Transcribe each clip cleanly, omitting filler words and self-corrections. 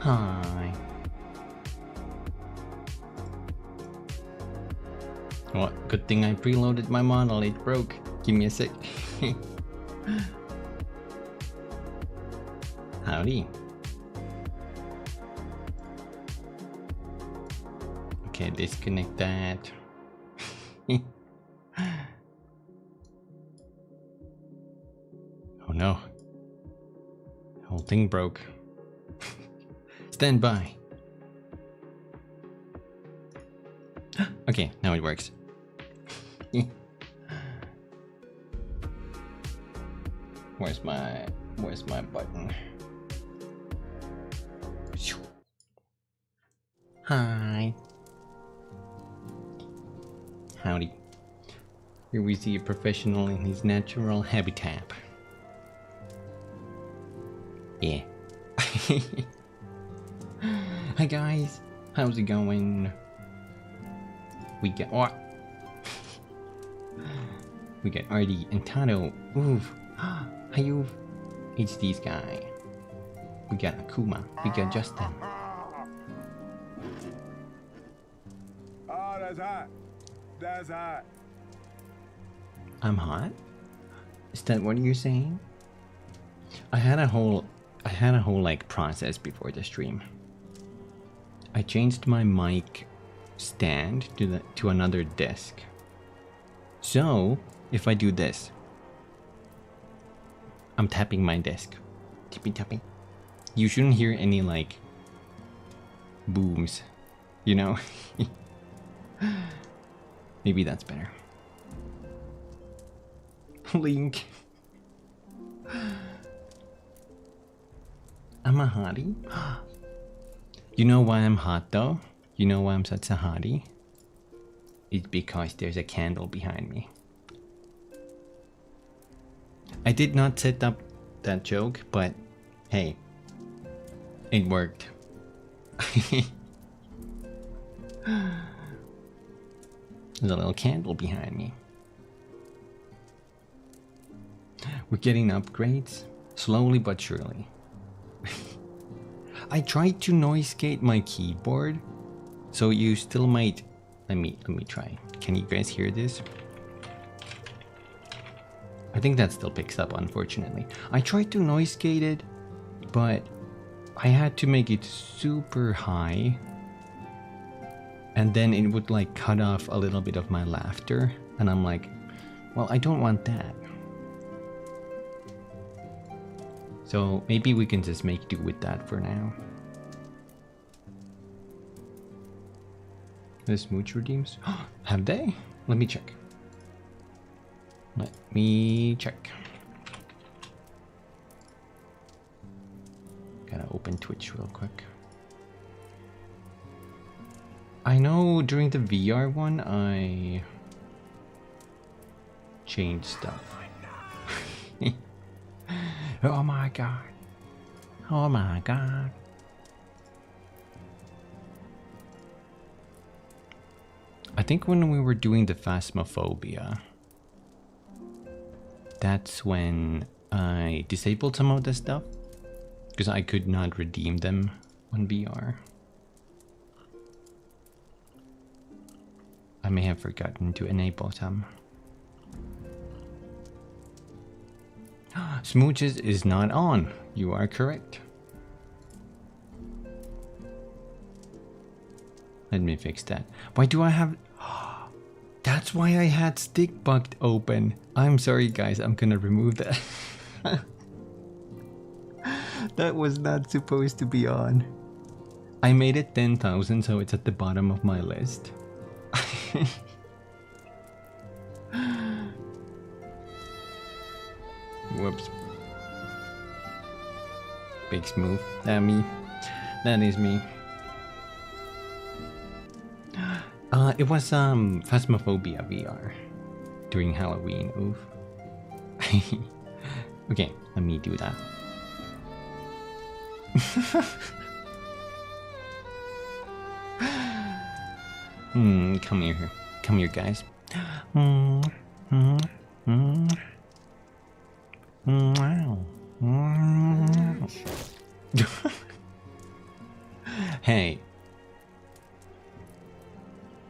Hi. What? Good thing I preloaded my model, it broke. Give me a sec. Howdy. Okay, disconnect that. Oh no. The whole thing broke. Stand by. Okay, now it works. Where's my button? Hi. Howdy. Here we see a professional in his natural habitat. Yeah. Hi guys, how's it going? We got what? We got Artie and Tano. Oof. Hi you. It's this guy. We got Akuma. We got Justin. Oh, that's hot. That's hot. I'm hot? Is that what you're saying? I had a whole like process before the stream. I changed my mic stand to another desk. So if I do this, I'm tapping my desk. Tippy tapping. You shouldn't hear any like booms, you know? Maybe that's better. Link. I'm a hottie. You know why I'm hot though? You know why I'm such a hottie? It's because there's a candle behind me. I did not set up that joke, but hey, it worked. There's a little candle behind me. We're getting upgrades, slowly but surely. I tried to noise gate my keyboard, so you still might. Let me try. Can you guys hear this? I think that still picks up, unfortunately. I tried to noise gate it, but I had to make it super high, and then it would like cut off a little bit of my laughter, and I'm like, well, I don't want that. So maybe we can just make do with that for now. The smooch redeems? Have they? Let me check. Let me check. Gotta open Twitch real quick. I know during the VR one I changed stuff. Oh my god. Oh my god. I think when we were doing the Phasmophobia, that's when I disabled some of the stuff because I could not redeem them on VR. I may have forgotten to enable some. Smooches is not on. You are correct. Let me fix that. Why do I have... That's why I had Stickbugged open. I'm sorry guys, I'm gonna remove that. That was not supposed to be on. I made it 10,000, so it's at the bottom of my list. Whoops. Big smooth. That me. That is me. It was Phasmophobia VR during Halloween. Oof. Okay, let me do that. Come here. Come here, guys. Wow. Hey,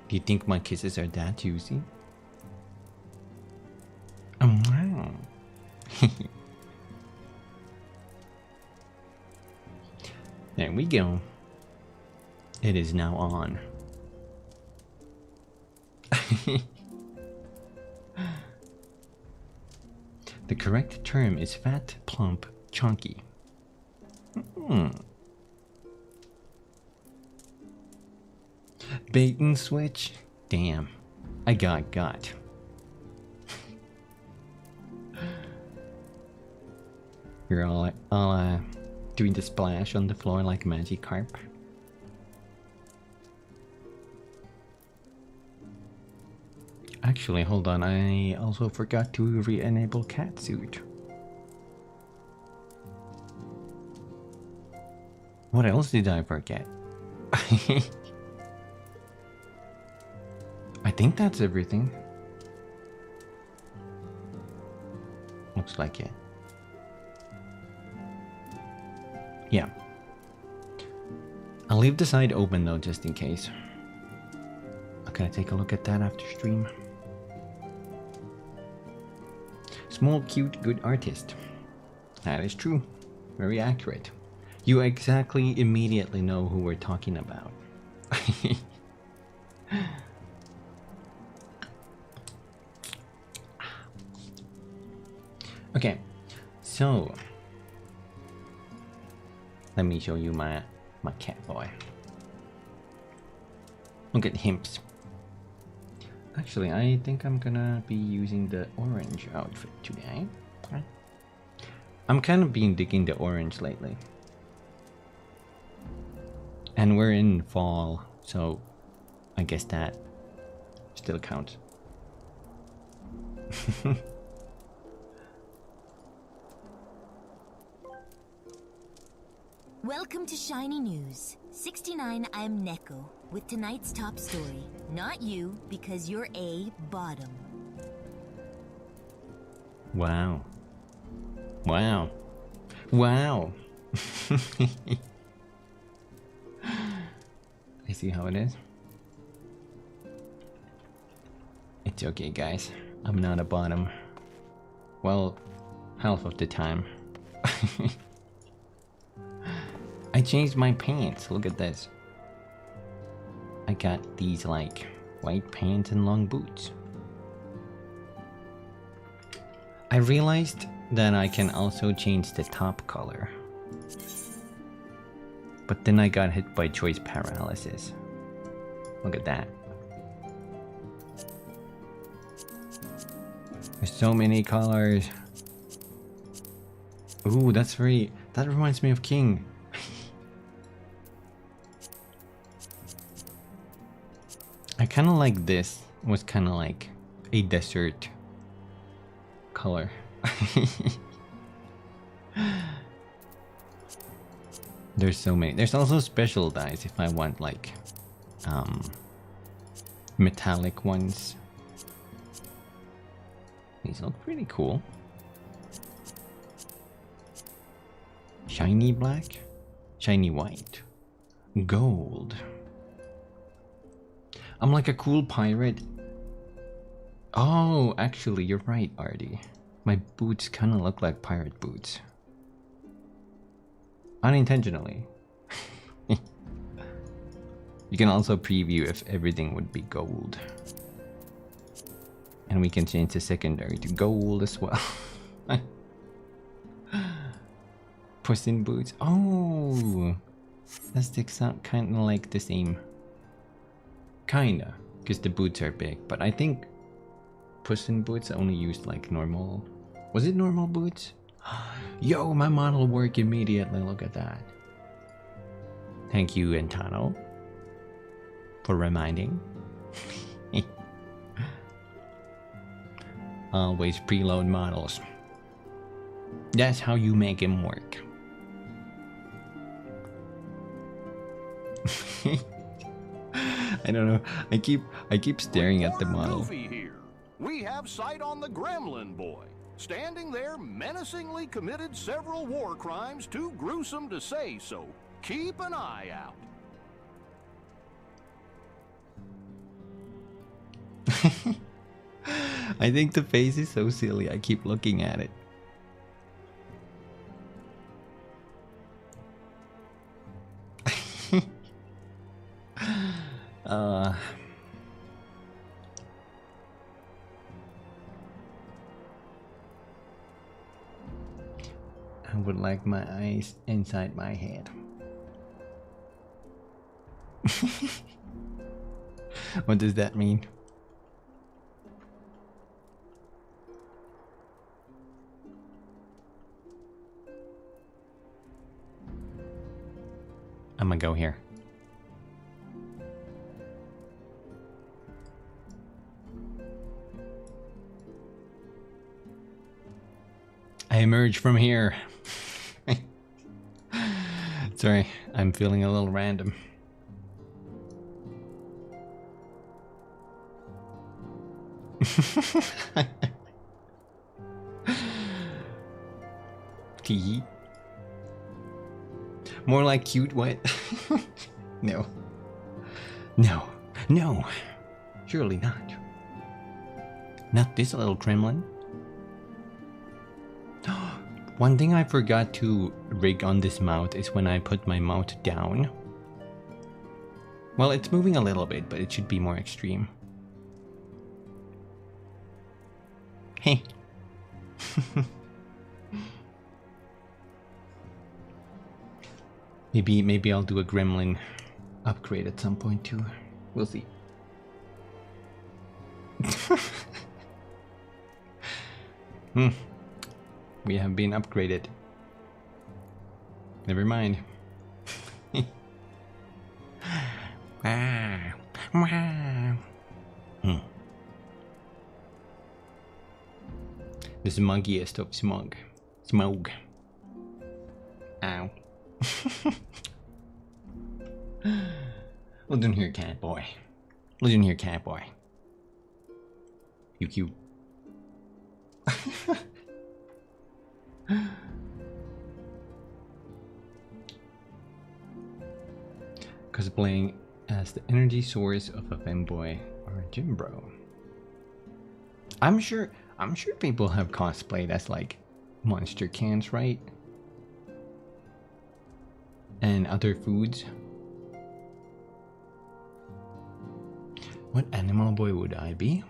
do you think my kisses are that juicy? Wow. There we go. It is now on. The correct term is fat, plump, chunky. Bait and switch? Damn. I got. You're all doing the splash on the floor like Magikarp. Actually, hold on, I also forgot to re-enable catsuit. What else did I forget? I think that's everything. Looks like it. Yeah. I'll leave the side open though, just in case. Okay, take a look at that after stream. Small, cute, good artist. That is true. Very accurate. You exactly immediately know who we're talking about. Okay, so let me show you my cat boy. Look at him. Actually, I think I'm gonna be using the orange outfit today. I'm kind of been digging the orange lately. And we're in fall, so I guess that still counts. Welcome to Shiny News. 69, I'm Neko, with tonight's top story. Not you, because you're a bottom. Wow. Wow. Wow. I see how it is. It's okay, guys. I'm not a bottom. Well, half of the time. I changed my pants. Look at this. I got these like white pants and long boots. I realized that I can also change the top color. But then I got hit by choice paralysis. Look at that. There's so many colors. Ooh, that's very... That reminds me of King. I kind of like this. It was kind of like a desert color. There's so many. There's also special dyes if I want like metallic ones. These look pretty cool. Shiny black, shiny white, gold. I'm like a cool pirate. Oh, actually, you're right, Artie. My boots kind of look like pirate boots. Unintentionally. You can also preview if everything would be gold. And we can change the secondary to gold as well. Puss in Boots. Oh, that sticks out kind of like the same. Kinda, because the boots are big. But I think Puss in Boots only used like normal. Was it normal boots? Yo, my model worked immediately. Look at that. Thank you, Entano, for reminding. Always preload models. That's how you make him work. I don't know. I keep staring at the model. Here. We have sight on the Gremlin boy, standing there menacingly committed several war crimes too gruesome to say so. Keep an eye out. I think the face is so silly. I keep looking at it. I would like my eyes inside my head. What does that mean? I'm gonna go here. I emerge from here. Sorry, I'm feeling a little random. Tee. More like cute what? No. No. No. Surely not. Not this little Kremlin. One thing I forgot to rig on this mount is when I put my mount down. Well, it's moving a little bit, but it should be more extreme. Hey. Maybe I'll do a gremlin upgrade at some point too. We'll see. We have been upgraded. Never mind. The smuggiest of smug. Smog. Ow. Listen here, cat boy. Listen here, cat boy. You cute. Cosplaying as the energy source of a femboy or a gym bro. I'm sure people have cosplayed as like monster cans, right? And other foods. What animal boy would I be?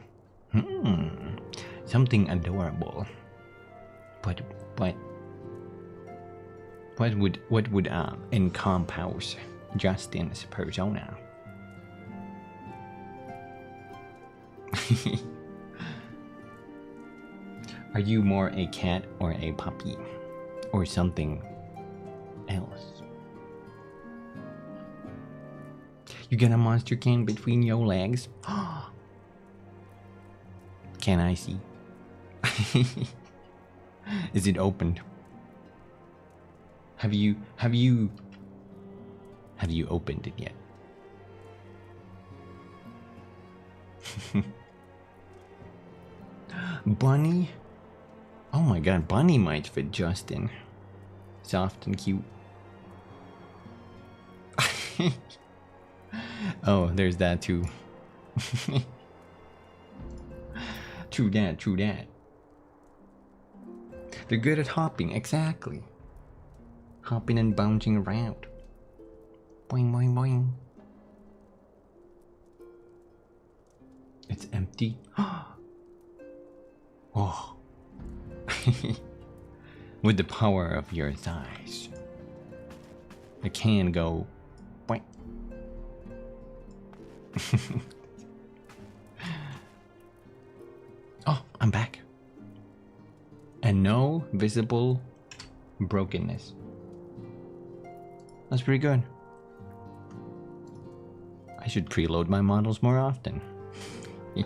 Something adorable. But what would encompass Justin's persona? Are you more a cat or a puppy? Or something else? You got a monster can between your legs? Can I see? Is it opened? Have you opened it yet? Bunny? Oh my god, Bunny might fit Justin. Soft and cute. Oh, there's that too. True that, true that. They're good at hopping, exactly. Hopping and bouncing around. Boing, boing, boing. It's empty. Oh. With the power of your thighs, I can go. Boing. Oh, I'm back. And no visible brokenness. That's pretty good. I should preload my models more often. You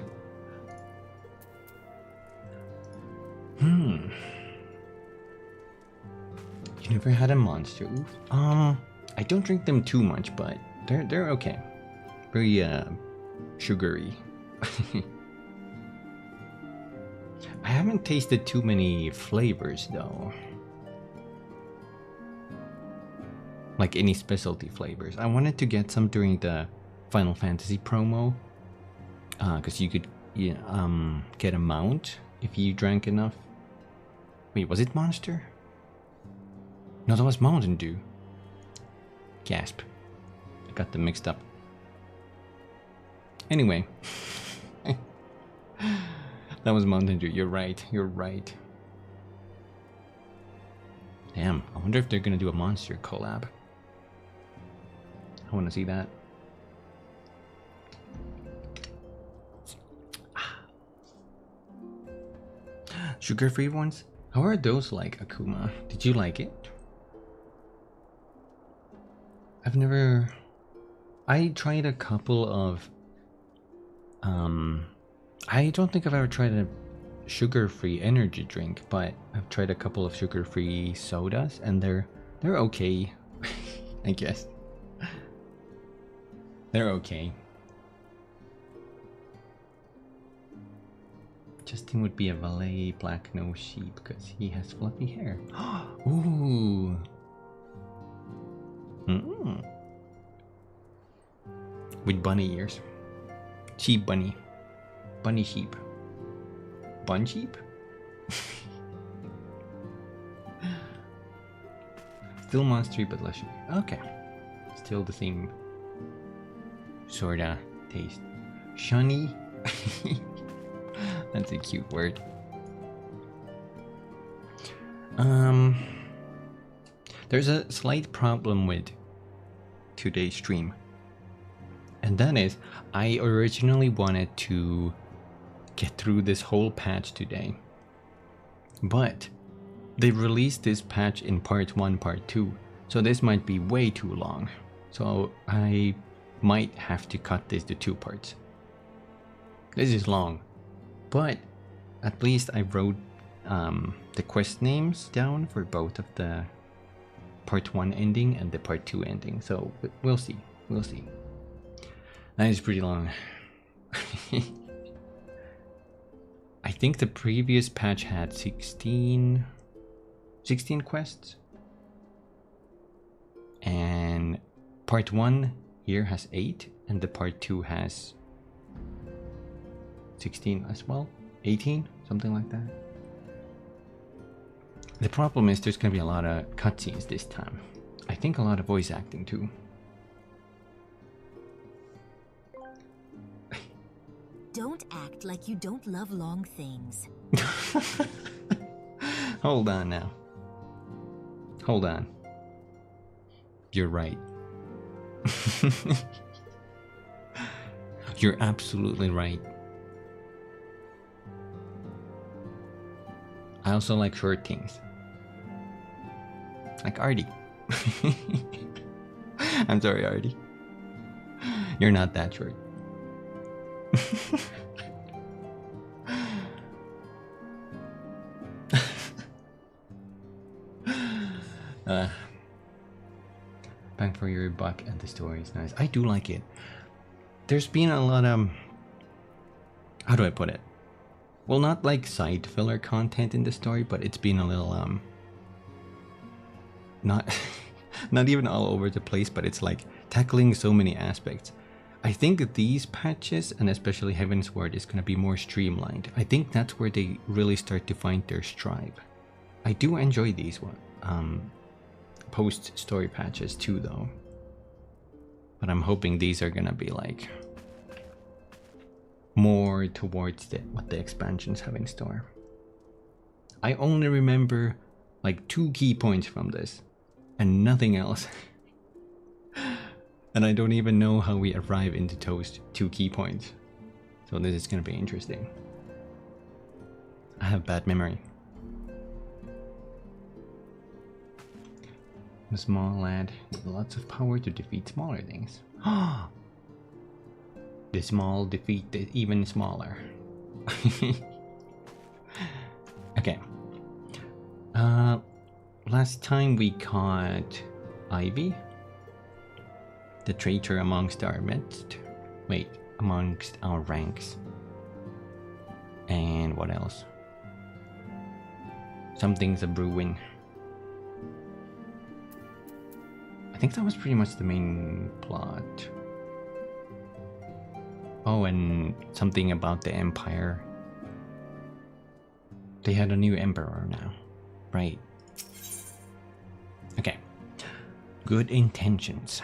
never had a monster? Oof. I don't drink them too much, but they're okay. Very sugary. I haven't tasted too many flavors though. Like any specialty flavors. I wanted to get some during the Final Fantasy promo. Because you could get a mount if you drank enough. Wait, was it Monster? No, that was Mountain Dew. Gasp. I got them mixed up. Anyway. That was Mountain Dew. You're right. You're right. Damn, I wonder if they're gonna do a Monster collab. I wanna see that. Sugar-free ones? How are those like, Akuma? Did you like it? I've never... I tried a couple of... I don't think I've ever tried a sugar-free energy drink, but I've tried a couple of sugar-free sodas, and they're okay, I guess. They're okay. Justin would be a valet black-nosed sheep because he has fluffy hair. Ooh. With bunny ears. Sheep bunny. Bunny sheep. Bun sheep? Still monstery but less sugar. Okay. Still the same sorta taste. Shunny? That's a cute word. There's a slight problem with today's stream. And that is, I originally wanted to get through this whole patch today. But they released this patch in part 1, part 2. So this might be way too long. So I might have to cut this to 2 parts. This is long. But at least I wrote the quest names down for both of the part 1 ending and the part 2 ending. So we'll see. We'll see. That is pretty long. I think the previous patch had 16 quests. And part 1 here has 8, and the part 2 has 16 as well. 18, something like that. The problem is there's gonna be a lot of cutscenes this time. I think a lot of voice acting too. Don't act like you don't love long things. Hold on now. Hold on. You're right. You're absolutely right. I also like short things. Like Artie. I'm sorry, Artie. You're not that short. Bang for your buck, and the story is nice. I do like it. There's been a lot of... how do I put it? Well, not like side filler content in the story, but it's been a little not not even all over the place, but it's like tackling so many aspects. I think these patches, and especially Heaven's Word, is going to be more streamlined. I think that's where they really start to find their stride. I do enjoy these post-story patches too, though. But I'm hoping these are going to be like more towards what the expansions have in store. I only remember like 2 key points from this, and nothing else. And I don't even know how we arrive into those 2 key points. So this is gonna be interesting. I have bad memory. A small lad with lots of power to defeat smaller things. The small defeat the even smaller. Okay. Last time we caught Ivy, the traitor amongst our midst. Wait, amongst our ranks. And what else? Something's a brewing. I think that was pretty much the main plot. Oh, and something about the Empire. They had a new emperor now. Right. Okay. Good intentions.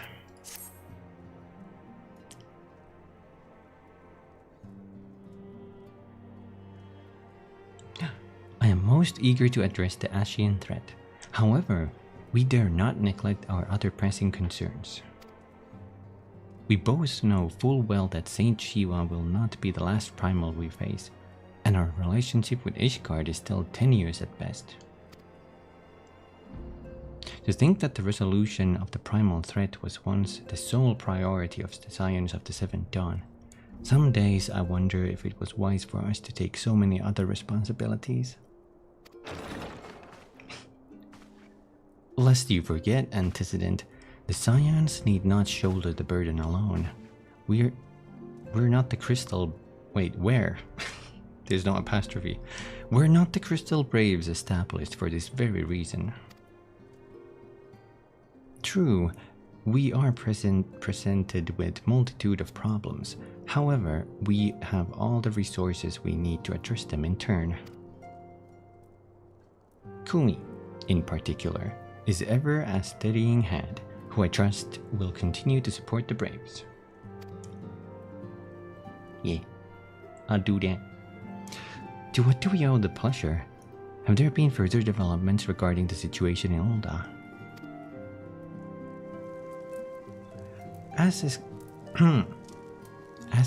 I am most eager to address the Ascian threat. However, we dare not neglect our other pressing concerns. We both know full well that Saint Shiva will not be the last primal we face, and our relationship with Ishgard is still tenuous at best. To think that the resolution of the primal threat was once the sole priority of the Scions of the Seventh Dawn. Some days I wonder if it was wise for us to take so many other responsibilities. Lest you forget, antecedent, the Scions need not shoulder the burden alone. We're not the crystal... Wait, where? There's no apostrophe. We're not the Crystal Braves established for this very reason. True, we are presented with multitude of problems. However, we have all the resources we need to address them in turn. Kumi, in particular, is ever a steadying hand, who I trust will continue to support the Braves. Yeah, I'll do that. To what do we owe the pleasure? Have there been further developments regarding the situation in Ulda? As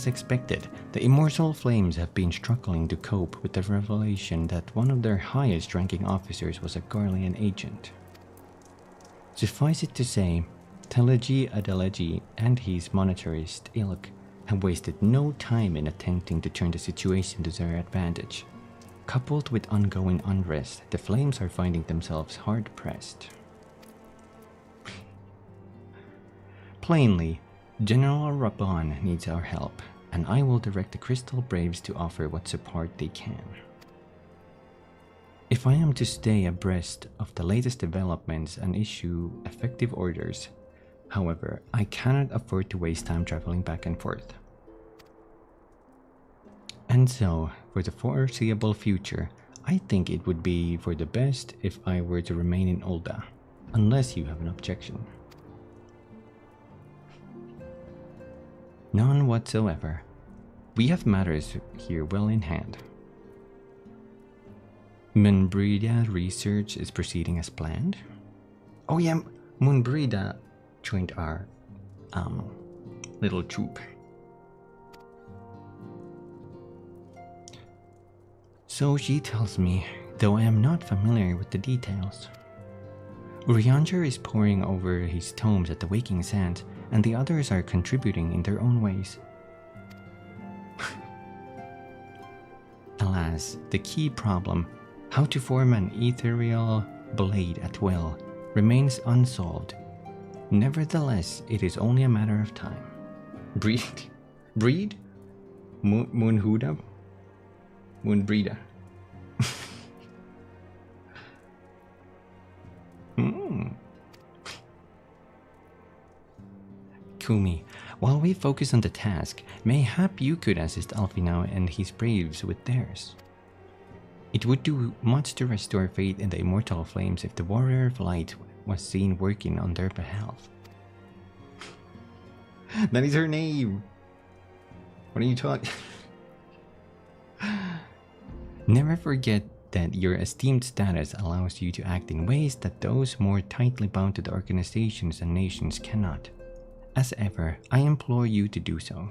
expected, the Immortal Flames have been struggling to cope with the revelation that one of their highest-ranking officers was a Garlean agent. Suffice it to say, Teleji Adeleji and his monetarist ilk have wasted no time in attempting to turn the situation to their advantage. Coupled with ongoing unrest, the Flames are finding themselves hard-pressed. Plainly, General Raban needs our help, and I will direct the Crystal Braves to offer what support they can. If I am to stay abreast of the latest developments and issue effective orders, however, I cannot afford to waste time traveling back and forth. And so, for the foreseeable future, I think it would be for the best if I were to remain in Ulda, unless you have an objection. None whatsoever. We have matters here well in hand. Munbrida research is proceeding as planned. Oh yeah, Munbrida joined our little troop. So she tells me, though I am not familiar with the details. Urianger is poring over his tomes at the Waking Sands, and the others are contributing in their own ways. Alas, the key problem, how to form an ethereal blade at will, remains unsolved. Nevertheless, it is only a matter of time. Breed? Moonhuda? Moonbrida. Kumi, while we focus on the task, mayhap you could assist Alfino and his braves with theirs. It would do much to restore faith in the Immortal Flames if the Warrior of Light was seen working on their behalf. That is her name! What are you talking? Never forget that your esteemed status allows you to act in ways that those more tightly bound to the organizations and nations cannot. As ever, I implore you to do so.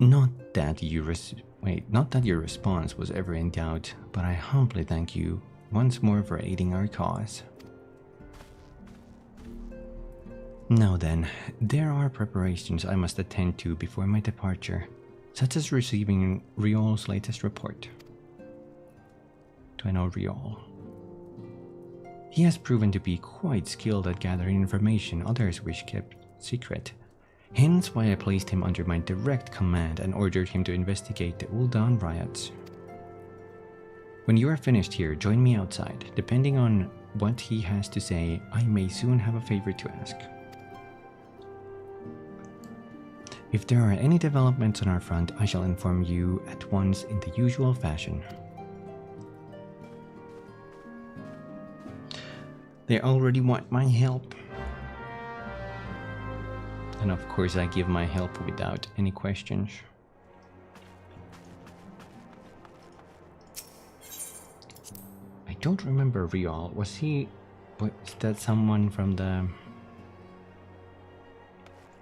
Not that your response was ever in doubt, but I humbly thank you once more for aiding our cause. Now then, there are preparations I must attend to before my departure, such as receiving Riol's latest report. Do I know Riol? He has proven to be quite skilled at gathering information others wish kept secret. Hence why I placed him under my direct command and ordered him to investigate the Uldan riots. When you are finished here, join me outside. Depending on what he has to say, I may soon have a favor to ask. If there are any developments on our front, I shall inform you at once in the usual fashion. They already want my help. And of course I give my help without any questions. I don't remember Rial. Was that someone from the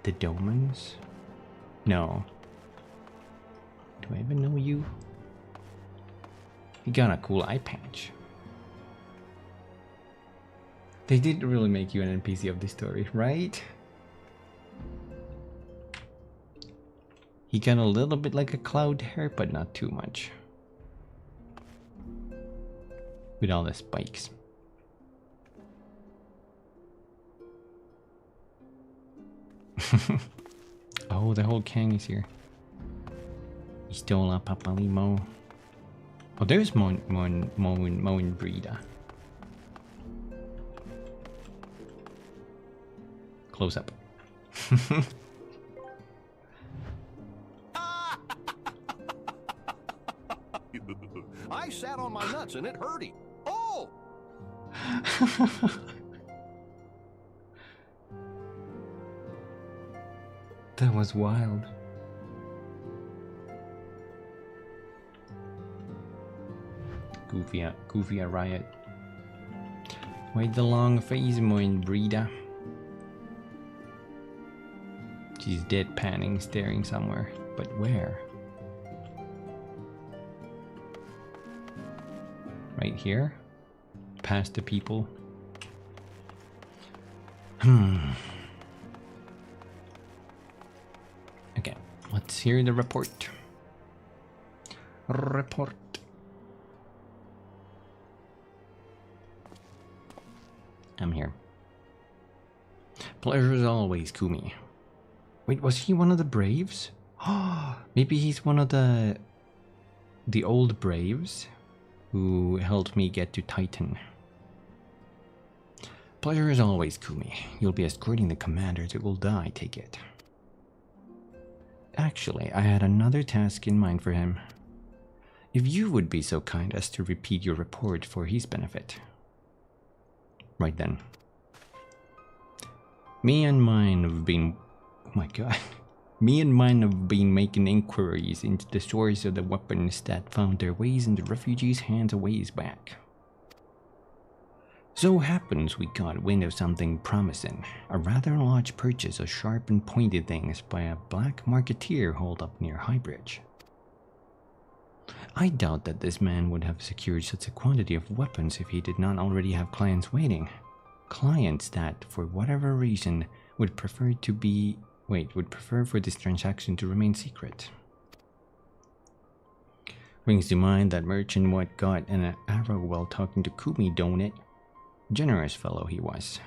Domans? No. Do I even know you? You got a cool eye patch. They did really make you an NPC of this story, right? He got a little bit like a cloud hair, but not too much. With all the spikes. Oh, the whole gang is here. He stole a Papalimo. Oh, there's Moin Breeder. Close up. I sat on my nuts and it hurt him. Oh! That was wild. Goofy riot. Wait the long face, Moin Breeder. She's deadpanning, staring somewhere. But where? Right here? Past the people? Okay, let's hear the report. Report. I'm here. Pleasure as always, Kumi. Wait, was he one of the Braves? Maybe he's one of the old Braves who helped me get to Titan. Pleasure as always, Kumi. You'll be escorting the commander to Ul'dah, I take it. Actually, I had another task in mind for him. If you would be so kind as to repeat your report for his benefit. Right then. Me and mine have been... Oh my god. Me and mine have been making inquiries into the source of the weapons that found their ways in the refugees' hands a ways back. So happens we got wind of something promising, a rather large purchase of sharp and pointed things by a black marketeer holed up near Highbridge. I doubt that this man would have secured such a quantity of weapons if he did not already have clients waiting. Clients that, for whatever reason, would prefer for this transaction to remain secret. Brings to mind that merchant what got an arrow while talking to Kumi, don't it? Generous fellow he was,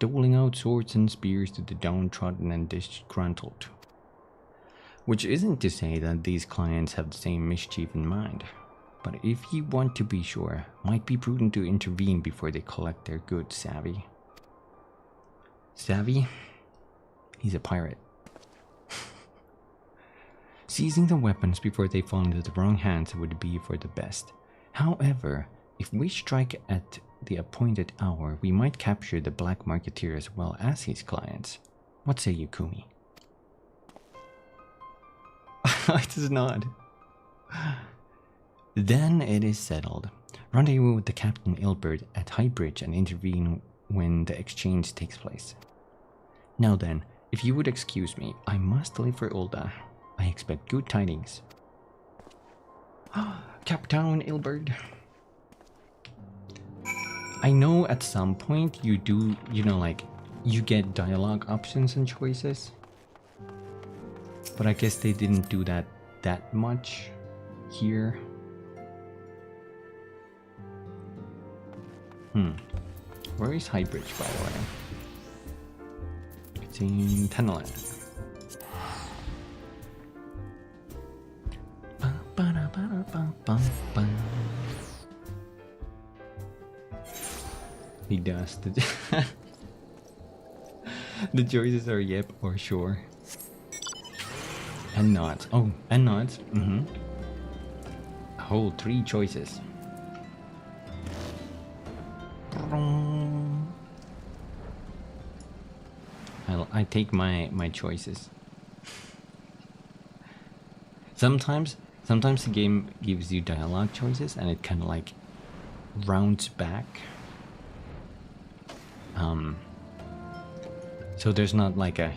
doling out swords and spears to the downtrodden and disgruntled. Which isn't to say that these clients have the same mischief in mind, but if you want to be sure, might be prudent to intervene before they collect their goods, savvy? Savvy? He's a pirate. Seizing the weapons before they fall into the wrong hands would be for the best. However, if we strike at the appointed hour, we might capture the black marketeer as well as his clients. What say you, Kumi? I just nod. Then it is settled. Rendezvous with the Captain Ilbert at Highbridge and intervene when the exchange takes place. Now then, if you would excuse me, I must leave for Ul'dah. I expect good tidings. Captain Ilbert. I know at some point you do, you get dialogue options and choices. But I guess they didn't do that much here. Where is Highbridge, by the way? It's in Tenelan. He does. The choices are yep or sure. And nods. Oh, and nods. Mm-hmm. Hold 3 choices. I take my choices. Sometimes the game gives you dialogue choices and it kind of like rounds back. So there's not like a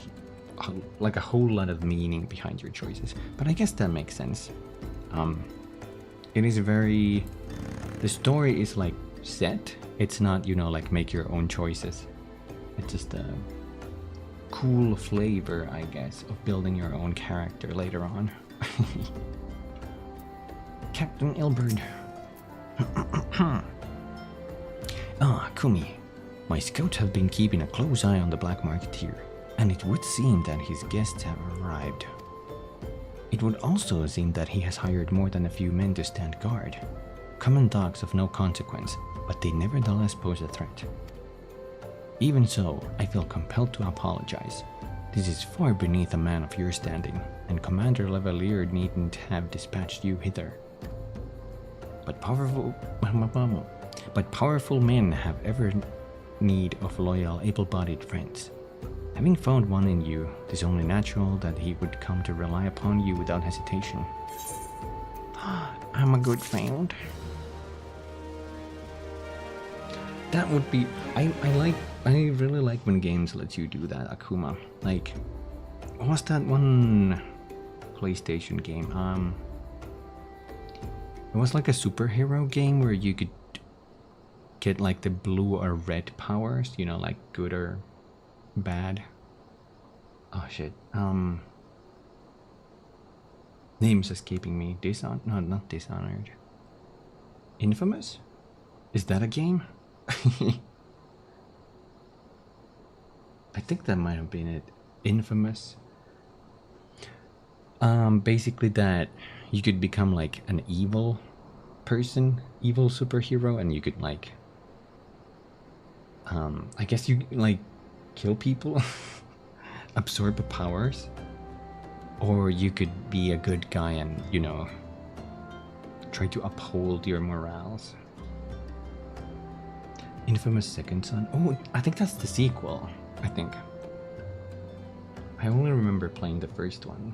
whole lot of meaning behind your choices, but I guess that makes sense. It is very, the story is like set. It's not, you know, like make your own choices. It's just a cool flavor, I guess, of building your own character later on. Captain Ilberd. Kumi. My scouts have been keeping a close eye on the black market here, and it would seem that his guests have arrived. It would also seem that he has hired more than a few men to stand guard. Common dogs of no consequence, but they nevertheless pose a threat. Even so, I feel compelled to apologize. This is far beneath a man of your standing, and Commander Levalier needn't have dispatched you hither. But powerful men have ever need of loyal, able-bodied friends. Having found one in you, it is only natural that he would come to rely upon you without hesitation. I'm a good friend. That would be... I really like when games let you do that, Akuma. Like, what was that one PlayStation game? It was like a superhero game where you could get like the blue or red powers, you know, like good or bad. Oh shit. Name's escaping me. No, not Dishonored. Infamous? Is that a game? I think that might have been it. Infamous. Basically that you could become like an evil person, evil superhero, and you could like I guess you like kill people, absorb powers, or you could be a good guy and, you know, try to uphold your morals. Infamous Second Son. Oh, I think that's the sequel. I think. I only remember playing the first one.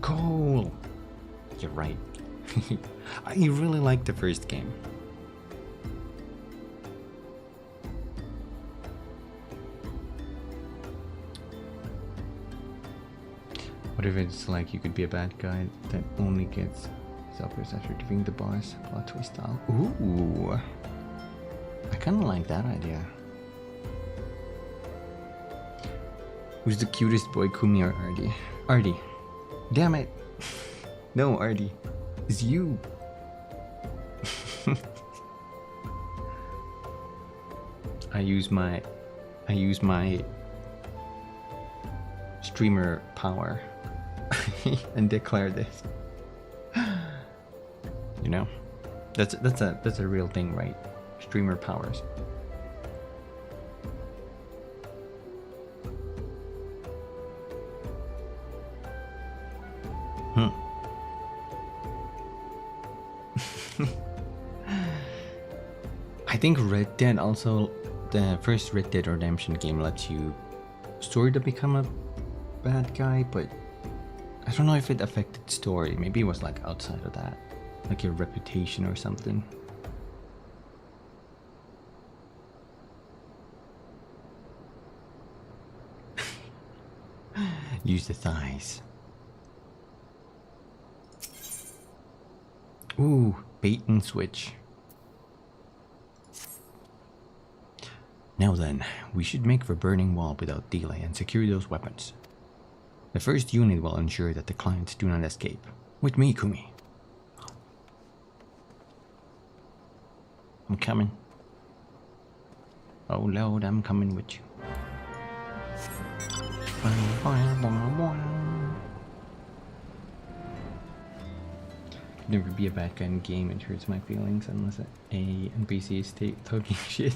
Cool. You're right. I really liked the first game. What if it's like you could be a bad guy that only gets self-respect after defeating the boss? Plot twist style. Ooh. I kind of like that idea. Who's the cutest boy, Kumi or Artie? Artie. Damn it. No, Artie. It's you. I use my streamer power and declare this. You know, that's a real thing, right? Streamer powers. I think Red Dead also, the first Red Dead Redemption game lets you sort of become a bad guy, but I don't know if it affected story. Maybe it was like outside of that, like your reputation or something. Use the thighs. Ooh, bait and switch. Now then, we should make for Burning Wall without delay and secure those weapons. The first unit will ensure that the clients do not escape. With me, Kumi. I'm coming. Oh Lord, I'm coming with you. Never be a bad guy in a game. It hurts my feelings unless a NPC is talking shit.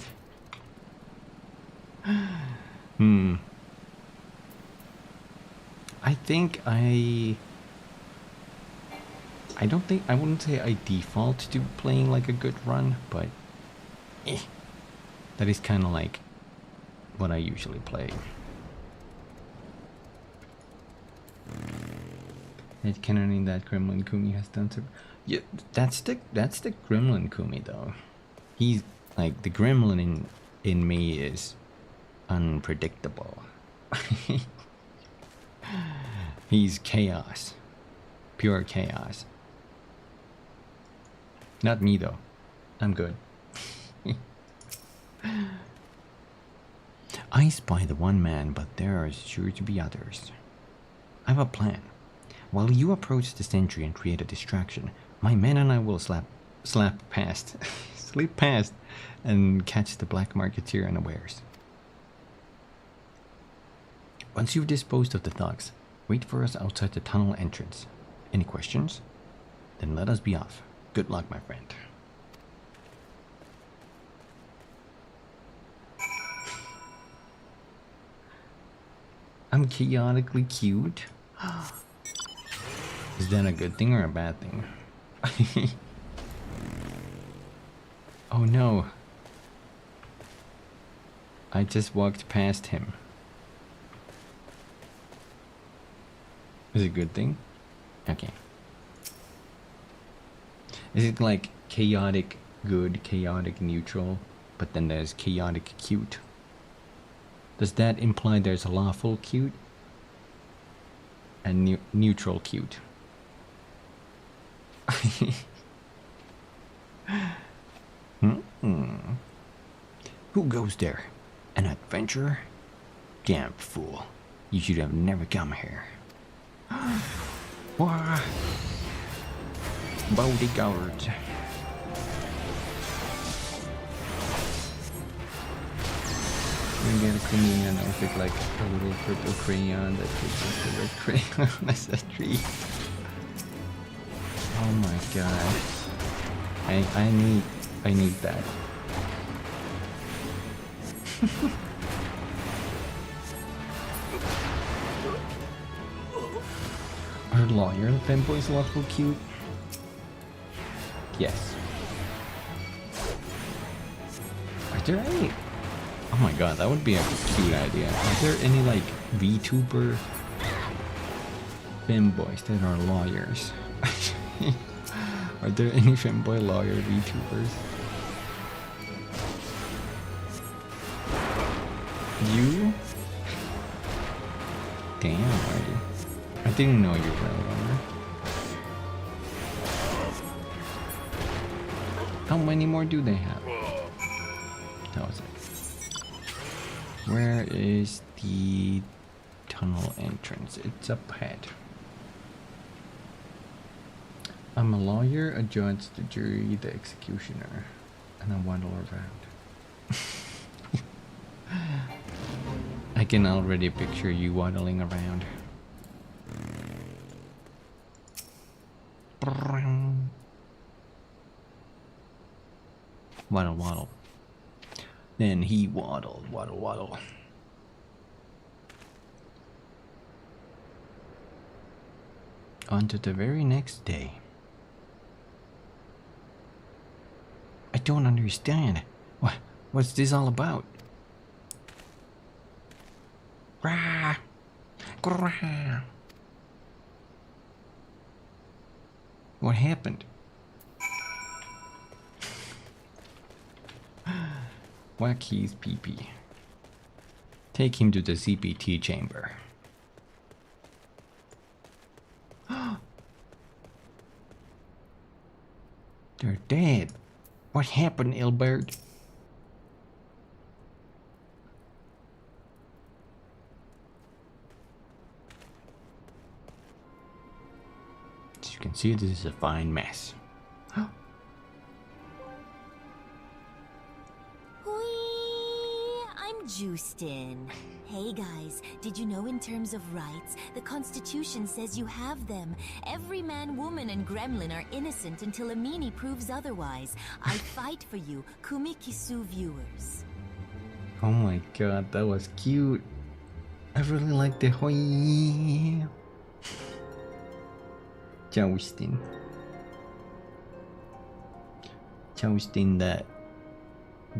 I think I don't think, I wouldn't say I default to playing like a good run, but that is kind of like what I usually play. Head canoning that Gremlin Kumi has done to, yeah, that's the Gremlin Kumi though. He's like, the Gremlin in me is unpredictable. He's chaos, pure chaos. Not me though, I'm good. I spy the one man, but there are sure to be others. I have a plan. While you approach the sentry and create a distraction, my men and I will slip past, and catch the black marketeer unawares. Once you've disposed of the thugs, wait for us outside the tunnel entrance. Any questions? Then let us be off. Good luck, my friend. I'm chaotically cute. Is that a good thing or a bad thing? Oh no. I just walked past him. Is it a good thing? Okay. Is it like chaotic good, chaotic neutral, but then there's chaotic cute? Does that imply there's a lawful cute and neutral cute? Who goes there? An adventurer? Damn fool. You should have never come here. Wah. Bodyguard. You get a chameleon outfit like a little purple crayon that takes the red crayon as a tree. Oh my god. I need that. Our lawyer fanboys lawful cute? Yes. Are there any? Oh my god, that would be a cute idea. Are there any like Vtuber femboys that are lawyers? Are there any femboy lawyer Vtubers? You? Damn, are you? I didn't know you were a lawyer. How many more do they have? That was it. Where is the tunnel entrance? It's up ahead. I'm a lawyer, a judge, the jury, the executioner, and I waddle around. I can already picture you waddling around. Waddle, waddle. Then he waddled, waddle, waddle. On to the very next day. I don't understand. What's this all about? Rah! Grah! What happened? Whack his pee-pee. Take him to the CPT chamber. They're dead. What happened, Ilbert? As you can see, this is a fine mess. Justin. Hey guys, did you know in terms of rights, the Constitution says you have them? Every man, woman, and gremlin are innocent until Amini proves otherwise. I fight for you, Kumikisu viewers. Oh my god, that was cute. I really like the hoi. Jousting. Jousting the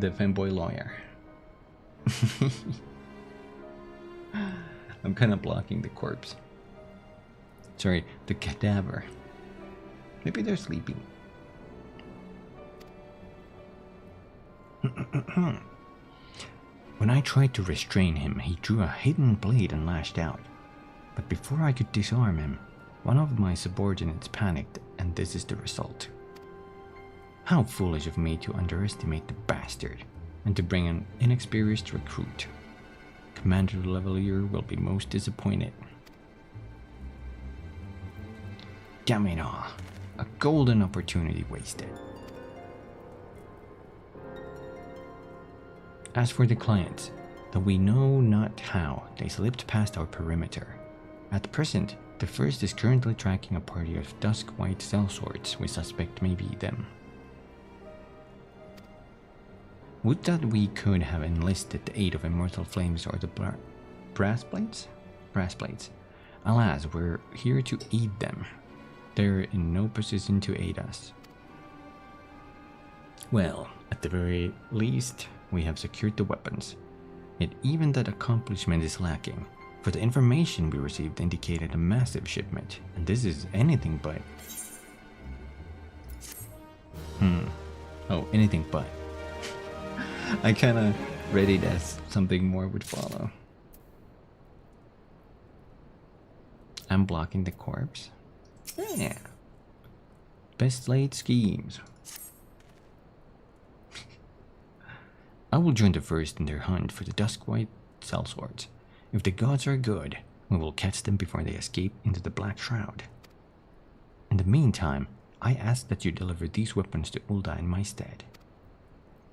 fanboy lawyer. I'm kind of blocking the corpse. Sorry, the cadaver. Maybe they're sleeping. When I tried to restrain him, he drew a hidden blade and lashed out. But before I could disarm him, one of my subordinates panicked, and this is the result. How foolish of me to underestimate the bastard, and to bring an inexperienced recruit. Commander Levelier will be most disappointed. Damn it all, a golden opportunity wasted. As for the clients, though we know not how, they slipped past our perimeter. At present, the first is currently tracking a party of dusk white sellswords we suspect may be them. Would that we could have enlisted the aid of Immortal Flames or the brass plates? Alas, we're here to aid them. They're in no position to aid us. Well, at the very least, we have secured the weapons. Yet even that accomplishment is lacking, for the information we received indicated a massive shipment, and this is anything but... Oh, anything but. I kinda read it as something more would follow. I'm blocking the corpse. Yeah. Best laid schemes. I will join the first in their hunt for the dusk white sellswords. If the gods are good, we will catch them before they escape into the Black Shroud. In the meantime, I ask that you deliver these weapons to Ulda in my stead.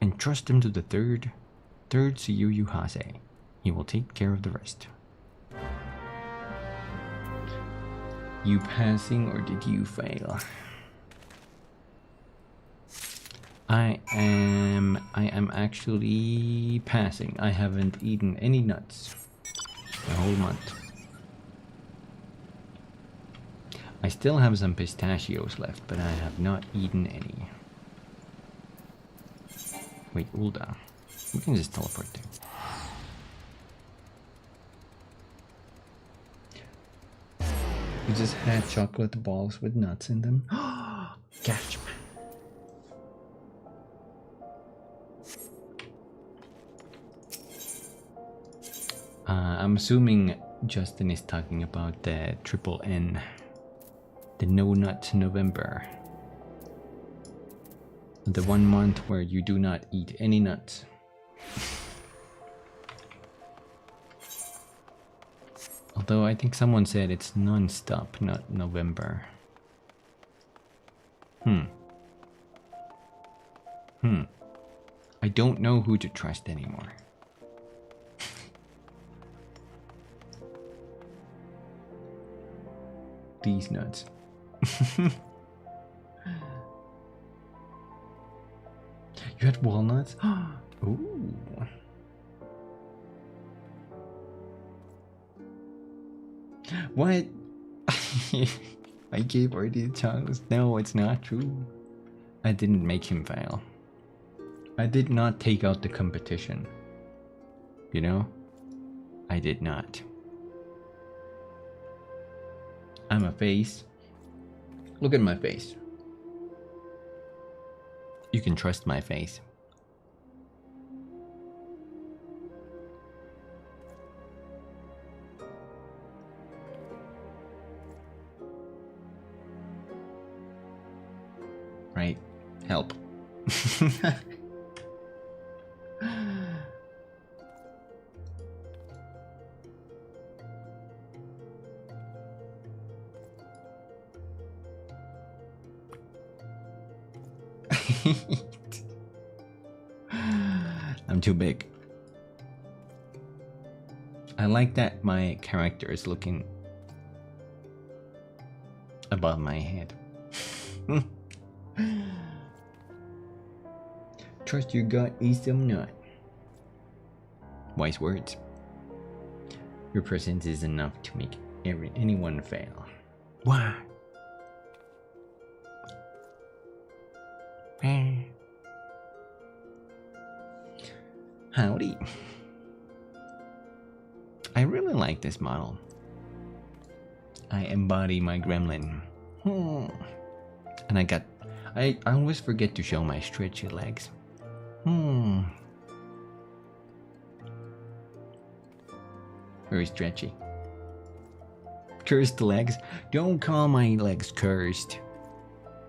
Entrust them to the third Siyuyu Hase. He will take care of the rest. You passing or did you fail? I am actually passing. I haven't eaten any nuts the whole month. I still have some pistachios left, but I have not eaten any. Wait, Ulda. We can just teleport there. We just had chocolate balls with nuts in them. Catch me. I'm assuming Justin is talking about the triple N. The No Nut November. The 1 month where you do not eat any nuts. Although I think someone said it's non-stop, not November. I don't know who to trust anymore. These nuts. You had walnuts? Ooh. What? I gave already the chocolates. No, it's not true. I didn't make him fail. I did not take out the competition. You know? I did not. I'm a face. Look at my face. You can trust my face. Right? Help. I'm too big. I like that my character is looking above my head. Trust your gut, eat some nut. Wise words. Your presence is enough to make anyone fail. Why? Howdy. I really like this model. I embody my gremlin. And I always forget to show my stretchy legs. Very stretchy. Cursed legs? Don't call my legs cursed.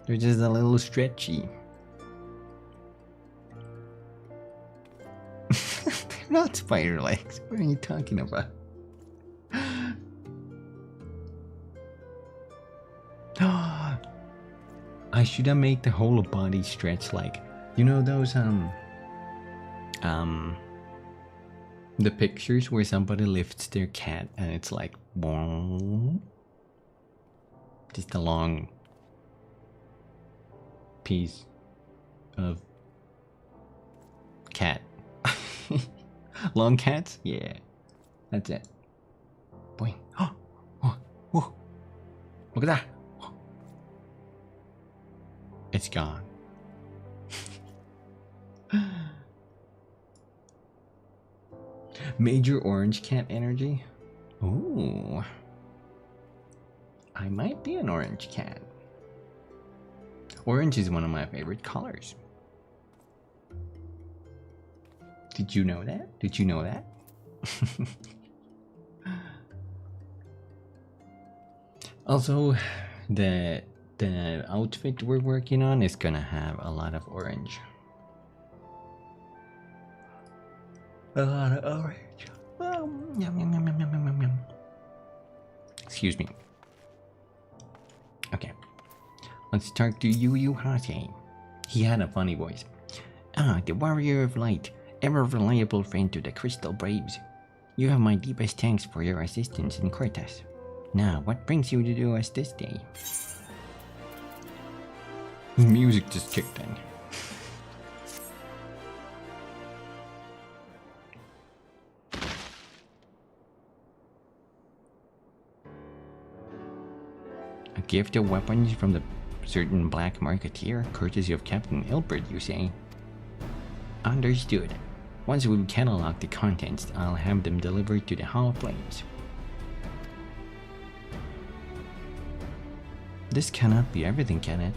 They're just a little stretchy. They're not spider legs. What are you talking about? I should have made the whole body stretch like, you know those the pictures where somebody lifts their cat and it's like just a long piece of cat. Long cats? Yeah. That's it. Boing. Oh, look at that. It's gone. Major orange cat energy? Ooh. I might be an orange cat. Orange is one of my favorite colors. Did you know that? Did you know that? Also, the outfit we're working on is gonna have a lot of orange. A lot of orange. Yum, yum, yum, yum, yum, yum. Excuse me. Okay. Let's talk to Yu Hase. He had a funny voice. The warrior of light, ever reliable friend to the Crystal Braves. You have my deepest thanks for your assistance in Cortez. Now, what brings you to do us this day? Music just kicked in. A gift of weapons from the certain black marketeer, courtesy of Captain Ilbert, you say? Understood. Once we've cataloged the contents, I'll have them delivered to the Hall of Flames. This cannot be everything, can it?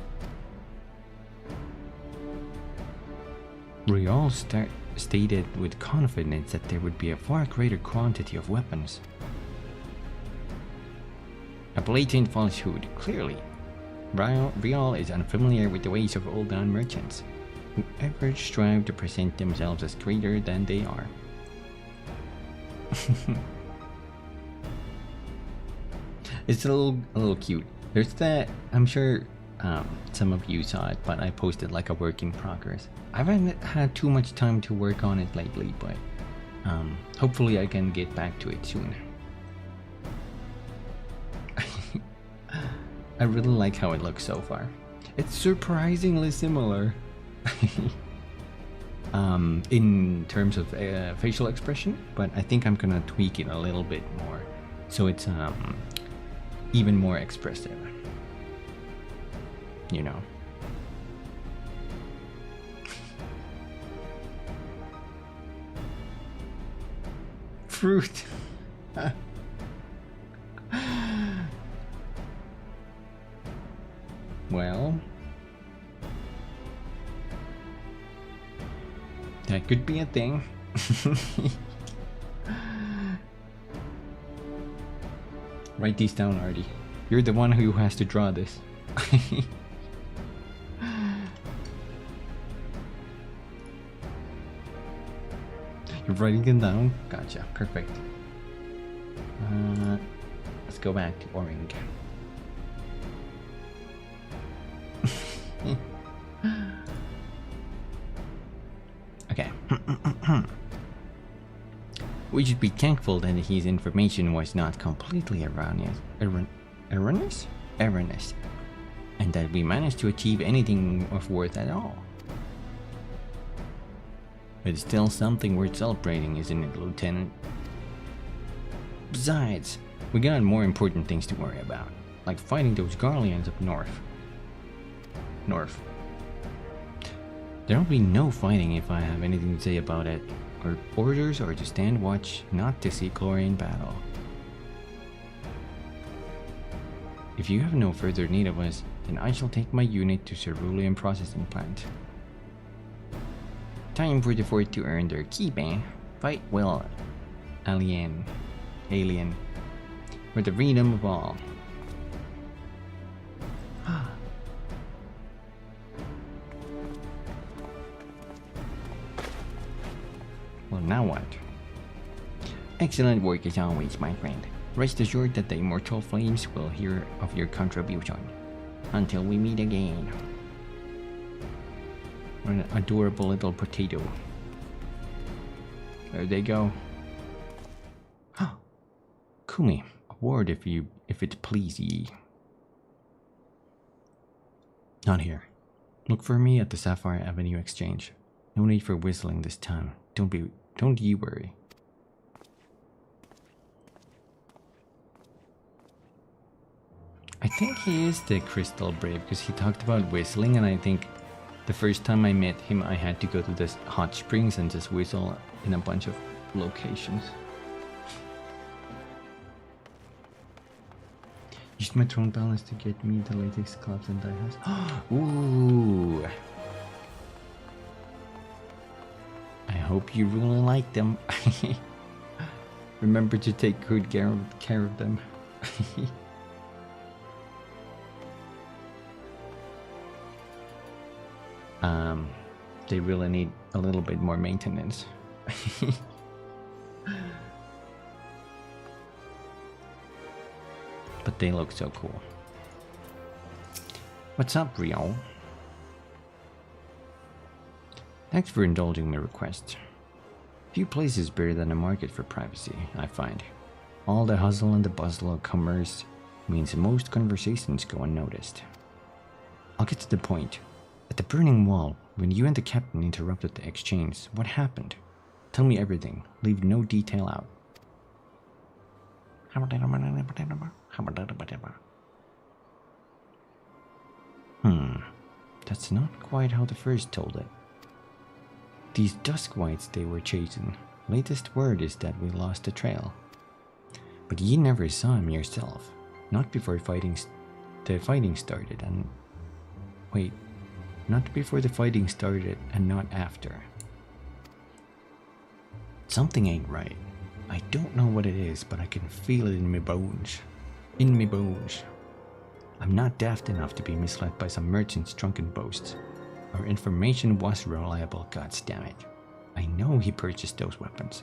Rial stated with confidence that there would be a far greater quantity of weapons. A blatant falsehood, clearly. Rial is unfamiliar with the ways of old non-merchants, who ever strive to present themselves as greater than they are. It's a little cute. There's that, I'm sure some of you saw it, but I posted like a work in progress. I haven't had too much time to work on it lately, but hopefully I can get back to it soon. I really like how it looks so far. It's surprisingly similar in terms of facial expression, but I think I'm gonna tweak it a little bit more so it's even more expressive, you know. Fruit. Well, that could be a thing. Write these down, Artie. You're the one who has to draw this. You're writing them down? Gotcha. Perfect. Let's go back to orange. Okay. We should be thankful that his information was not completely erroneous, and that we managed to achieve anything of worth at all. But it's still something worth celebrating, isn't it, Lieutenant? Besides, we got more important things to worry about, like fighting those Garleans up north. There'll be no fighting if I have anything to say about it. Our orders are to stand watch, not to seek glory in battle. If you have no further need of us, then I shall take my unit to Cerulean Processing Plant. Time for the fort to earn their keep, eh? Fight well, alien, for the freedom of all. Well, now what? Excellent work as always, my friend. Rest assured that the immortal flames will hear of your contribution. Until we meet again. What an adorable little potato. There they go. Kumi, a word if it please ye. Not here. Look for me at the Sapphire Avenue Exchange. No need for whistling this time. Don't you worry. I think he is the Crystal Brave because he talked about whistling, and I think the first time I met him I had to go to this hot springs and just whistle in a bunch of locations. Used my throne balance to get me the latest clubs and die-house. Ooh! I hope you really like them. Remember to take good care of them. They really need a little bit more maintenance. But they look so cool. What's up, Rio? Thanks for indulging my request. Few places better than a market for privacy, I find. All the hustle and the bustle of commerce means most conversations go unnoticed. I'll get to the point. At the Burning Wall, when you and the captain interrupted the exchange, what happened? Tell me everything. Leave no detail out. That's not quite how the first told it. These dusk whites they were chasing. Latest word is that we lost the trail. But ye never saw him yourself. Not before the fighting started and... Wait. Not before the fighting started and not after. Something ain't right. I don't know what it is, but I can feel it in my bones. In my bones. I'm not daft enough to be misled by some merchant's drunken boasts. Our information was reliable, goddammit. I know he purchased those weapons.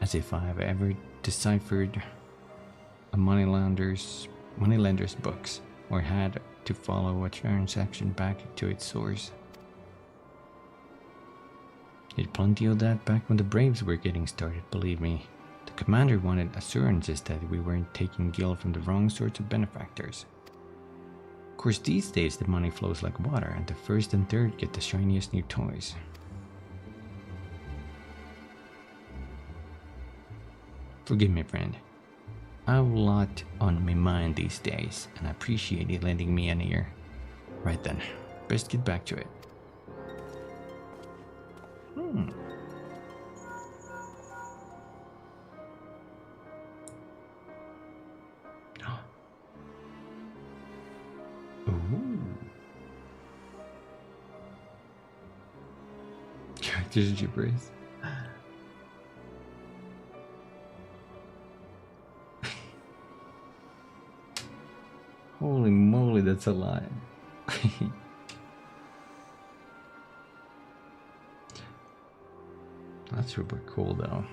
As if I have ever deciphered a moneylender's books, or had to follow a transaction back to its source. Did plenty of that back when the Braves were getting started, believe me. The commander wanted assurances that we weren't taking gil from the wrong sorts of benefactors. Of course, these days the money flows like water, and the first and third get the shiniest new toys. Forgive me, friend. I have a lot on my mind these days, and I appreciate you lending me an ear. Right then, best get back to it. Ooh. Characters gibberish. Holy moly, that's a lot. That's super cool though.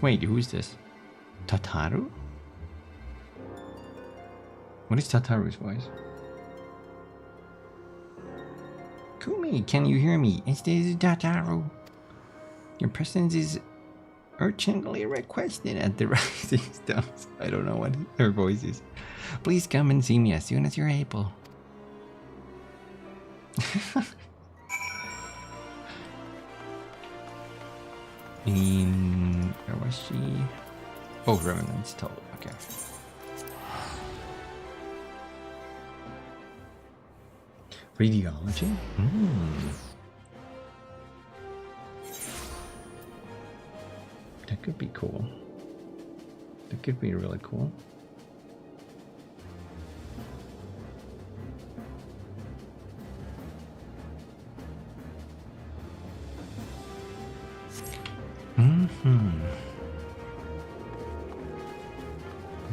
Wait, who's this? Tataru? What is Tataru's voice? Kumi, can you hear me? Is this Tataru? Your presence is urgently requested at the Rising Stars. I don't know what her voice is. Please come and see me as soon as you're able. Where was she? Oh, Remnants told. Okay. Radiology? That could be cool. That could be really cool.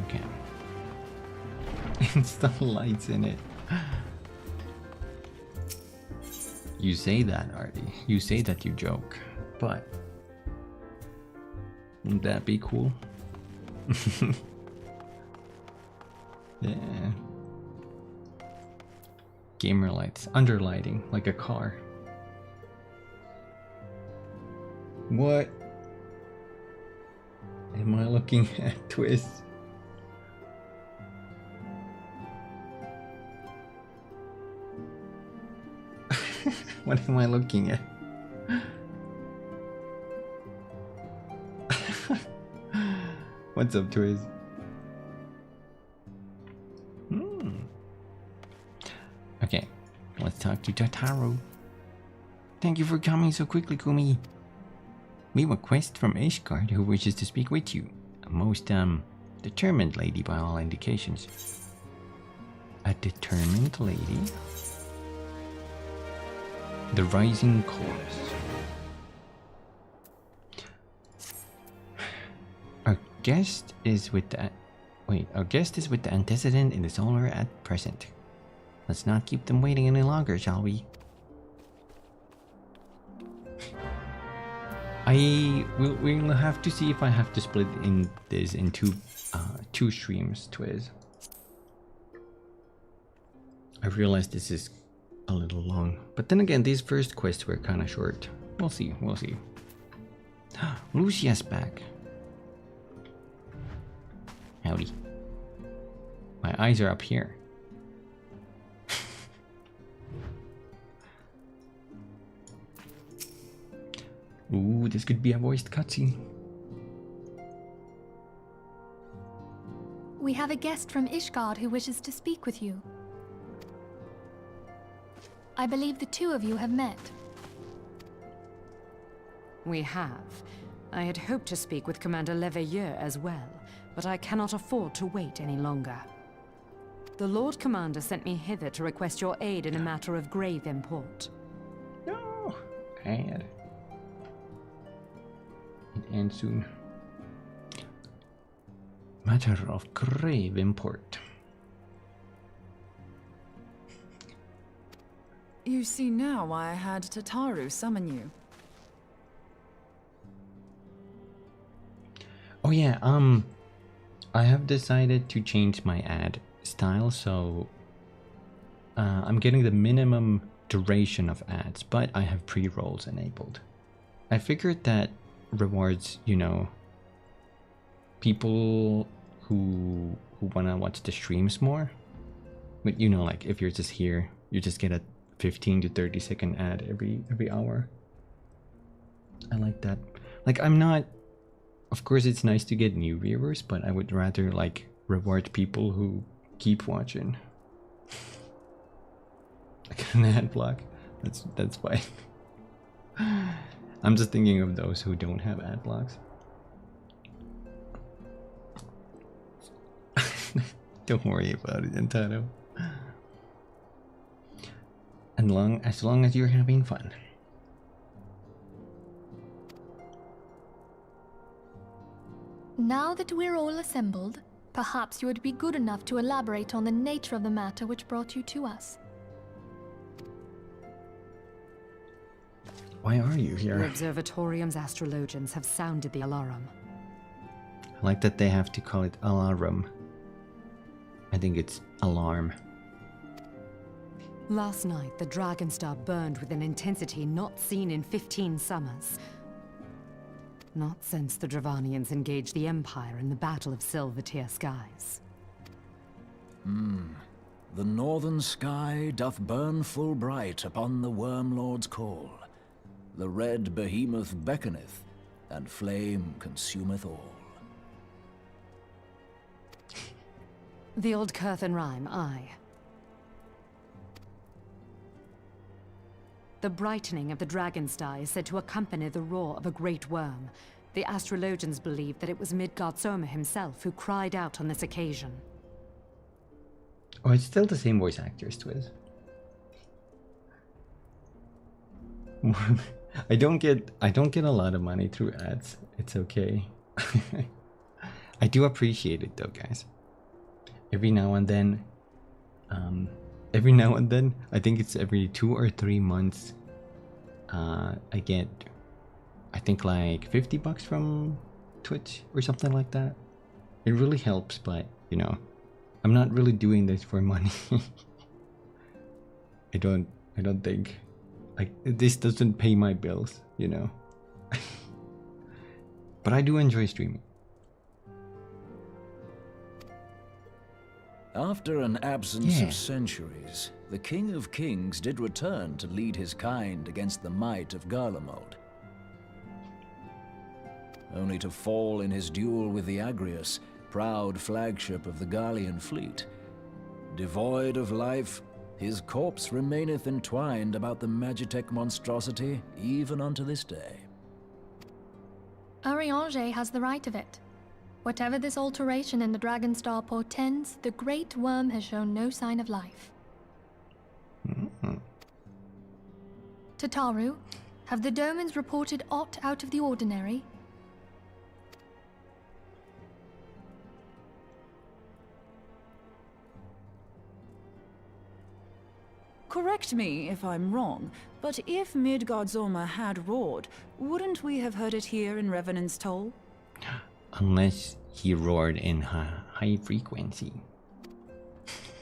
Okay. Install lights in it. You say that, Artie. You say that you joke, but wouldn't that be cool? Yeah. Gamer lights, underlighting, like a car. What am I looking at, Twist? What am I looking at? What's up, Twiz? Okay, let's talk to Tataru. Thank you for coming so quickly, Kumi. We have a quest from Ishgard who wishes to speak with you. A most, determined lady by all indications. A determined lady? The Rising Chorus. Our guest is with the antecedent in the solar at present. Let's not keep them waiting any longer, shall we? We'll have to see if I have to split in this into two streams, Twiz. I realize this is a little long, but then again, these first quests were kind of short. We'll see. Lucia's back. Howdy. My eyes are up here. Ooh, this could be a voiced cutscene. We have a guest from Ishgard who wishes to speak with you. I believe the two of you have met. We have. I had hoped to speak with Commander Leveilleur as well, but I cannot afford to wait any longer. The Lord Commander sent me hither to request your aid in a matter of grave import. No, and it ends soon. Matter of grave import. You see now why I had Tataru summon you. Oh yeah, I have decided to change my ad style, so I'm getting the minimum duration of ads, but I have pre-rolls enabled. I figured that rewards, you know, people who wanna watch the streams more. But you know, like if you're just here, you just get a 15 to 30 second ad every hour. I like that. Like, I'm not, of course it's nice to get new viewers, but I would rather like reward people who keep watching. I got an ad block. That's fine. I'm just thinking of those who don't have ad blocks. Don't worry about it, Entano. As long as you're having fun. Now that we're all assembled, perhaps you would be good enough to elaborate on the nature of the matter which brought you to us. Why are you here? The Observatorium's astrologians have sounded the alarm. I like that they have to call it alarm. I think it's alarm. Last night, the Dragonstar burned with an intensity not seen in 15 summers. Not since the Dravanians engaged the Empire in the Battle of Silver-Tier Skies. The northern sky doth burn full bright upon the Wormlord's call. The red behemoth beckoneth, and flame consumeth all. The old Curthan rhyme, aye. The brightening of the dragon star is said to accompany the roar of a great worm. The astrologians believe that it was Midgard-Soma himself who cried out on this occasion. Oh, it's still the same voice actors, Twiz. I don't get a lot of money through ads. It's okay. I do appreciate it though, guys. Every now and then, I think it's every 2 or 3 months, I get, I think like $50 from Twitch or something like that. It really helps, but you know, I'm not really doing this for money. I don't think, like, this doesn't pay my bills, you know. But I do enjoy streaming. After an absence of centuries, the King of Kings did return to lead his kind against the might of Garlemald. Only to fall in his duel with the Agrius, proud flagship of the Garlean fleet. Devoid of life, his corpse remaineth entwined about the Magitech monstrosity even unto this day. Ariange has the right of it. Whatever this alteration in the Dragon Star portends, the Great Worm has shown no sign of life. Tataru, have the Domans reported aught out of the ordinary? Correct me if I'm wrong, but if Midgard-Soma had roared, wouldn't we have heard it here in Revenant's Toll? Unless he roared in high frequency.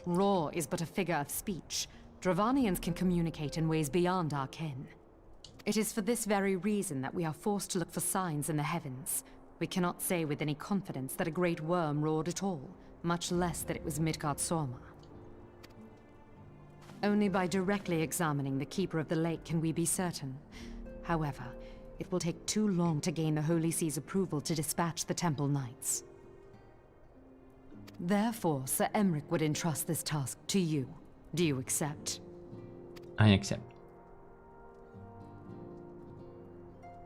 Roar is but a figure of speech. Dravanians can communicate in ways beyond our ken. It is for this very reason that we are forced to look for signs in the heavens. We cannot say with any confidence that a great worm roared at all, much less that it was Midgard-Soma. Only by directly examining the Keeper of the Lake can we be certain. However, it will take too long to gain the Holy See's approval to dispatch the Temple Knights. Therefore, Sir Emric would entrust this task to you. Do you accept? I accept.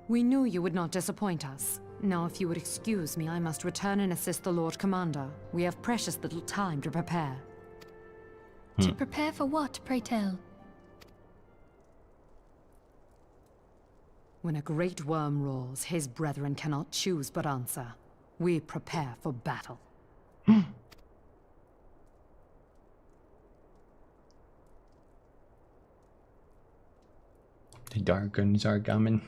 We knew you would not disappoint us. Now, if you would excuse me, I must return and assist the Lord Commander. We have precious little time to prepare. To prepare for what, pray tell? When a great worm roars, his brethren cannot choose but answer. We prepare for battle. The Darkens are coming.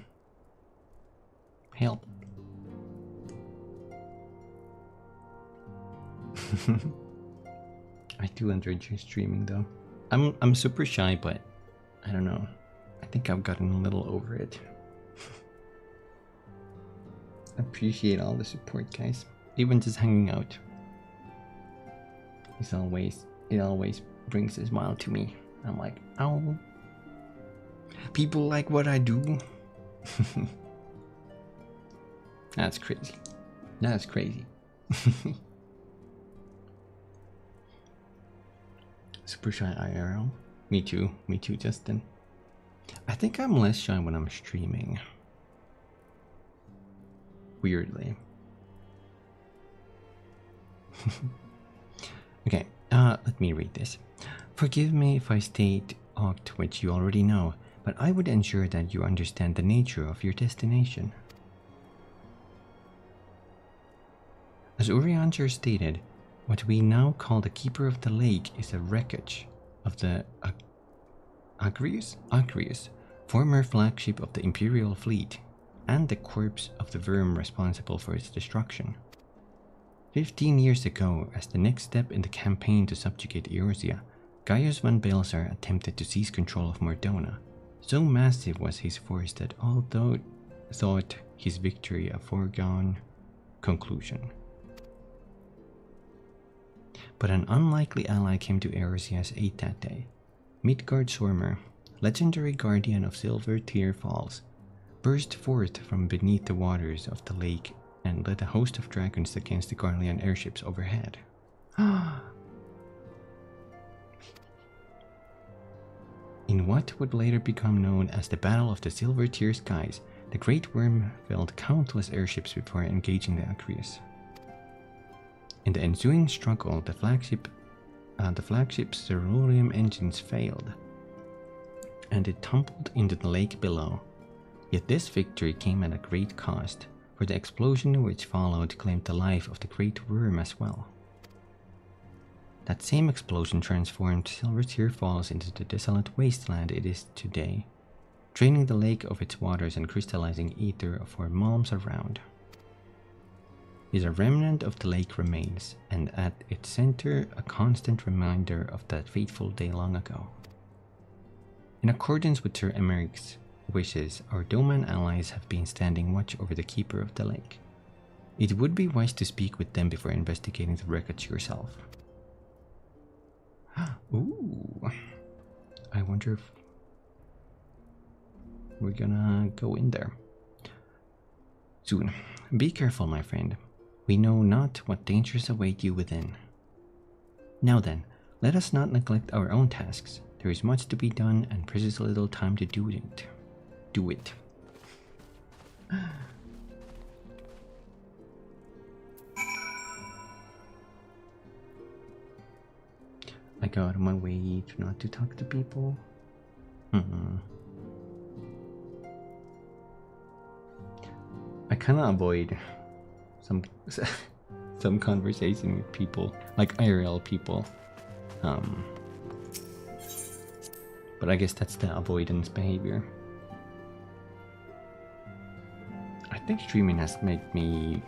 Help. I do enjoy streaming though. I'm super shy, but I don't know. I think I've gotten a little over it. Appreciate all the support, guys. Even just hanging out. It always brings a smile to me. I'm like, oh, people like what I do. That's crazy. That's crazy. Super shy IRL. Me too, Justin. I think I'm less shy when I'm streaming. Weirdly. Okay, let me read this. Forgive me if I state aught which you already know, but I would ensure that you understand the nature of your destination. As Urianger stated, what we now call the Keeper of the Lake is a wreckage of the Agrius, former flagship of the Imperial fleet, and the corpse of the worm responsible for its destruction. 15 years ago, as the next step in the campaign to subjugate Eorzea, Gaius van Baelsar attempted to seize control of Mordona. So massive was his force that although thought his victory a foregone conclusion. But an unlikely ally came to Erusia's aid that day. Midgardsormr, legendary guardian of Silver Tear Falls, burst forth from beneath the waters of the lake and led a host of dragons against the Garlean airships overhead. In what would later become known as the Battle of the Silver Tear Skies, the Great Worm felled countless airships before engaging the Agrius. In the ensuing struggle, the flagship's Cerularium engines failed, and it tumbled into the lake below. Yet this victory came at a great cost, for the explosion which followed claimed the life of the Great Worm as well. That same explosion transformed Silver Tear Falls into the desolate wasteland it is today, draining the lake of its waters and crystallizing ether for miles around. Is a remnant of the lake remains, and at its center a constant reminder of that fateful day long ago. In accordance with Sir Emeric's wishes, our Doman allies have been standing watch over the keeper of the lake. It would be wise to speak with them before investigating the wreckage yourself. Ooh, I wonder if we're gonna go in there soon. Be careful, my friend. We know not what dangers await you within. Now then, let us not neglect our own tasks. There is much to be done and precious little time to do it. I go out of my way not to talk to people. I kind of avoid some conversation with people, like IRL people. But I guess that's the avoidance behavior. I think streaming has made me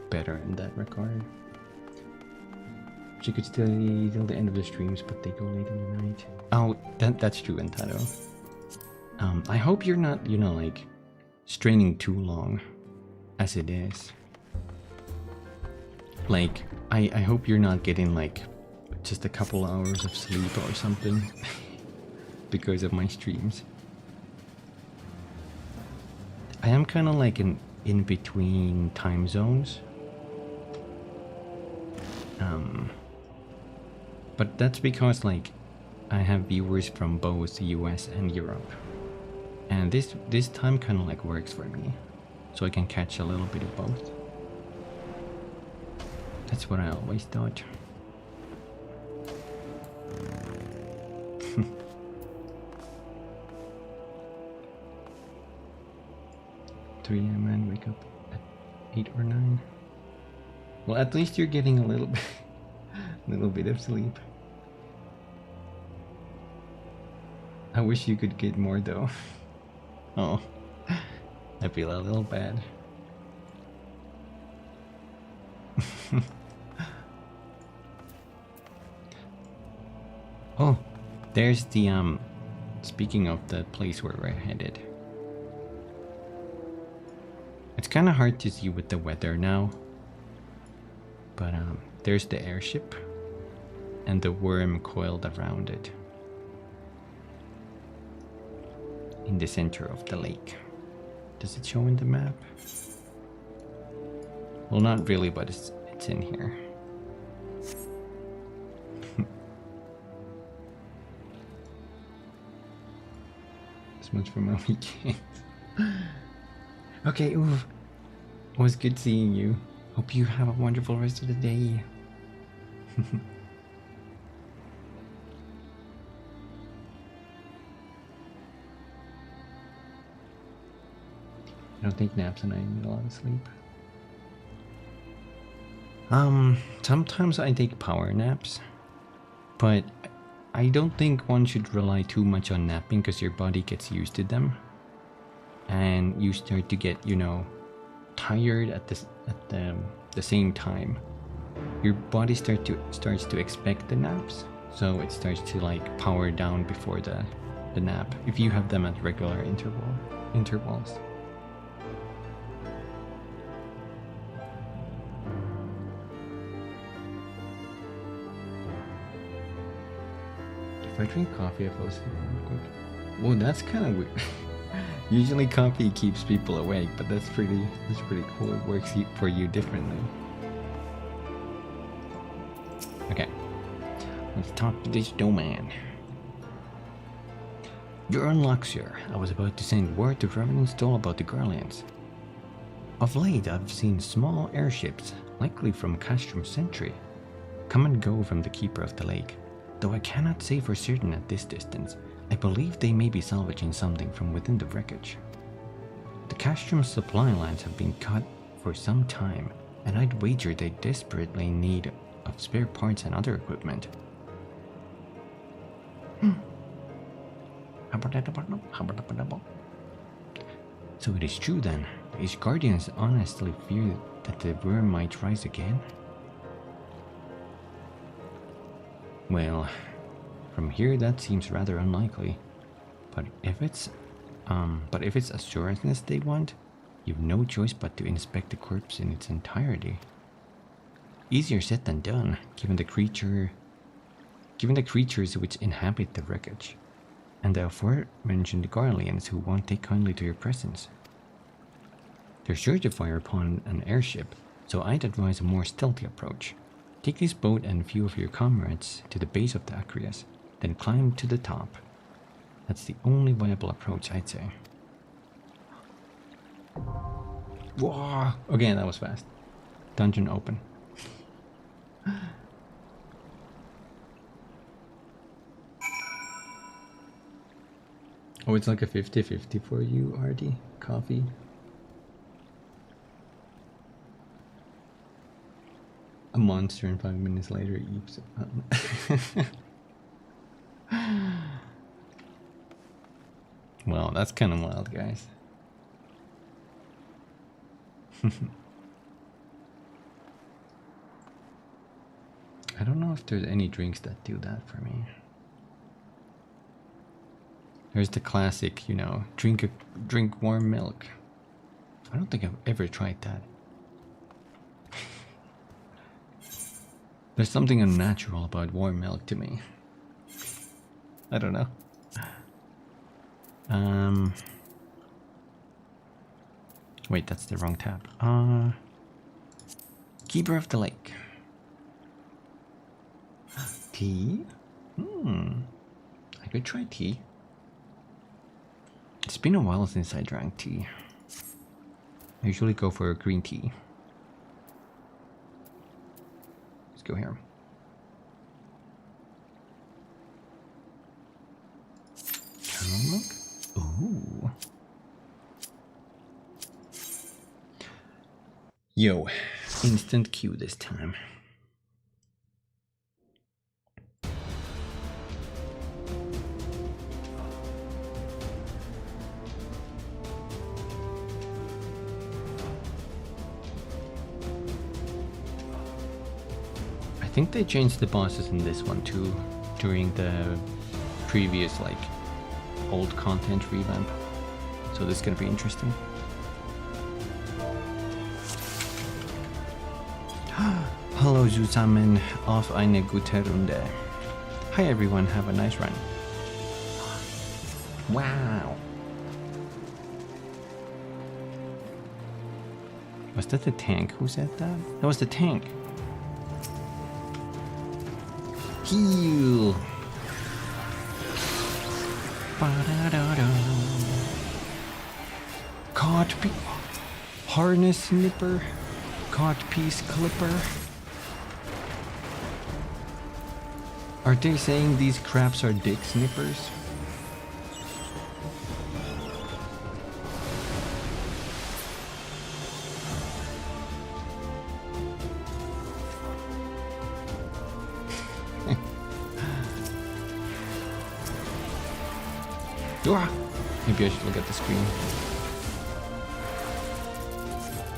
better in that regard. You could stay till the end of the streams, but they go late in the night. Oh, that's true, Entado. I hope you're not, like, straining too long, as it is. Like, I hope you're not getting, like, just a couple hours of sleep or something because of my streams. I am kind of like in between time zones. But that's because, like, I have viewers from both the US and Europe. And this time kind of like works for me. So I can catch a little bit of both. That's what I always thought. 3 a.m. and wake up at 8 or 9. Well, at least you're getting a little bit of sleep. I wish you could get more though. Oh, I feel a little bad. Oh, there's the speaking of the place where we're headed. It's kind of hard to see with the weather now, but there's the airship and the worm coiled around it in the center of the lake. Does it show in the map? Well, not really, but it's in here. As much for my weekend. Okay, oof. It was good seeing you. Hope you have a wonderful rest of the day. I don't take naps and I need a lot of sleep. Sometimes I take power naps, but I don't think one should rely too much on napping because your body gets used to them. And you start to get, tired at the same time. Your body starts to expect the naps, so it starts to like power down before the nap if you have them at regular intervals. I drink coffee, I fall asleep. Well, that's kind of weird. Usually coffee keeps people awake, but that's pretty cool. It works for you differently. Okay, let's talk to this doorman. You're on luck, sir. I was about to send word to Reverend Stoll about the Garlands. Of late, I've seen small airships, likely from Castrum Sentry, come and go from the Keeper of the Lake. Though I cannot say for certain at this distance, I believe they may be salvaging something from within the wreckage. The Castrum supply lines have been cut for some time, and I'd wager they desperately need of spare parts and other equipment. So it is true then. His guardians honestly fear that the worm might rise again? Well, from here that seems rather unlikely. But if it's assurances they want, you've no choice but to inspect the corpse in its entirety. Easier said than done, given the creatures which inhabit the wreckage, and the aforementioned Garleans who won't take kindly to your presence. They're sure to fire upon an airship, so I'd advise a more stealthy approach. Take this boat and a few of your comrades to the base of the Acreus, then climb to the top. That's the only viable approach, I'd say. Whoa! Okay, that was fast. Dungeon open. Oh, it's like a 50-50 for you, Artie. Coffee. A monster and 5 minutes later eats. Well, that's kind of wild, guys. I don't know if there's any drinks that do that for me. There's the classic, you know, drink warm milk. I don't think I've ever tried that. There's something unnatural about warm milk to me. I don't know. Wait, that's the wrong tab. Keeper of the Lake. Tea? I could try tea. It's been a while since I drank tea. I usually go for a green tea. Let's go here. Caramel milk? Ooh. Yo, instant queue this time. I think they changed the bosses in this one too during the previous like old content revamp, so this is gonna be interesting. Hallo zusammen auf eine gute Runde. Hi everyone, have a nice run. Wow. Was that the tank who said that? That was the tank. Heal. Caught piece. Harness snipper. Caught piece clipper. Are they saying these craps are dick snippers? Maybe I should look at the screen.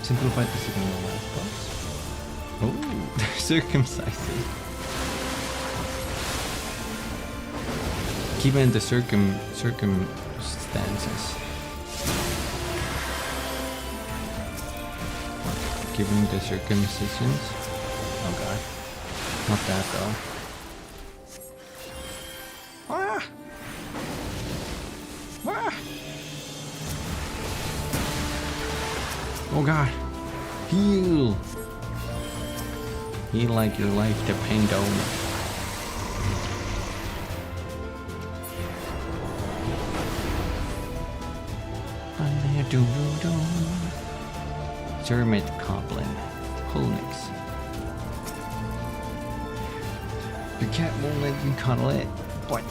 Simplified the signal in the last box. Oh, they're circumcising. Keep in the circumstances. Giving the circumcisions. Oh god. Not that though. Oh god. Heal. Heal like your life depends on it. Zermit Coblin. Holnix. Your cat won't let you cuddle it. What?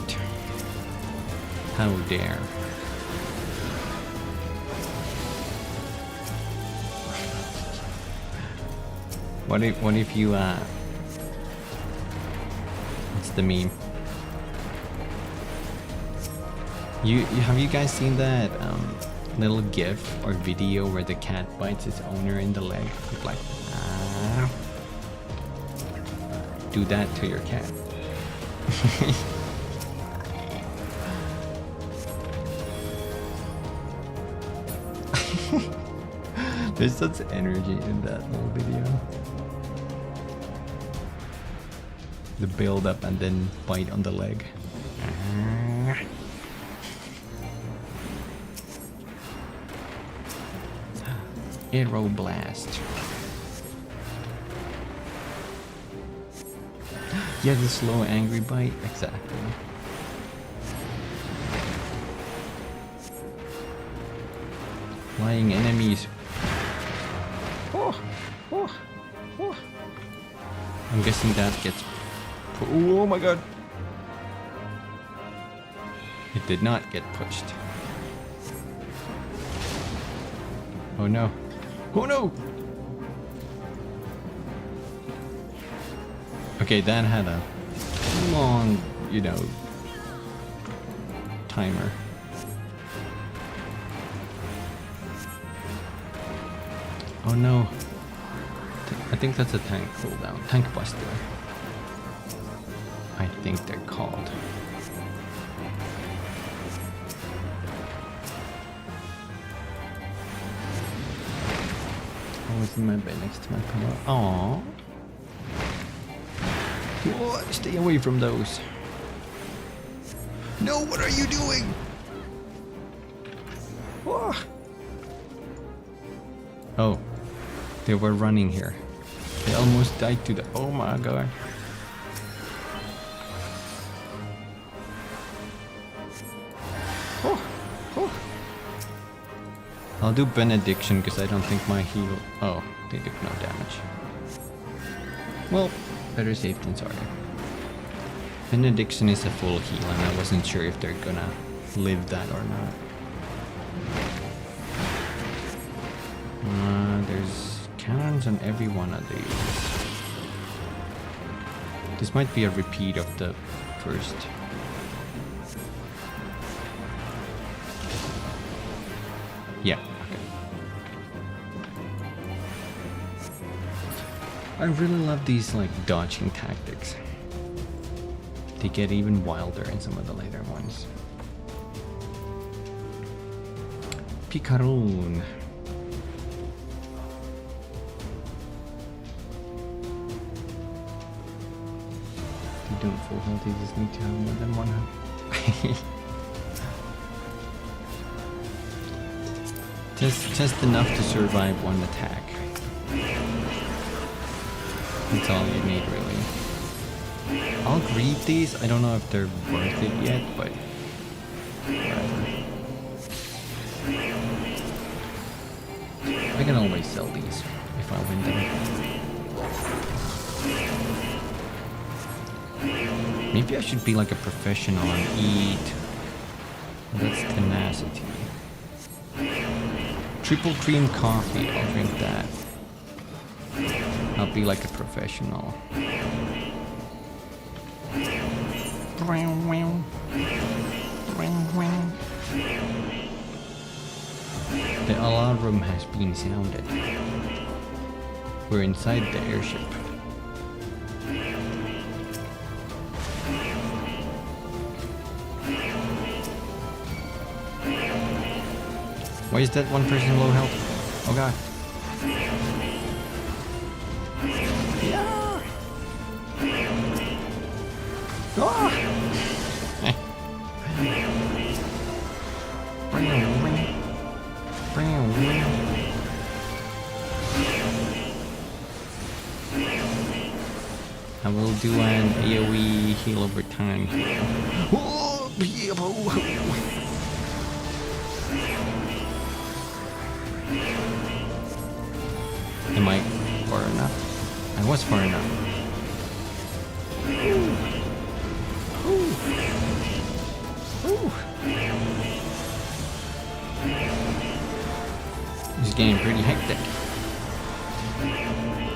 How dare. What if you what's the meme? Have you guys seen that little gif or video where the cat bites its owner in the leg? It's like, ah. Do that to your cat. There's such energy in that little video. The build up and then bite on the leg. Aeroblast. Yeah, the slow angry bite, exactly. Flying enemies. Oh, oh, oh. I'm guessing that gets. Oh my god! It did not get pushed. Oh no! Oh no! Okay, that had a long, timer. Oh no. I think that's a tank cooldown. Tank buster. I think they're called. Oh, it's in my bed next to my pillow. Aww. Whoa, stay away from those. No, what are you doing? Whoa. Oh, they were running here. They almost died to the. Oh my god. Oh, oh. I'll do benediction because I don't think my heal. Oh, they did no damage. Well, better safe than sorry. Benediction is a full heal, and I wasn't sure if they're gonna live that or not. There's cannons on every one of these. This might be a repeat of the first. Yeah, okay. I really love these dodging tactics. They get even wilder in some of the later ones. Picaroon. You don't full health, you just need to have more than one health. Just enough to survive one attack. That's all you need, really. I'll greed these. I don't know if they're worth it yet, but whatever. I can always sell these if I win them. Maybe I should be like a professional and eat. That's tenacity. Triple cream coffee, I'll drink that. I'll be like a professional. The alarm has been sounded. We're inside the airship. Why is that one person low health? Oh god. Yeah. Oh. do an AoE heal over time. Oh, am I far enough? I was far enough. It's getting pretty hectic.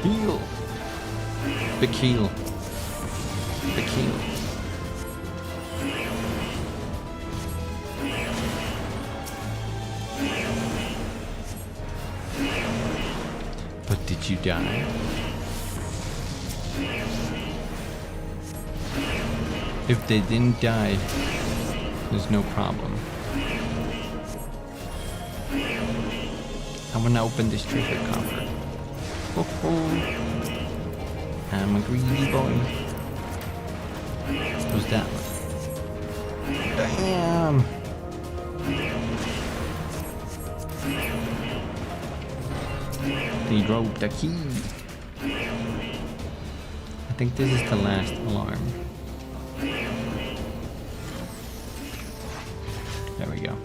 Heal. Big heal. Big heal. But did you die? If they didn't die, there's no problem. I wanna open this treasure coffer. Oh, oh. I'm a greedy boy. Who's that one? Damn! They dropped the key. I think this is the last alarm. There we go.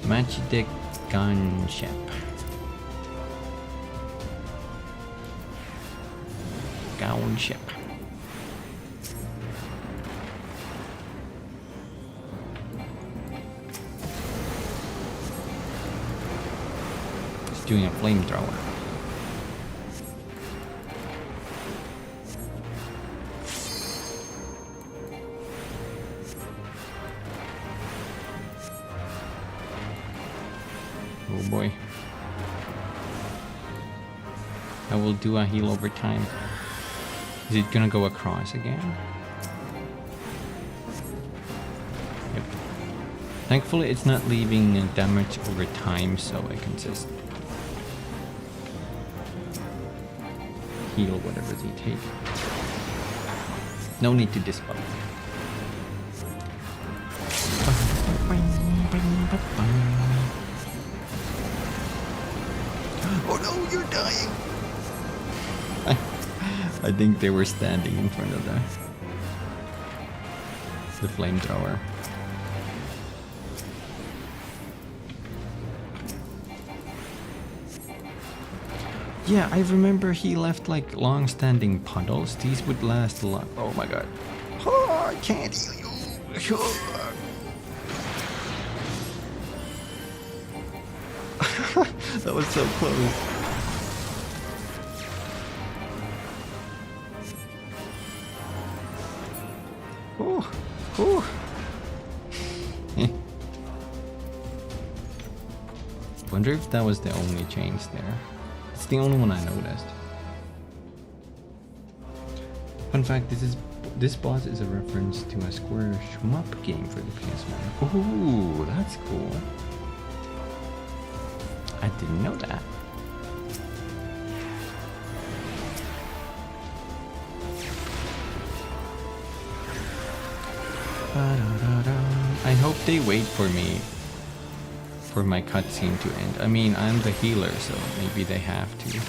Magic gunship. Gown ship. It's doing a flamethrower. Oh boy. I will do a heal over time. Is it gonna go across again? Yep. Thankfully it's not leaving damage over time, so I can just heal whatever they take. No need to dispel. Oh no, you're dying! I think they were standing in front of the flamethrower. Yeah, I remember he left like long-standing puddles. These would last a lot. Oh my god. Oh, I can't heal you. That was so close. Oh, oh. Wonder if that was the only change there. It's the only one I noticed. Fun fact, this boss is a reference to a Square shmup game for the PS1. Ooh, that's cool. I didn't know that. I hope they wait for me for my cutscene to end. I mean, I'm the healer, so maybe they have to.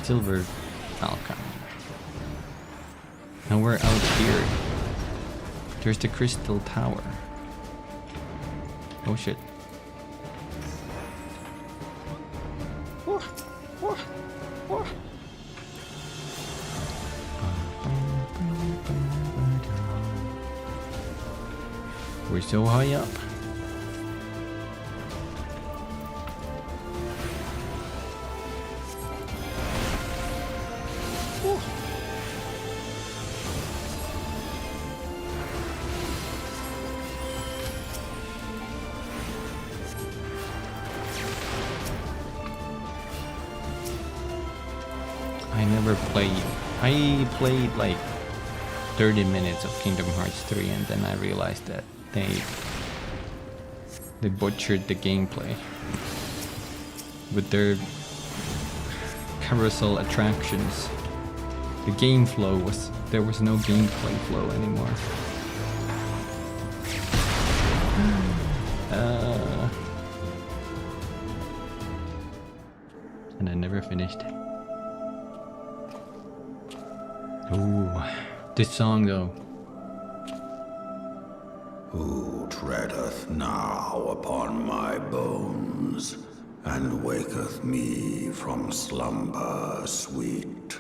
Silver Falcon. Now we're out here. There's the Crystal Tower. Oh shit. We're so high up. I played like 30 minutes of Kingdom Hearts 3 and then I realized that they butchered the gameplay. with their carousel attractions. The game flow was, there was no gameplay flow anymore. And I never finished. Ooh, this song though. Who treadeth now upon my bones, and waketh me from slumber sweet?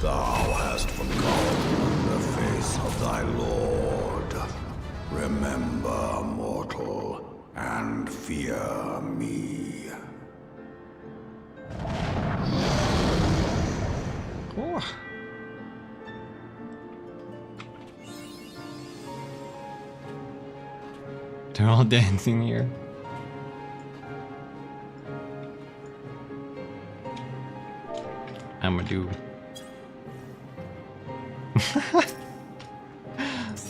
Thou hast forgotten the face of thy Lord. Remember, mortal, and fear me. Oh. They're all dancing here. I'ma do.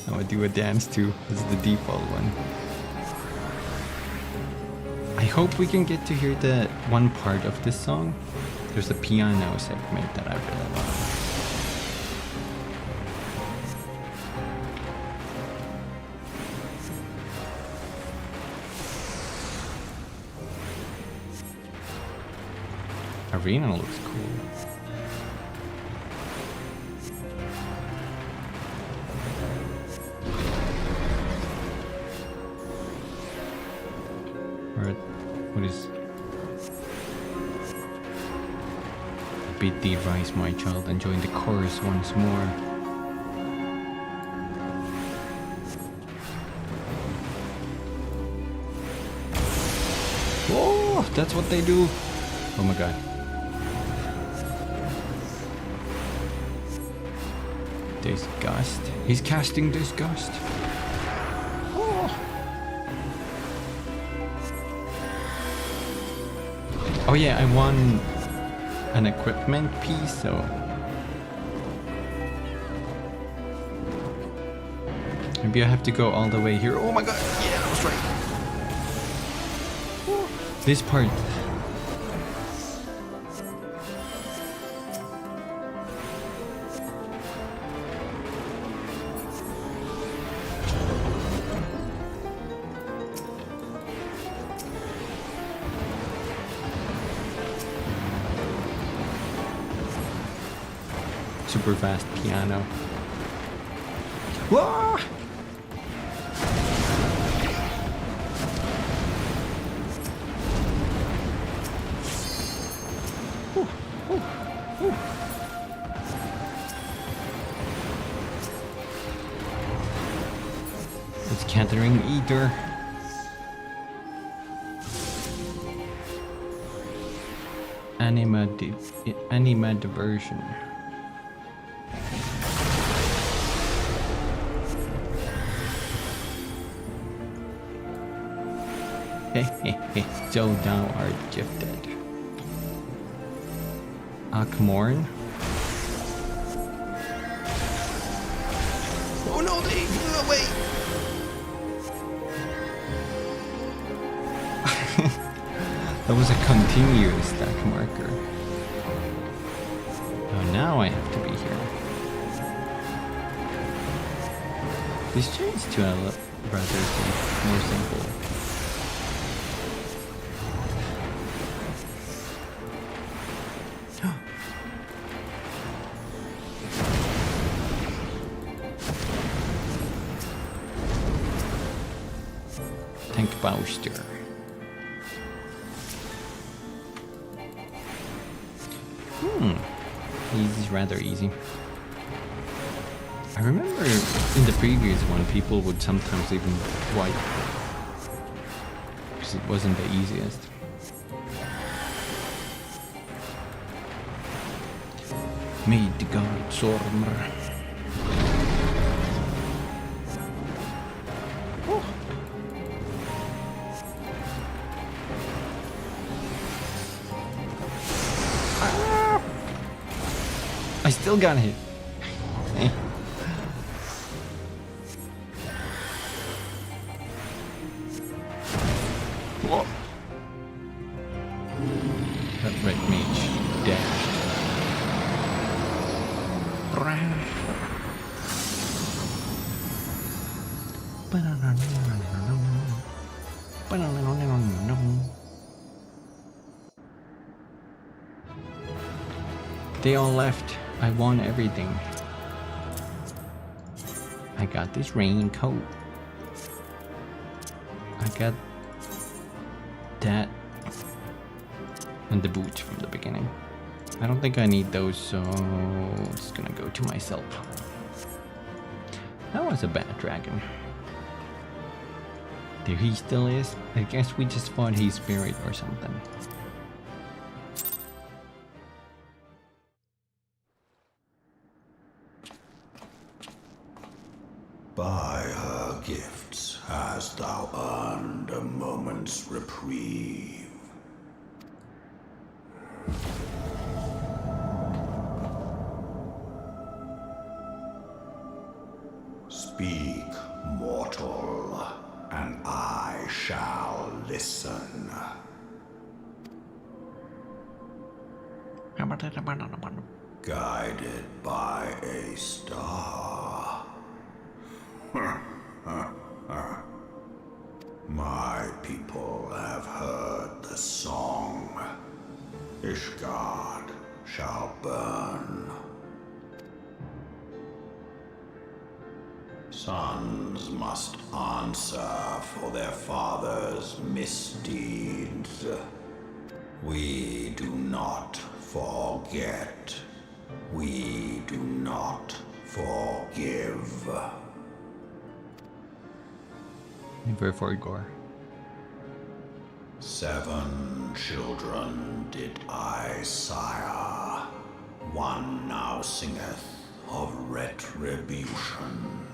I'm gonna do a dance too. This is the default one. I hope we can get to hear the one part of this song. There's a piano segment that I really love. Arena looks cool. What is... Bid thee rise, my child, and join the chorus once more. Oh, that's what they do. Oh my god. Disgust. He's casting disgust. Oh yeah, I won an equipment piece, so... Maybe I have to go all the way here. Oh my god, yeah, I was right. This part. Super fast piano. Whoa! It's Catherine Eater. Anima diversion. So thou art gifted. Akmorn. Oh no, they flew away! That was a continuous stack marker. Oh, now I have to be here. This changed to a rather more simple. Tank Bowster. This is rather easy. I remember in the previous one people would sometimes even wipe because it wasn't the easiest. Midgard Sormr. I still got hit. Whoa. That red mage dashed. They all left. I won everything. I got this raincoat. I got that. And the boots from the beginning. I don't think I need those, so it's gonna go to myself. That was a bad dragon. There he still is. I guess we just fought his spirit or something. By her gifts hast thou earned a moment's reprieve. Speak, mortal, and I shall listen. Guided by a star. My people have heard the song. Ishgard shall burn. Sons must answer for their father's misdeeds. We do not forget. We do not forgive. Never forgot. 7 children did I sire. One now singeth of retribution.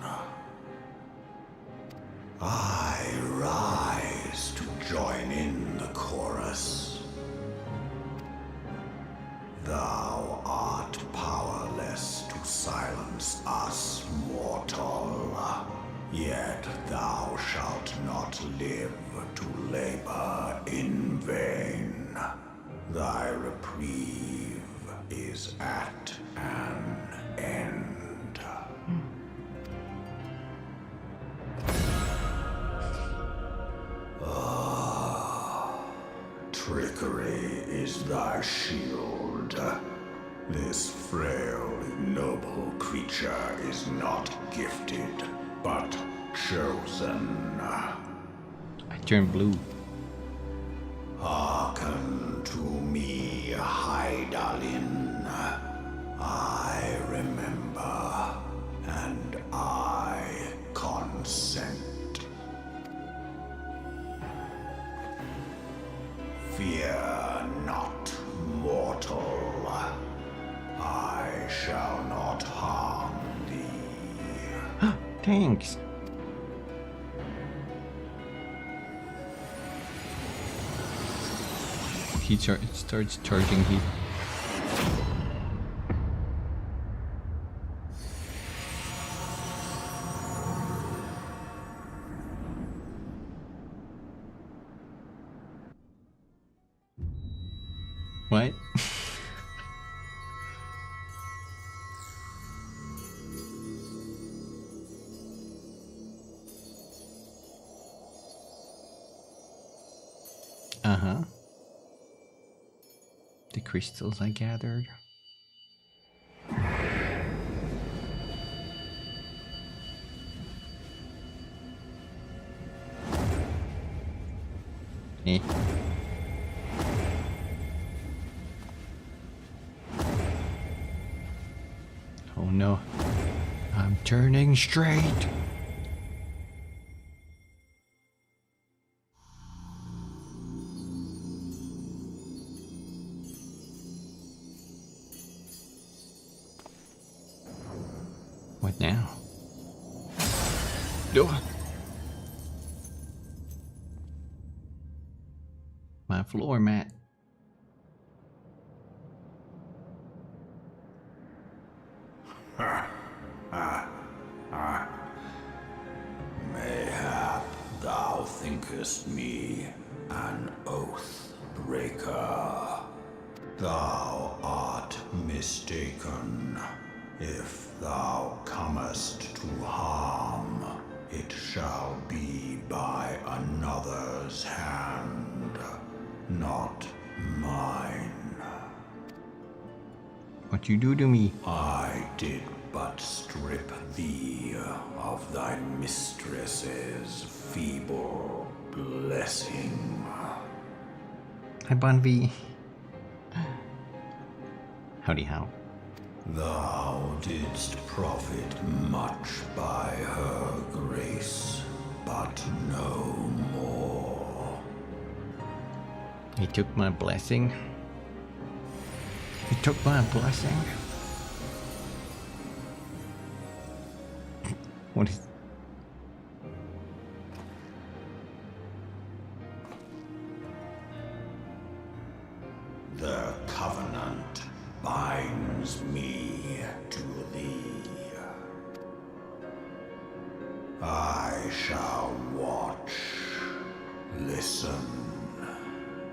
I rise to join in the chorus. Thou art powerless to silence us, mortal. Yet thou shalt not live to labor in vain. Thy reprieve is at an end. Trickery is thy shield. This frail, ignoble creature is not gifted, but chosen. I turned blue. Hearken to me, Hydaelyn. I remember, and I consent. Fear not, mortal. I shall not harm thee. Thanks. He starts charging heat. What? Uh-huh. The crystals I gathered. Eh. Oh no. I'm turning straight. What now? Ugh. My floor mat. Mayhap thou thinkest me an oath breaker. Thou art mistaken. If thou comest to harm, it shall be by another's hand, not mine. What you do to me? I did but strip thee of thy mistress's feeble blessing. Hi, Bonvi. Howdy how. Thou didst profit much by her grace, but no more. He took my blessing. He took my blessing. What is... The covenant binds me to thee. I shall watch, listen,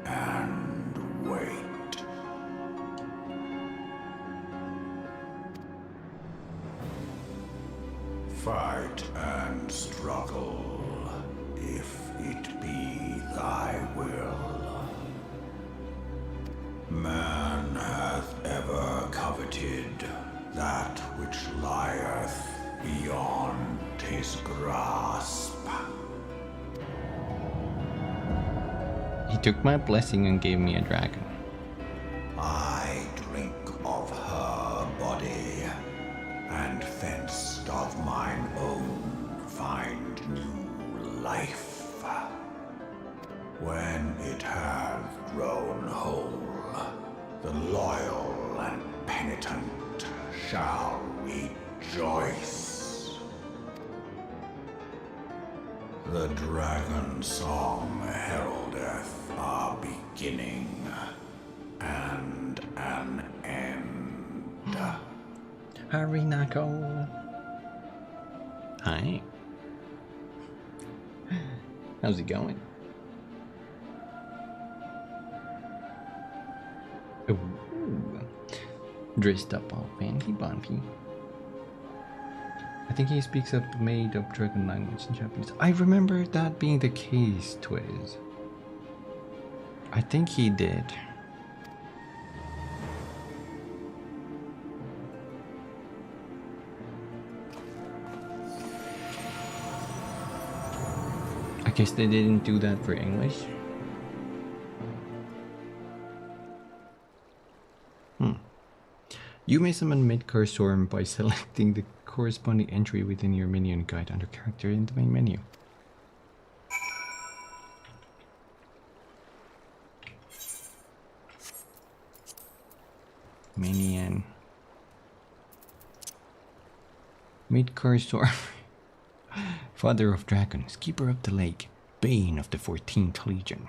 and wait. Fight and struggle, if it be thy will. Man hath ever coveted that which lieth beyond his grasp. He took my blessing and gave me a dragon. I drink of her body, and thence doth mine own find new life. When it hath grown whole, the loyal and penitent shall rejoice. The dragon song heraldeth a beginning and an end. Hurry, Nako. Hi. How's it going? Ooh. Dressed up all fancy bonfy. I think he speaks a made-up dragon language in Japanese. I remember that being the case, Twiz. I think he did. I guess they didn't do that for English. You may summon Midgar Storm by selecting the corresponding entry within your minion guide under character in the main menu. Minion. Midgar Storm. Father of Dragons, Keeper of the Lake, Bane of the 14th Legion.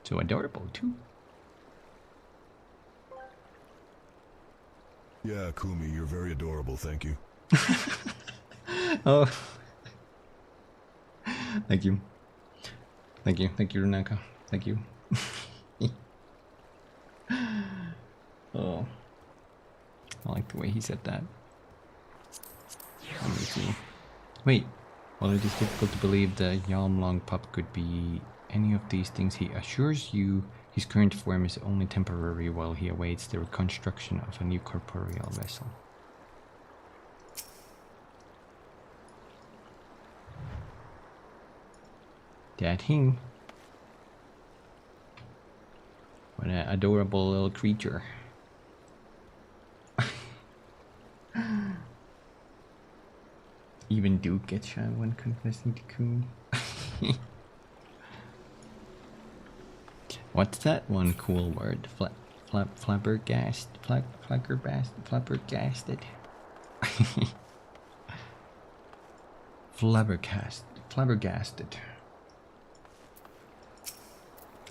So adorable too. Yeah, Kumi, you're very adorable, thank you. Oh. Thank you. Thank you, Runaka. Thank you. Oh. I like the way he said that. Let me see. Wait. While it is difficult to believe that Yalmlong Pup could be any of these things, he assures you his current form is only temporary while he awaits the reconstruction of a new corporeal vessel. That him. What an adorable little creature. Even Duke gets shy when confessing to Kumi. What's that one cool word? Flabbergasted. Flabbergasted.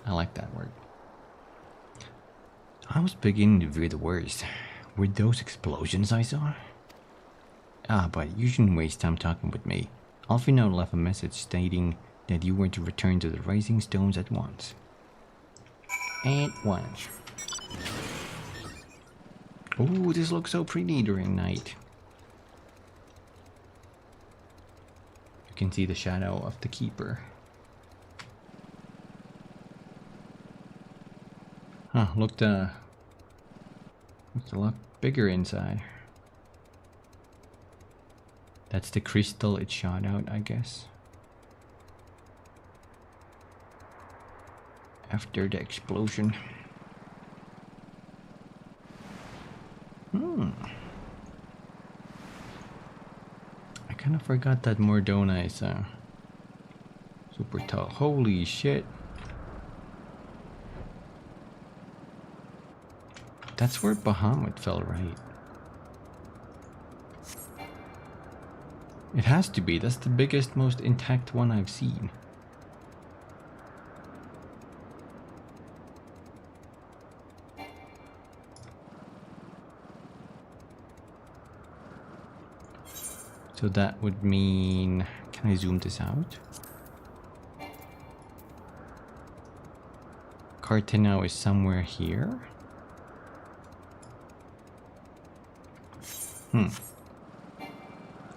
I like that word. I was beginning to fear the worst. Were those explosions I saw? Ah, but you shouldn't waste time talking with me. Alfino left a message stating that you were to return to the Rising Stones at once. At once. Oh, this looks so pretty during night. You can see the shadow of the keeper. Huh, looked a lot bigger inside. That's the crystal it shot out, I guess. After the explosion. I kind of forgot that Mordona is super tall. Holy shit. That's where Bahamut fell, right? It has to be. That's the biggest, most intact one I've seen. So that would mean... Can I zoom this out? Cartenau is somewhere here.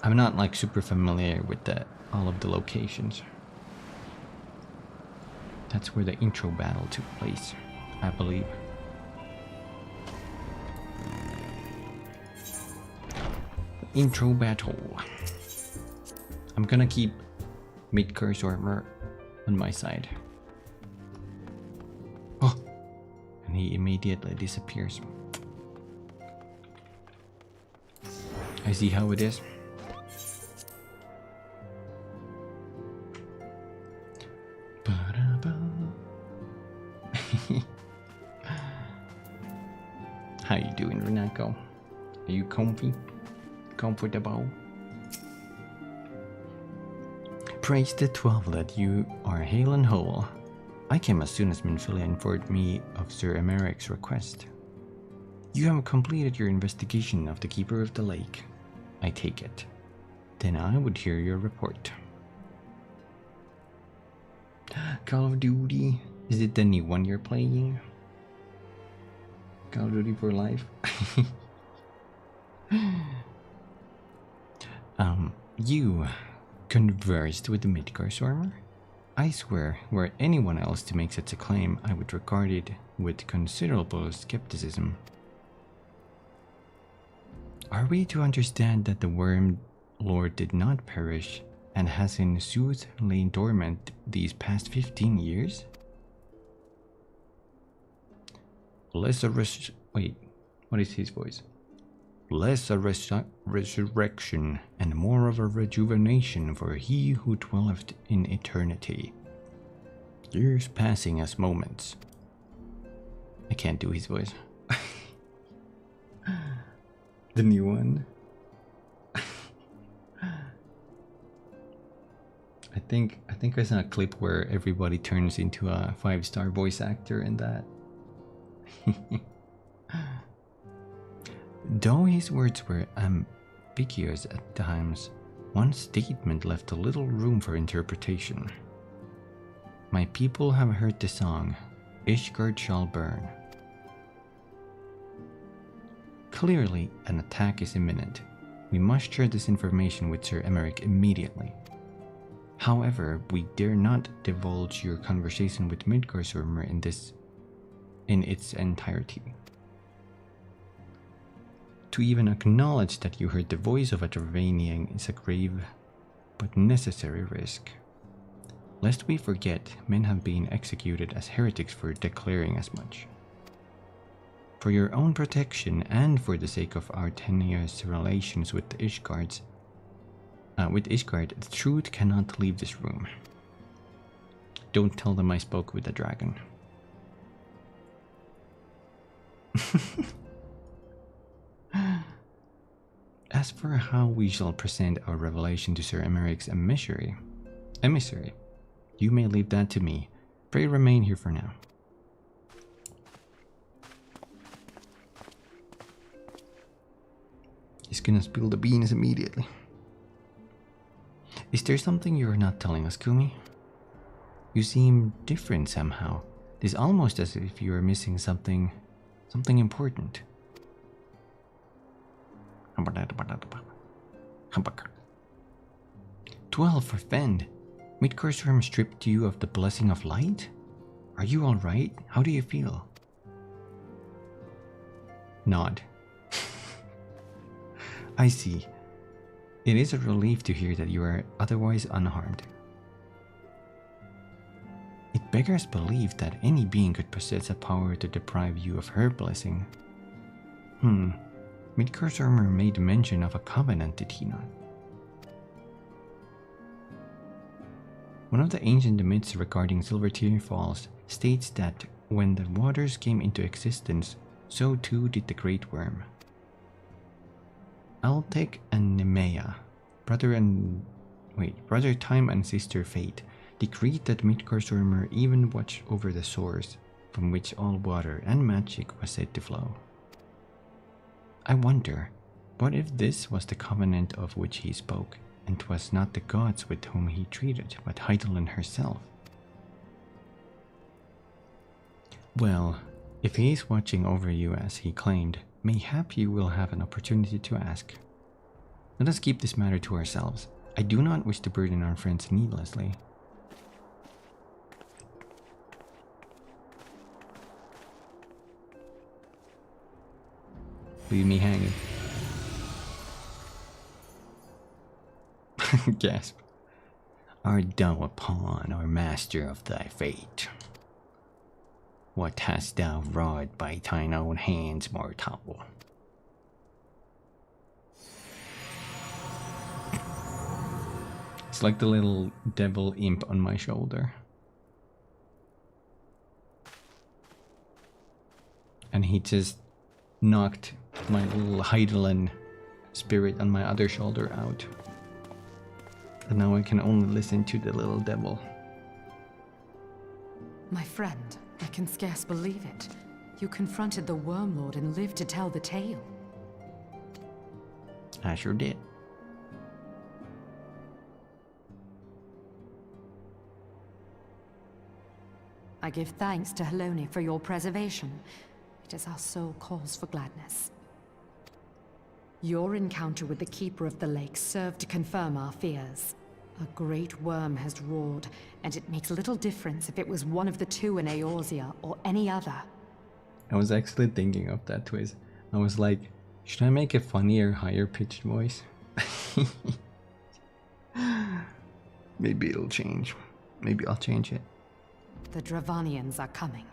I'm not like super familiar with all of the locations. That's where the intro battle took place, I believe. Intro battle. I'm gonna keep Midgard's armor on my side. Oh, and he immediately disappears. I see how it is. How you doing, Renako? Are you comfy? Comfortable? Praise the 12 that you are hale and whole. I came as soon as Minfilia informed me of Sir Emeric's request. You have completed your investigation of the Keeper of the Lake, I take it. Then I would hear your report. Call of Duty. Is it the new one you're playing? Call of Duty for life? You conversed with the Midgard's armor? I swear, were anyone else to make such a claim, I would regard it with considerable skepticism. Are we to understand that the Worm Lord did not perish and has in sooth lain dormant these past 15 years? Wait, what is his voice? Less a resurrection and more of a rejuvenation for he who dwelleth in eternity. Years passing as moments. I can't do his voice. The new one. I think I saw a clip where everybody turns into a 5-star voice actor in that. Though his words were ambiguous at times, one statement left a little room for interpretation. My people have heard the song, Ishgard shall burn. Clearly, an attack is imminent. We must share this information with Sir Emeric immediately. However, we dare not divulge your conversation with Midgardsormr in its entirety. To even acknowledge that you heard the voice of a Dravanian is a grave but necessary risk. Lest we forget, men have been executed as heretics for declaring as much. For your own protection and for the sake of our tenuous relations with Ishgard, the truth cannot leave this room. Don't tell them I spoke with the dragon. As for how we shall present our revelation to Sir Emeric's emissary, you may leave that to me. Pray remain here for now. gonna spill the beans immediately. Is there something you're not telling us, Kumi? You seem different somehow. It's almost as if you are missing something important. 12 for Fend. Midgardsorm stripped you of the blessing of light? Are you alright? How do you feel? Nod. I see. It is a relief to hear that you are otherwise unharmed. It beggars belief that any being could possess a power to deprive you of her blessing. Midgardsorm made mention of a covenant, did he not? One of the ancient myths regarding Silvertear Falls states that when the waters came into existence, so too did the Great Worm. Altek and Nemea, brother Time and sister Fate, decreed that Midgardsormr even watched over the source from which all water and magic was said to flow. I wonder, what if this was the covenant of which he spoke, and 'twas not the gods with whom he treated, but Hydaelyn herself? Well, if he is watching over you as he claimed, mayhap you will have an opportunity to ask. Let us keep this matter to ourselves. I do not wish to burden our friends needlessly. Leave me hanging. Gasp. Art thou a pawn or master of thy fate? What hast thou wrought by thine own hands, mortal? It's like the little devil imp on my shoulder. And he just knocked my little Hydaelyn spirit on my other shoulder out. And now I can only listen to the little devil. My friend, I can scarce believe it. You confronted the Wormlord and lived to tell the tale. I sure did. I give thanks to Helone for your preservation. It is our sole cause for gladness. Your encounter with the Keeper of the Lake served to confirm our fears. A great worm has roared, and it makes little difference if it was one of the two in Eorzea or any other. I was actually thinking of that twist. I was like, should I make a funnier, higher pitched voice? Maybe it'll change. Maybe I'll change it. The Dravanians are coming.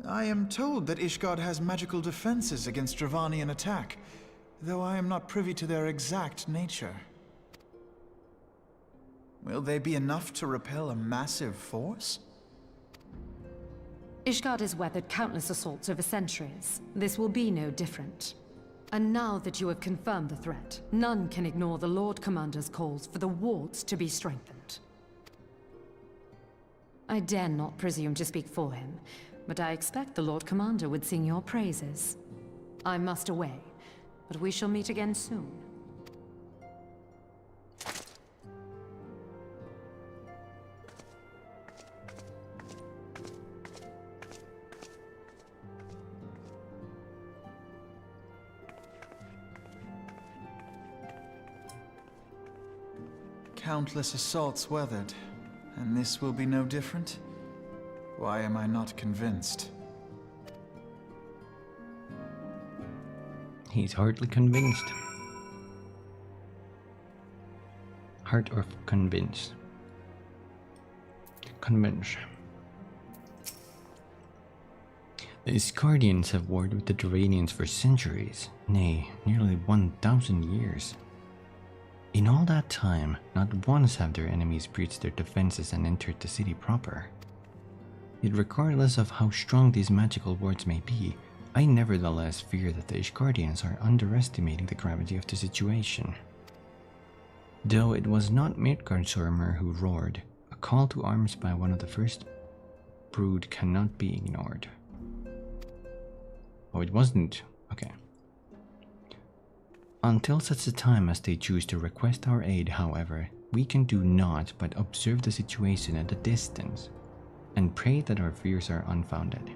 I am told that Ishgard has magical defenses against Dravanian attack, though I am not privy to their exact nature. Will they be enough to repel a massive force? Ishgard has weathered countless assaults over centuries. This will be no different. And now that you have confirmed the threat, none can ignore the Lord Commander's calls for the wards to be strengthened. I dare not presume to speak for him, but I expect the Lord Commander would sing your praises. I must away, but we shall meet again soon. Countless assaults weathered, and this will be no different? Why am I not convinced? He's hardly convinced. Heart or convince? Convince. The Iscardians have warred with the Duranians for centuries, nay, nearly 1,000 years. In all that time, not once have their enemies breached their defenses and entered the city proper. Yet regardless of how strong these magical wards may be, I nevertheless fear that the Ishgardians are underestimating the gravity of the situation. Though it was not Midgardsormr who roared, a call to arms by one of the first brood cannot be ignored. Oh, it wasn't Okay. Until such a time as they choose to request our aid, however, we can do naught but observe the situation at a distance and pray that our fears are unfounded.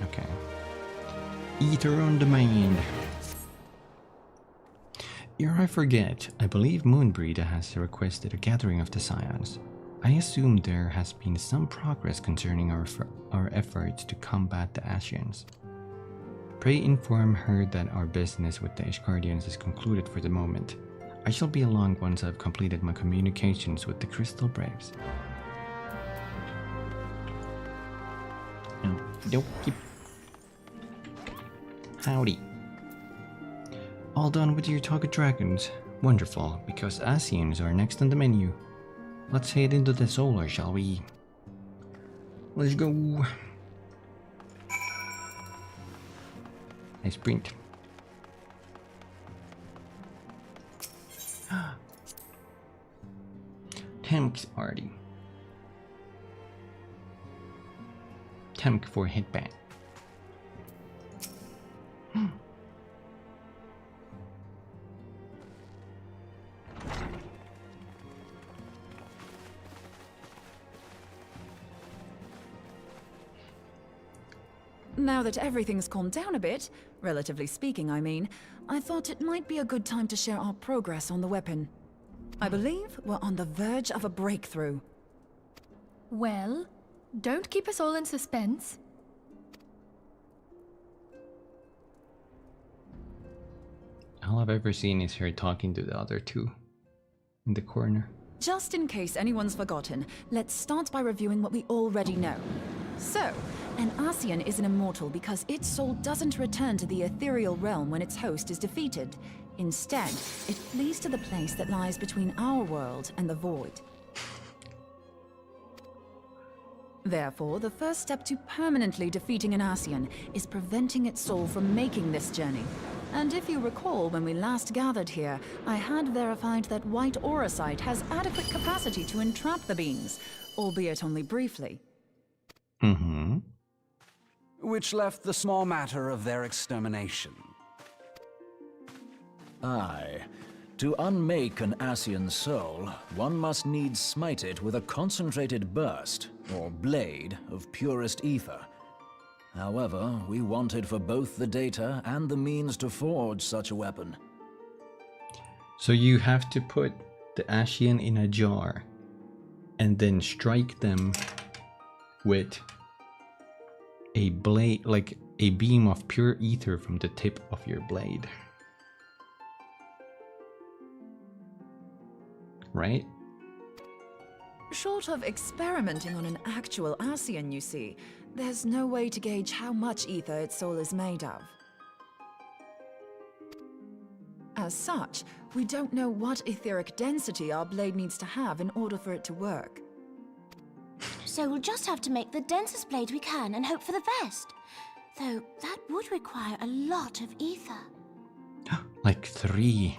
Okay. Ether on demand. Ere I forget, I believe Moonbreed has requested a gathering of the Scions. I assume there has been some progress concerning our efforts to combat the Scions. Pray inform her that our business with the Ishgardians is concluded for the moment. I shall be along once I've completed my communications with the Crystal Braves. Okey-dokey. Howdy. All done with your target dragons? Wonderful, because Scions are next on the menu. Let's head into the solar, shall we? Let's go. I sprint. Temk's party. Temk for headband. Now that everything's calmed down a bit, relatively speaking I mean, I thought it might be a good time to share our progress on the weapon. I believe we're on the verge of a breakthrough. Well, don't keep us all in suspense. All I've ever seen is her talking to the other two in the corner. Just in case anyone's forgotten, let's start by reviewing what we already know. So, an Scion is an immortal because its soul doesn't return to the ethereal realm when its host is defeated. Instead, it flees to the place that lies between our world and the void. Therefore, the first step to permanently defeating an Scion is preventing its soul from making this journey. And if you recall, when we last gathered here, I had verified that White Auracite has adequate capacity to entrap the beings, albeit only briefly. Mm-hmm. Which left the small matter of their extermination. Aye. To unmake an Scion soul, one must needs smite it with a concentrated burst, or blade, of purest ether. However, we wanted for both the data and the means to forge such a weapon. So you have to put the Scion in a jar and then strike them with a blade, like a beam of pure ether from the tip of your blade. Right? Short of experimenting on an actual Scion, you see, there's no way to gauge how much ether its soul is made of. As such, we don't know what etheric density our blade needs to have in order for it to work. So we'll just have to make the densest blade we can and hope for the best. Though that would require a lot of ether. Like 3.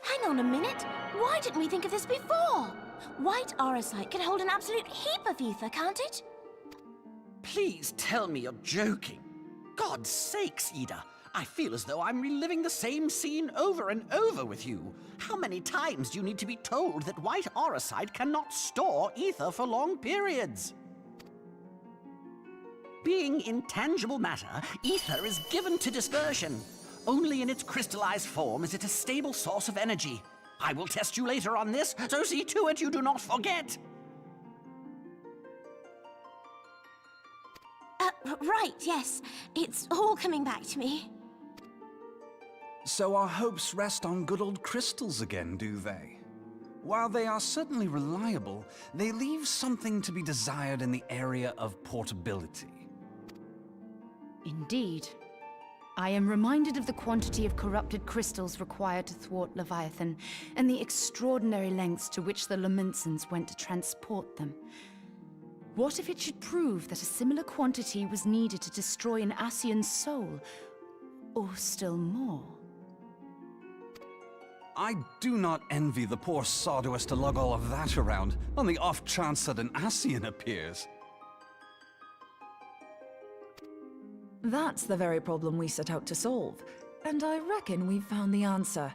Hang on a minute. Why didn't we think of this before? White Auracite can hold an absolute heap of ether, can't it? Please tell me you're joking. God's sakes, Ida. I feel as though I'm reliving the same scene over and over with you. How many times do you need to be told that White Auracite cannot store ether for long periods? Being intangible matter, ether is given to dispersion. Only in its crystallized form is it a stable source of energy. I will test you later on this, so see to it you do not forget. Right, yes. It's all coming back to me. So our hopes rest on good old crystals again, do they? While they are certainly reliable, they leave something to be desired in the area of portability. Indeed. I am reminded of the quantity of corrupted crystals required to thwart Leviathan, and the extraordinary lengths to which the Lamentsons went to transport them. What if it should prove that a similar quantity was needed to destroy an Scion's soul? Or still more? I do not envy the poor sod who has to lug all of that around on the off chance that an Ascian appears. That's the very problem we set out to solve, and I reckon we've found the answer.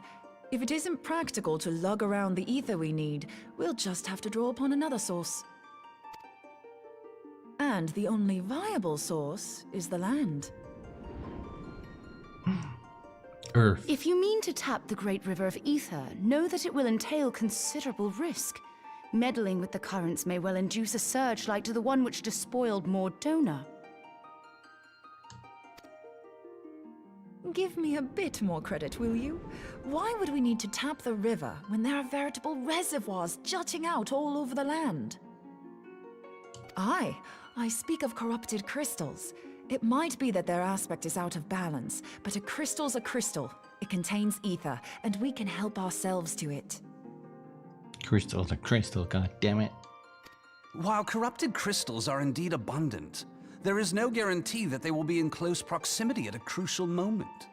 If it isn't practical to lug around the ether we need, we'll just have to draw upon another source. And the only viable source is the land. Earth. If you mean to tap the Great River of Ether, know that it will entail considerable risk. Meddling with the currents may well induce a surge like to the one which despoiled Mordona. Give me a bit more credit, will you? Why would we need to tap the river when there are veritable reservoirs jutting out all over the land? Aye, I speak of corrupted crystals. It might be that their aspect is out of balance, but a crystal's a crystal. It contains ether, and we can help ourselves to it. Crystal's a crystal, god damn it. While corrupted crystals are indeed abundant, there is no guarantee that they will be in close proximity at a crucial moment.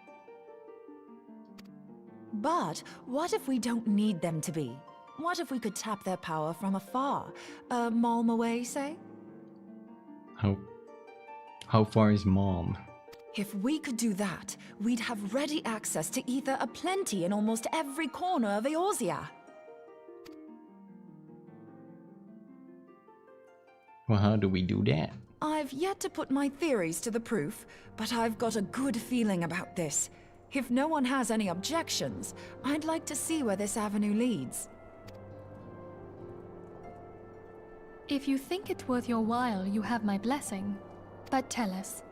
But what if we don't need them to be? What if we could tap their power from afar? A malm away, say? How far is Mom? If we could do that, we'd have ready access to ether aplenty in almost every corner of Eorzea. Well, how do we do that? I've yet to put my theories to the proof, but I've got a good feeling about this. If no one has any objections, I'd like to see where this avenue leads. If you think it's worth your while, you have my blessing. But tell us,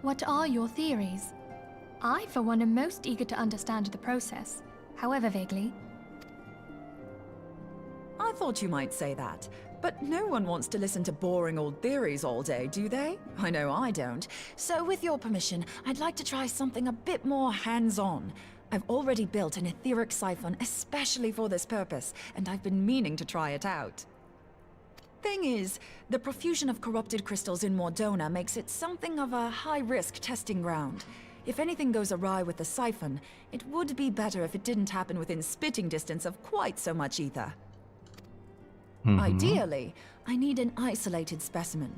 what are your theories? I, for one, am most eager to understand the process, however vaguely. I thought you might say that, but no one wants to listen to boring old theories all day, do they? I know I don't. So with your permission, I'd like to try something a bit more hands-on. I've already built an etheric siphon especially for this purpose, and I've been meaning to try it out. Thing is, the profusion of corrupted crystals in Mordona makes it something of a high-risk testing ground. If anything goes awry with the siphon, it would be better if it didn't happen within spitting distance of quite so much ether. Ideally, I need an isolated specimen.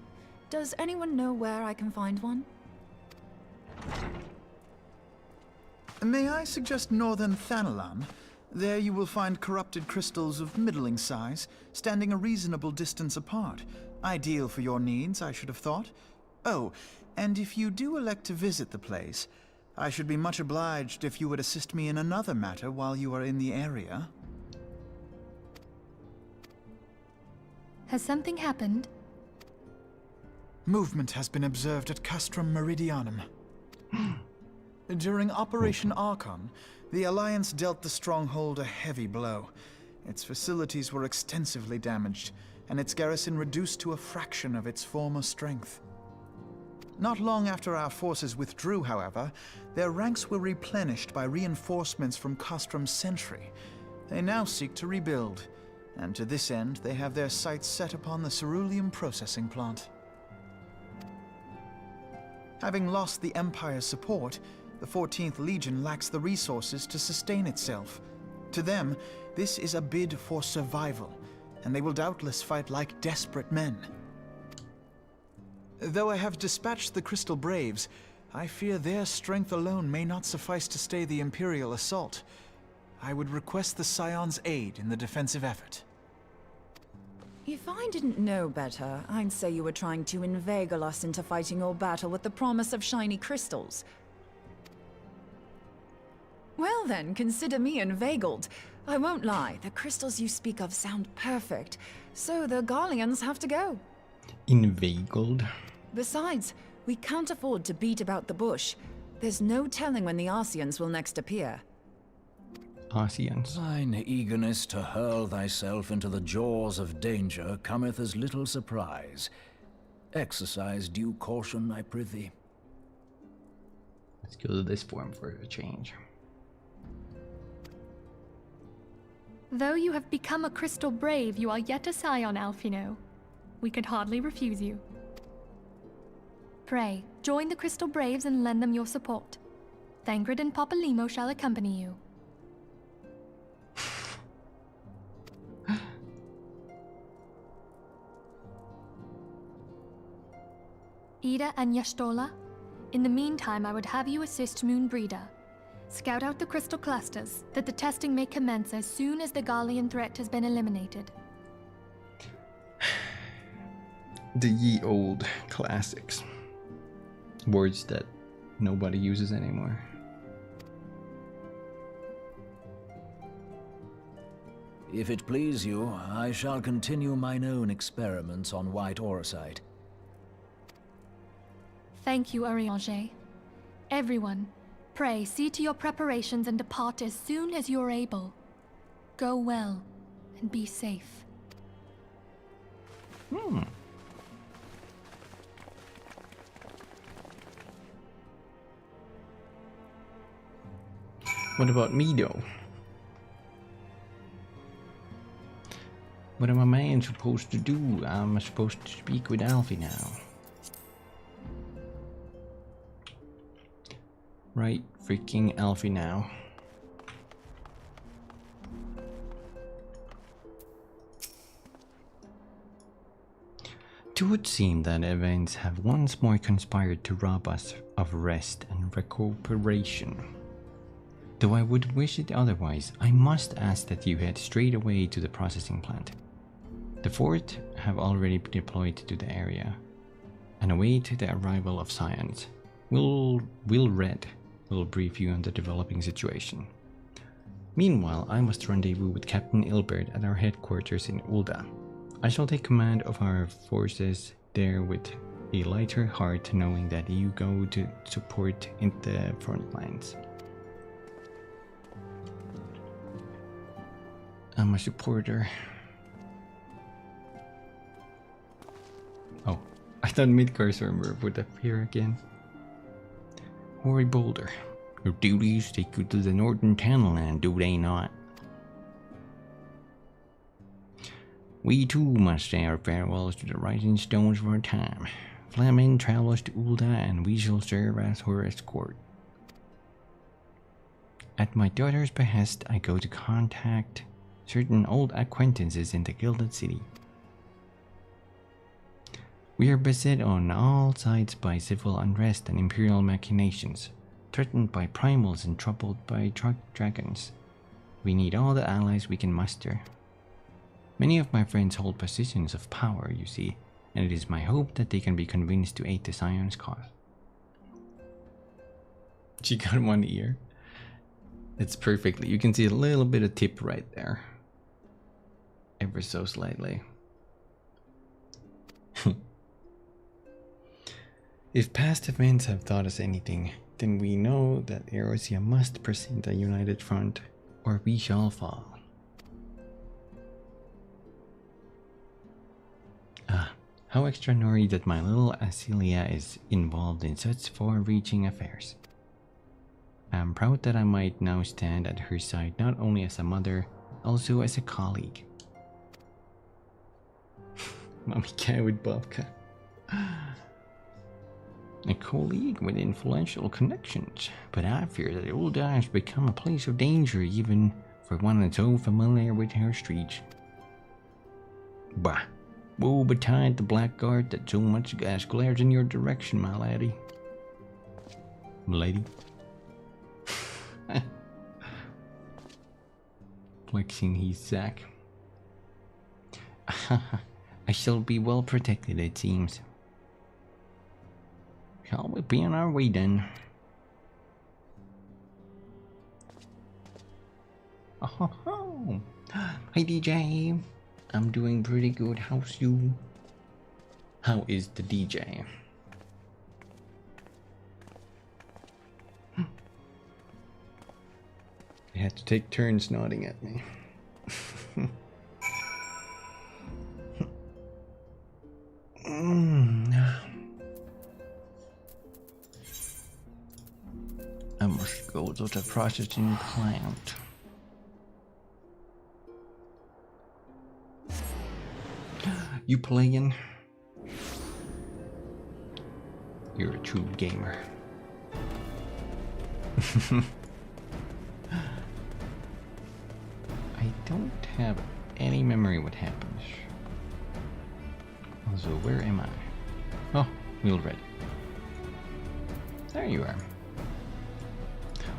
Does anyone know where I can find one? May I suggest northern Thanalan? There you will find corrupted crystals of middling size, standing a reasonable distance apart. Ideal for your needs, I should have thought. Oh, and if you do elect to visit the place, I should be much obliged if you would assist me in another matter while you are in the area. Has something happened? Movement has been observed at Castrum Meridianum. During Operation Archon, the Alliance dealt the stronghold a heavy blow. Its facilities were extensively damaged, and its garrison reduced to a fraction of its former strength. Not long after our forces withdrew, however, their ranks were replenished by reinforcements from Castrum's sentry. They now seek to rebuild, and to this end they have their sights set upon the ceruleum processing plant. Having lost the Empire's support, the 14th Legion lacks the resources to sustain itself. To them, this is a bid for survival, and they will doubtless fight like desperate men. Though I have dispatched the Crystal Braves, I fear their strength alone may not suffice to stay the Imperial assault. I would request the Scions' aid in the defensive effort. If I didn't know better, I'd say you were trying to inveigle us into fighting your battle with the promise of shiny crystals. Well then, consider me inveigled. I won't lie, the crystals you speak of sound perfect, so the Garleans have to go. Inveigled? Besides, we can't afford to beat about the bush. There's no telling when the Scions will next appear. Scions. Thine eagerness to hurl thyself into the jaws of danger cometh as little surprise. Exercise due caution, I prithee. Let's go to this form for a change. Though you have become a Crystal Brave, you are yet a Scion, Alphino. We could hardly refuse you. Pray, join the Crystal Braves and lend them your support. Thangred and Papalimo shall accompany you. Ida and Yashtola, in the meantime I would have you assist Moonbreeder. Scout out the crystal clusters, that the testing may commence as soon as the Gallian threat has been eliminated. The ye old classics. Words that nobody uses anymore. If it please you, I shall continue mine own experiments on white orosite. Thank you, Arianger. Everyone, pray see to your preparations and depart as soon as you're able. Go well, and be safe. What about me though? What am a man supposed to do? I'm supposed to speak with Alfie now. Right, freaking Alfie now. It would seem that events have once more conspired to rob us of rest and recuperation. Though I would wish it otherwise, I must ask that you head straight away to the processing plant. The fort have already deployed to the area, and await the arrival of Scions. Will Red will brief you on the developing situation. Meanwhile, I must rendezvous with Captain Ilbert at our headquarters in Ulda. I shall take command of our forces there with a lighter heart, knowing that you go to support in the front lines. I'm a supporter. Oh, I thought mid-cursor would appear again. Rory Boulder, your duties take you to the Northern Townland, do they not? We too must say our farewells to the rising stones for a time. Flamin travels to Ulda and we shall serve as her escort. At my daughter's behest, I go to contact certain old acquaintances in the Gilded City. We are beset on all sides by civil unrest and imperial machinations, threatened by primals and troubled by dragons. We need all the allies we can muster. Many of my friends hold positions of power, you see, and it is my hope that they can be convinced to aid the Scions cause. She got one ear. It's perfectly. You can see a little bit of tip right there. Ever so slightly. If past events have taught us anything, then we know that Eorzea must present a united front, or we shall fall. Ah, how extraordinary that my little Asilia is involved in such far-reaching affairs. I am proud that I might now stand at her side not only as a mother, also as a colleague. Mommy cat with Bobka. A colleague with influential connections, but I fear that Ulda has become a place of danger even for one so familiar with her streets. Bah, woe betide the blackguard that so much gas glares in your direction, my laddie. Lady. Flexing his sack. I shall be well protected, it seems. Shall we be on our way then? Oh, hi DJ. I'm doing pretty good. How's you? How is the DJ? They had to take turns nodding at me. I must go to the processing plant. You playing? You're a true gamer. I don't have any memory what happens. Also, where am I? Oh, Wilred. There you are.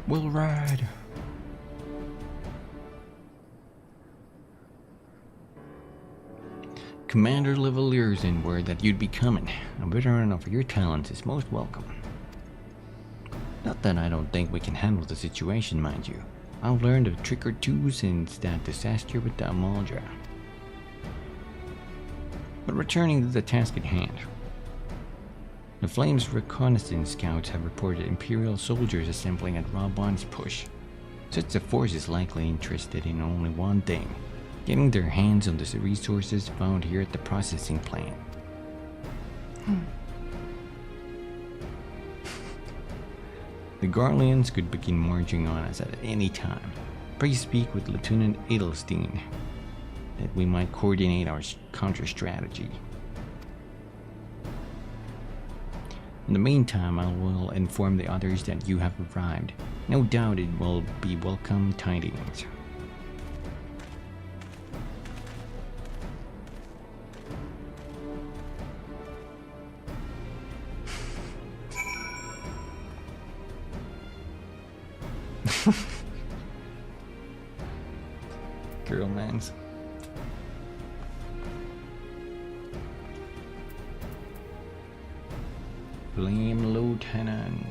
Wilred. Commander Levelier's in word that you'd be coming. A veteran of your talents is most welcome. Not that I don't think we can handle the situation, mind you. I've learned a trick or two since that disaster with the Amaldra. But returning to the task at hand. The Flames reconnaissance scouts have reported Imperial soldiers assembling at Rabban's push. Such a force is likely interested in only one thing: getting their hands on the resources found here at the processing plant. The Garleans could begin marching on us at any time. Please speak with Lieutenant Edelstein that we might coordinate our counter-strategy. In the meantime, I will inform the others that you have arrived. No doubt it will be welcome tidings. Girl mans. Blame Lieutenant.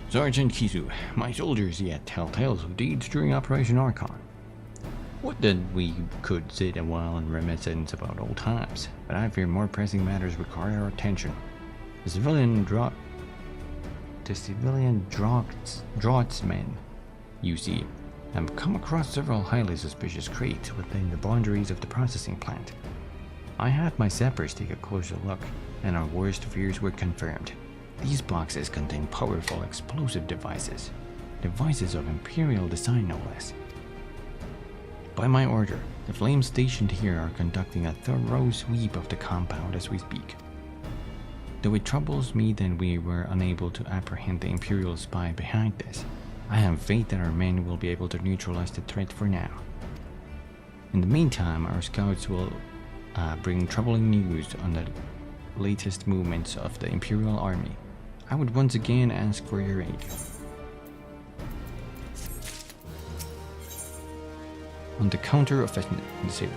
Sergeant Kisu, my soldiers yet tell tales of deeds during Operation Archon. Would that we could sit a while in reminiscence about old times, but I fear more pressing matters require our attention. The civilian draftsmen, you see, have come across several highly suspicious crates within the boundaries of the processing plant. I had my sappers take a closer look, and our worst fears were confirmed. These boxes contain powerful explosive devices. Devices of Imperial design, no less. By my order, the Flames stationed here are conducting a thorough sweep of the compound as we speak. Though it troubles me that we were unable to apprehend the Imperial spy behind this, I have faith that our men will be able to neutralize the threat for now. In the meantime, our scouts will bring troubling news on the latest movements of the Imperial Army. I would once again ask for your aid. On the counter-offensive.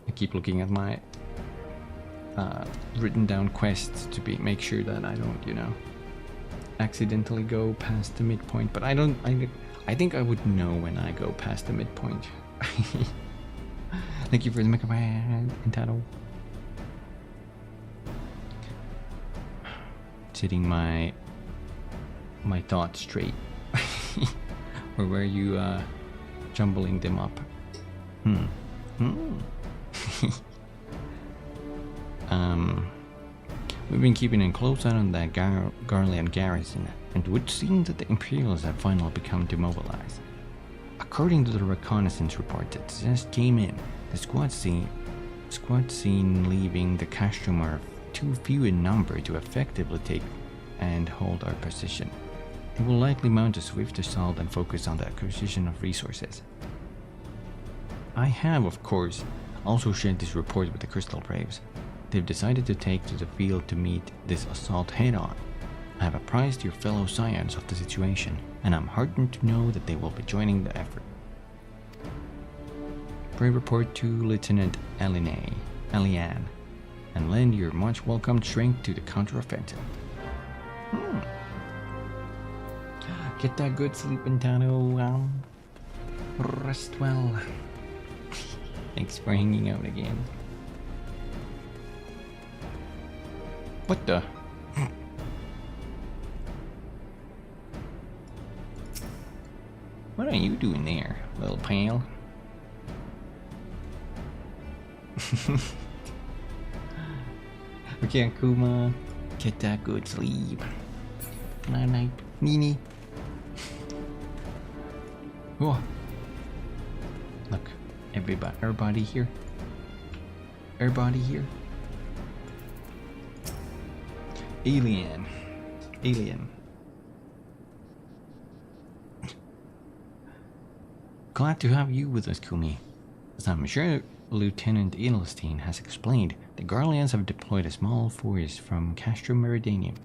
I keep looking at my written down quests to make sure that I don't, accidentally go past the midpoint. But I think I would know when I go past the midpoint. Thank you for the microphone entitled. Setting my thoughts straight. Or were you jumbling them up? We've been keeping a close eye on that Garlean garrison, and it would seem that the Imperials have finally become demobilized. According to the reconnaissance report that just came in, the squad seen leaving the castrum are too few in number to effectively take and hold our position. They will likely mount a swift assault and focus on the acquisition of resources. I have, of course, also shared this report with the Crystal Braves. They've decided to take to the field to meet this assault head-on. I have apprised your fellow Scions of the situation, and I'm heartened to know that they will be joining the effort. Pray report to Lieutenant Elianne, and lend your much welcomed strength to the counter-offensive. Get that good sleep, Tano. Rest well. Thanks for hanging out again. What the? What are you doing there, little pal? Okay, Akuma. Get that good sleep. Night night. Nini. Oh. Look, everybody here. Everybody here. Alien. Glad to have you with us, Kumi. As I'm sure Lieutenant Edelstein has explained, the Garleans have deployed a small force from Castro Meridianium.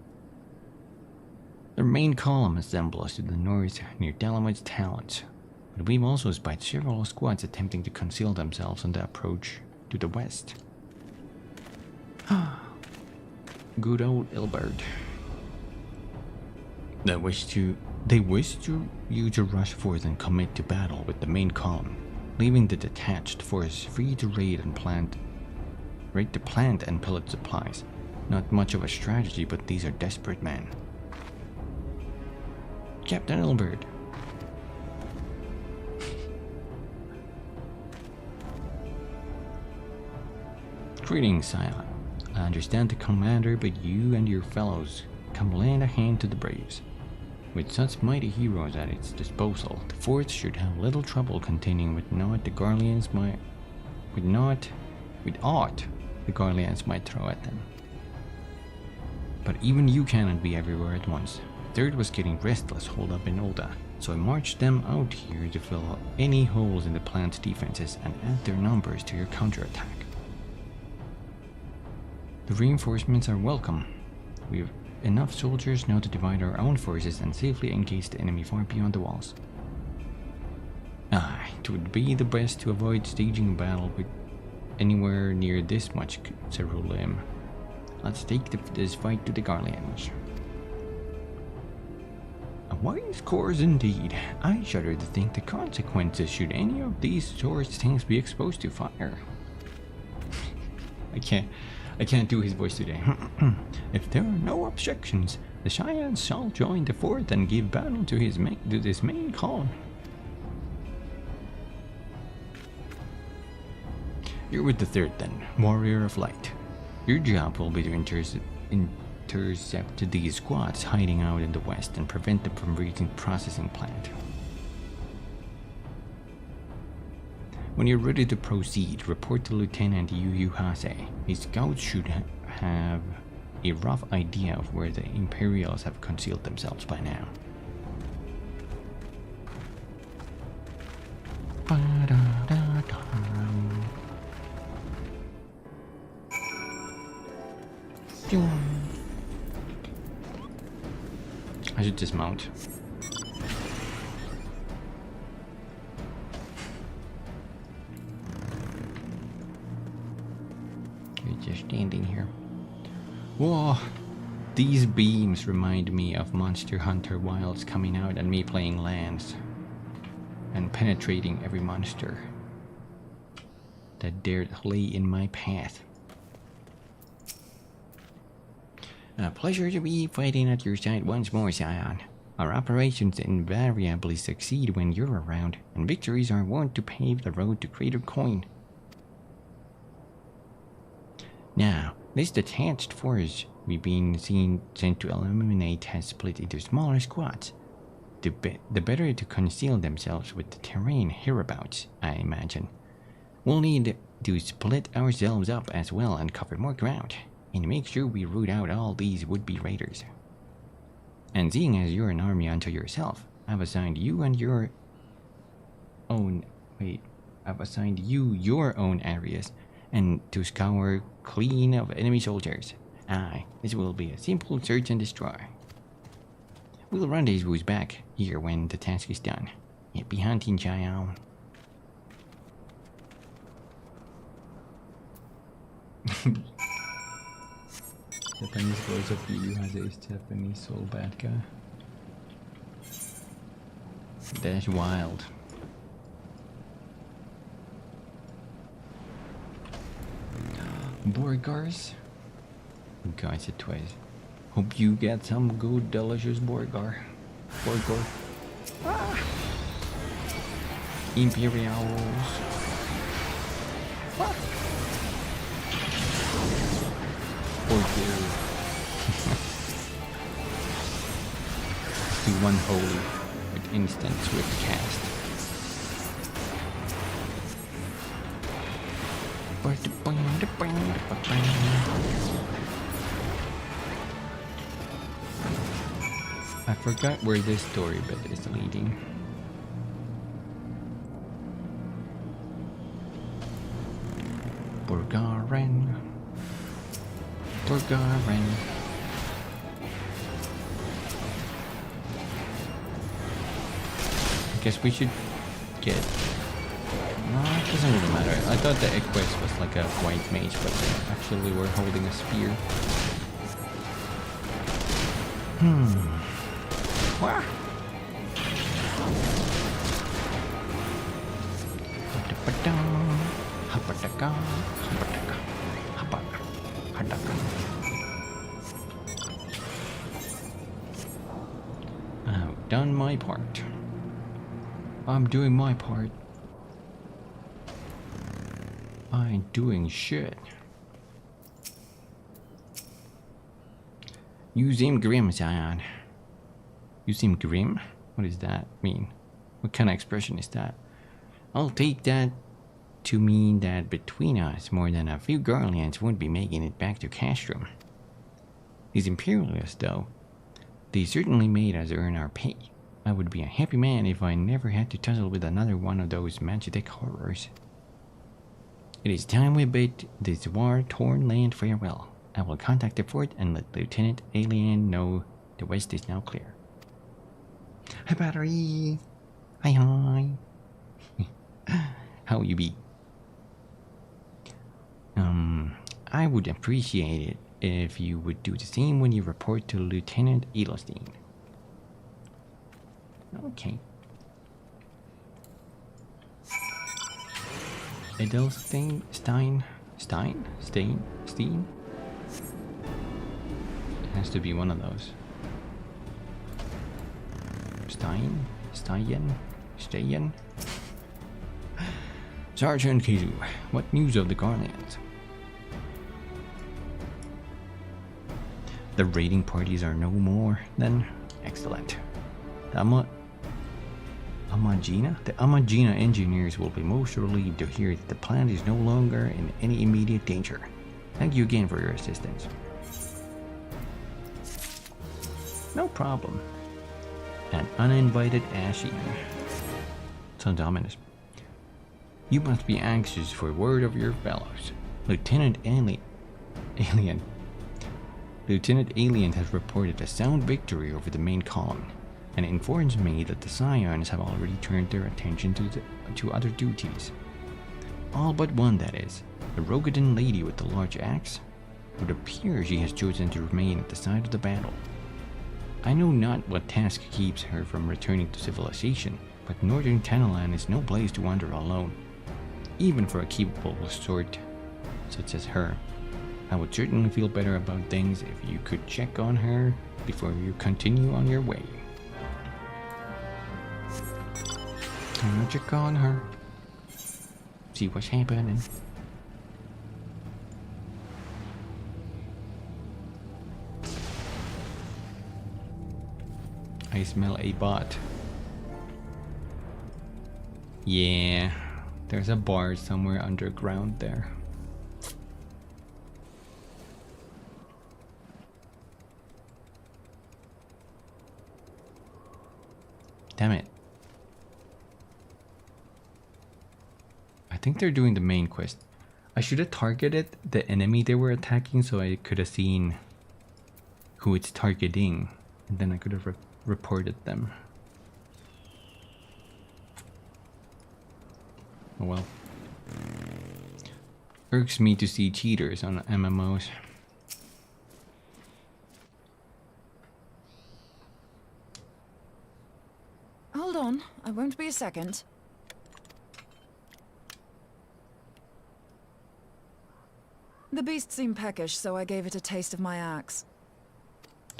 Their main column assembles to the north near Dalamoid's Talons, but we've also spied several squads attempting to conceal themselves on the approach to the west. Good old Ilbert. They wish you to rush forth and commit to battle with the main column, leaving the detached force free to raid the plant and pillage supplies. Not much of a strategy, but these are desperate men. Captain Ilbert. Greetings, Scion. I understand the commander, but you and your fellows can lend a hand to the braves. With such mighty heroes at its disposal, the force should have little trouble contending with aught the Garleans might throw at them. But even you cannot be everywhere at once. Third was getting restless holed up in Ulda, so I marched them out here to fill any holes in the plant's defenses and add their numbers to your counterattack. The reinforcements are welcome. We have enough soldiers now to divide our own forces and safely engage the enemy far beyond the walls. It would be the best to avoid staging a battle with anywhere near this much ceruleum. Let's take this fight to the Garleans. A wise course indeed. I shudder to think the consequences should any of these sort of things be exposed to fire. I can't do his voice today. If there are no objections, the Scions shall join the fort and give battle to this main column. You're with the third then, warrior of light. Your job will be to intercept these squads hiding out in the west and prevent them from reaching the processing plant. When you're ready to proceed, report to Lieutenant Yu Hase. His scouts should have a rough idea of where the Imperials have concealed themselves by now. I should dismount. Just standing here. Whoa! These beams remind me of Monster Hunter Wilds coming out and me playing lands and penetrating every monster that dared lay in my path. A pleasure to be fighting at your side once more, Scion. Our operations invariably succeed when you're around, and victories are wont to pave the road to greater coin. Now, this detached force we've been sent to eliminate has split into smaller squads. The better to conceal themselves with the terrain hereabouts, I imagine. We'll need to split ourselves up as well and cover more ground, and make sure we root out all these would-be raiders. And seeing as you're an army unto yourself, I've assigned you your own areas, and to scour clean of enemy soldiers. Aye, this will be a simple search and destroy. We'll rendezvous back here when the task is done. Happy hunting, Scion. Japanese voice of Yu has a Japanese soul bad guy. That's wild. Borgars? Guys, it twice. Hope you get some good, delicious Borgar. Ah. Imperials. Ah. Borgar. Do one holy with instant swift cast. I forgot where this story bit is leading. Bulgaren. Bulgaren. I guess we should get... No, it doesn't really matter. I thought the Equus was like a White Mage, but actually we're holding a spear. Wah! I've done my part. I'm doing my part. I ain't doing shit. You seem grim, Scion. You seem grim? What does that mean? What kind of expression is that? I'll take that to mean that between us, more than a few Garleans won't be making it back to Castrum. These Imperialists, though, they certainly made us earn our pay. I would be a happy man if I never had to tussle with another one of those Magitek horrors. It is time we bid this war-torn land farewell. I will contact the fort and let Lieutenant Alien know the west is now clear. Hi, Battery! Hi. How you be? I would appreciate it if you would do the same when you report to Lieutenant Edelstein. Okay. Edelstein? Stein? It has to be one of those. Steyen? Sergeant Kizu, what news of the Garlands? The raiding parties are no more, then? Excellent. The Amagina engineers will be most relieved to hear that the plant is no longer in any immediate danger. Thank you again for your assistance. No problem. An uninvited Ashian. Sounds ominous. You must be anxious for word of your fellows. Lieutenant Alien has reported a sound victory over the main column, and informs me that the Scions have already turned their attention to other duties. All but one, that is. The Rogadin lady with the large axe. It would appear she has chosen to remain at the side of the battle. I know not what task keeps her from returning to civilization, but northern Tanalan is no place to wander alone, even for a capable sort such as her. I would certainly feel better about things if you could check on her before you continue on your way. I'm gonna check on her. See what's happening. I smell a bot. Yeah, there's a bar somewhere underground there. Damn it. I think they're doing the main quest. I should have targeted the enemy they were attacking so I could have seen who it's targeting, and then I could have reported them. Oh well. Irks me to see cheaters on MMOs. Hold on, I won't be a second. The beast seemed peckish, so I gave it a taste of my axe.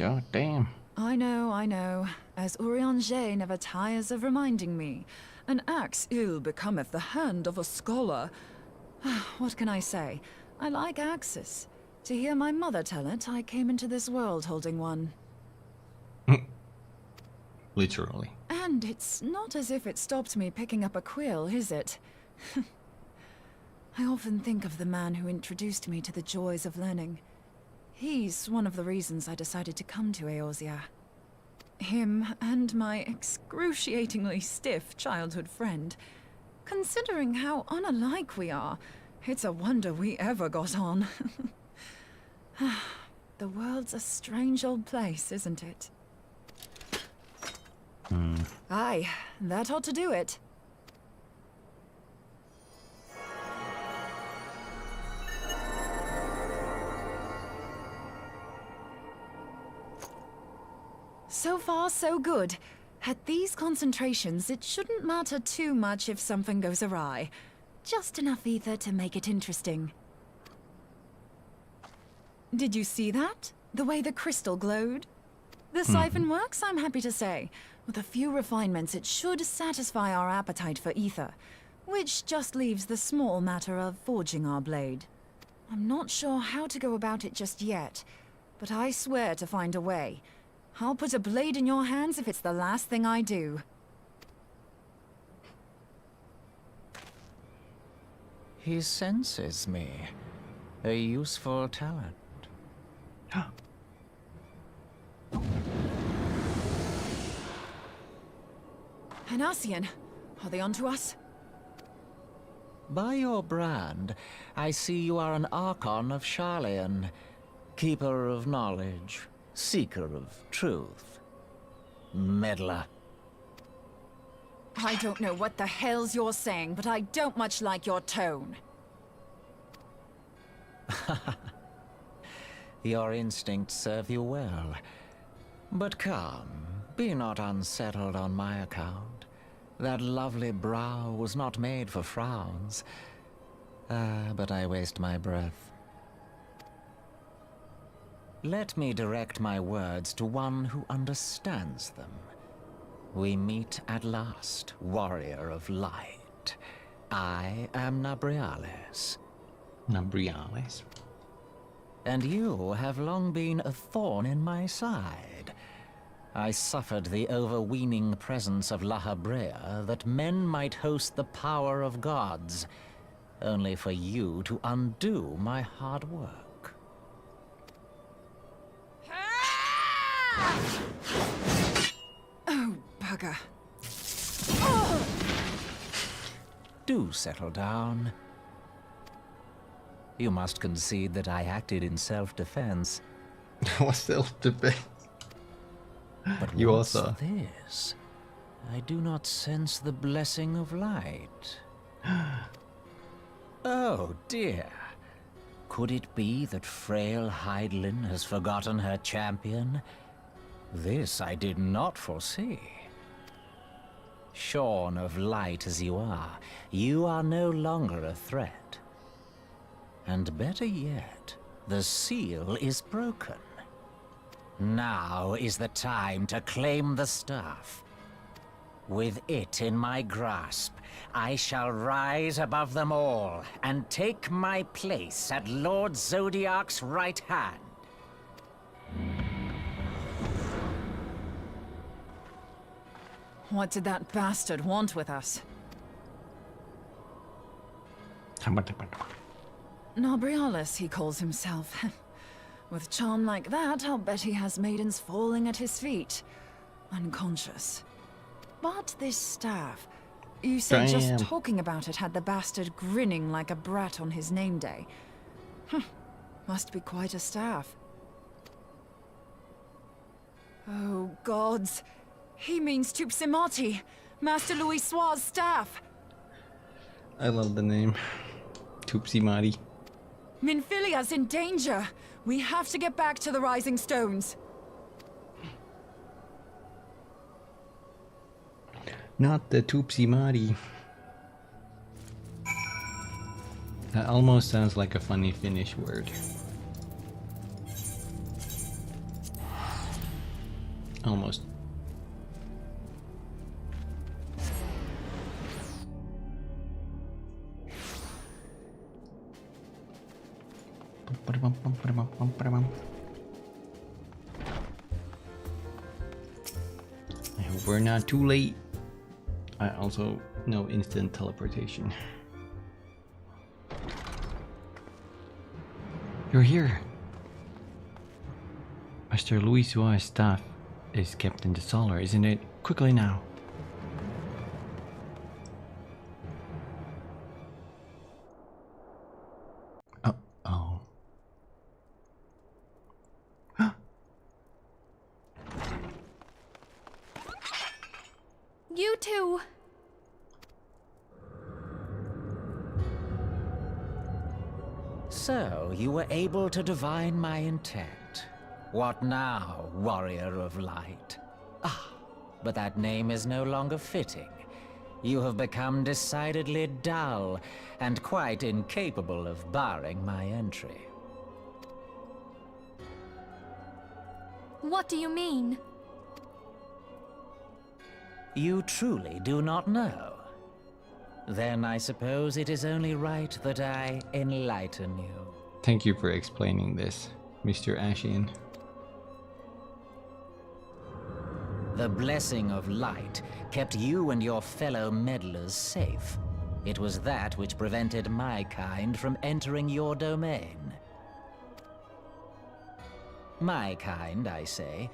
Oh, damn. I know. As Urianger never tires of reminding me. An axe ill becometh the hand of a scholar. What can I say? I like axes. To hear my mother tell it, I came into this world holding one. Literally. And it's not as if it stopped me picking up a quill, is it? I often think of the man who introduced me to the joys of learning. He's one of the reasons I decided to come to Eorzea. Him and my excruciatingly stiff childhood friend. Considering how unalike we are, It's a wonder we ever got on. The world's a strange old place, isn't it? Aye, that ought to do it. So far, so good. At these concentrations, it shouldn't matter too much if something goes awry. Just enough ether to make it interesting. Did you see that? The way the crystal glowed? The siphon works, I'm happy to say. With a few refinements, it should satisfy our appetite for ether, which just leaves the small matter of forging our blade. I'm not sure how to go about it just yet, but I swear to find a way. I'll put a blade in your hands if it's the last thing I do. He senses me. A useful talent. Hanassian, are they onto us? By your brand, I see you are an Archon of Sharlayan, keeper of knowledge, seeker of truth. Meddler. I don't know what the hell's you're saying, but I don't much like your tone. Your instincts serve you well. But come, be not unsettled on my account. That lovely brow was not made for frowns. But I waste my breath. Let me direct my words to one who understands them. We meet at last, warrior of light. I am Nabriales. Nabriales? And you have long been a thorn in my side. I suffered the overweening presence of La Habrea that men might host the power of gods, only for you to undo my hard work. Oh, bugger. Do settle down. You must concede that I acted in self-defense. What self-defense? But You what's also. this? I do not sense the blessing of light. Oh dear. Could it be that frail Hydelin has forgotten her champion? This I did not foresee. Shorn of light as you are no longer a threat. And better yet, the seal is broken. Now is the time to claim the staff. With it in my grasp, I shall rise above them all and take my place at Lord Zodiac's right hand. What did that bastard want with us? Nabriales, he calls himself. With charm like that, I'll bet he has maidens falling at his feet. Unconscious. But this staff... You said just talking about it had the bastard grinning like a brat on his name day. Must be quite a staff. Oh, gods. He means Tupsimati, Master Louis Soir's staff. I love the name. Tupsimati. Minfilia's in danger. We have to get back to the Rising Stones. Not the Tupsimati. That almost sounds like a funny Finnish word. Almost. I hope we're not too late. I also know instant teleportation. You're here. Master Louis Soir's staff is kept in the cellar, isn't it? Quickly now. to... So, you were able to divine my intent. What now, warrior of light? Ah, but that name is no longer fitting. You have become decidedly dull, and quite incapable of barring my entry. What do you mean? You truly do not know? Then I suppose it is only right that I enlighten you. Thank you for explaining this, Mr. Ashian. The blessing of light kept you and your fellow meddlers safe. It was that which prevented my kind from entering your domain. My kind, I say,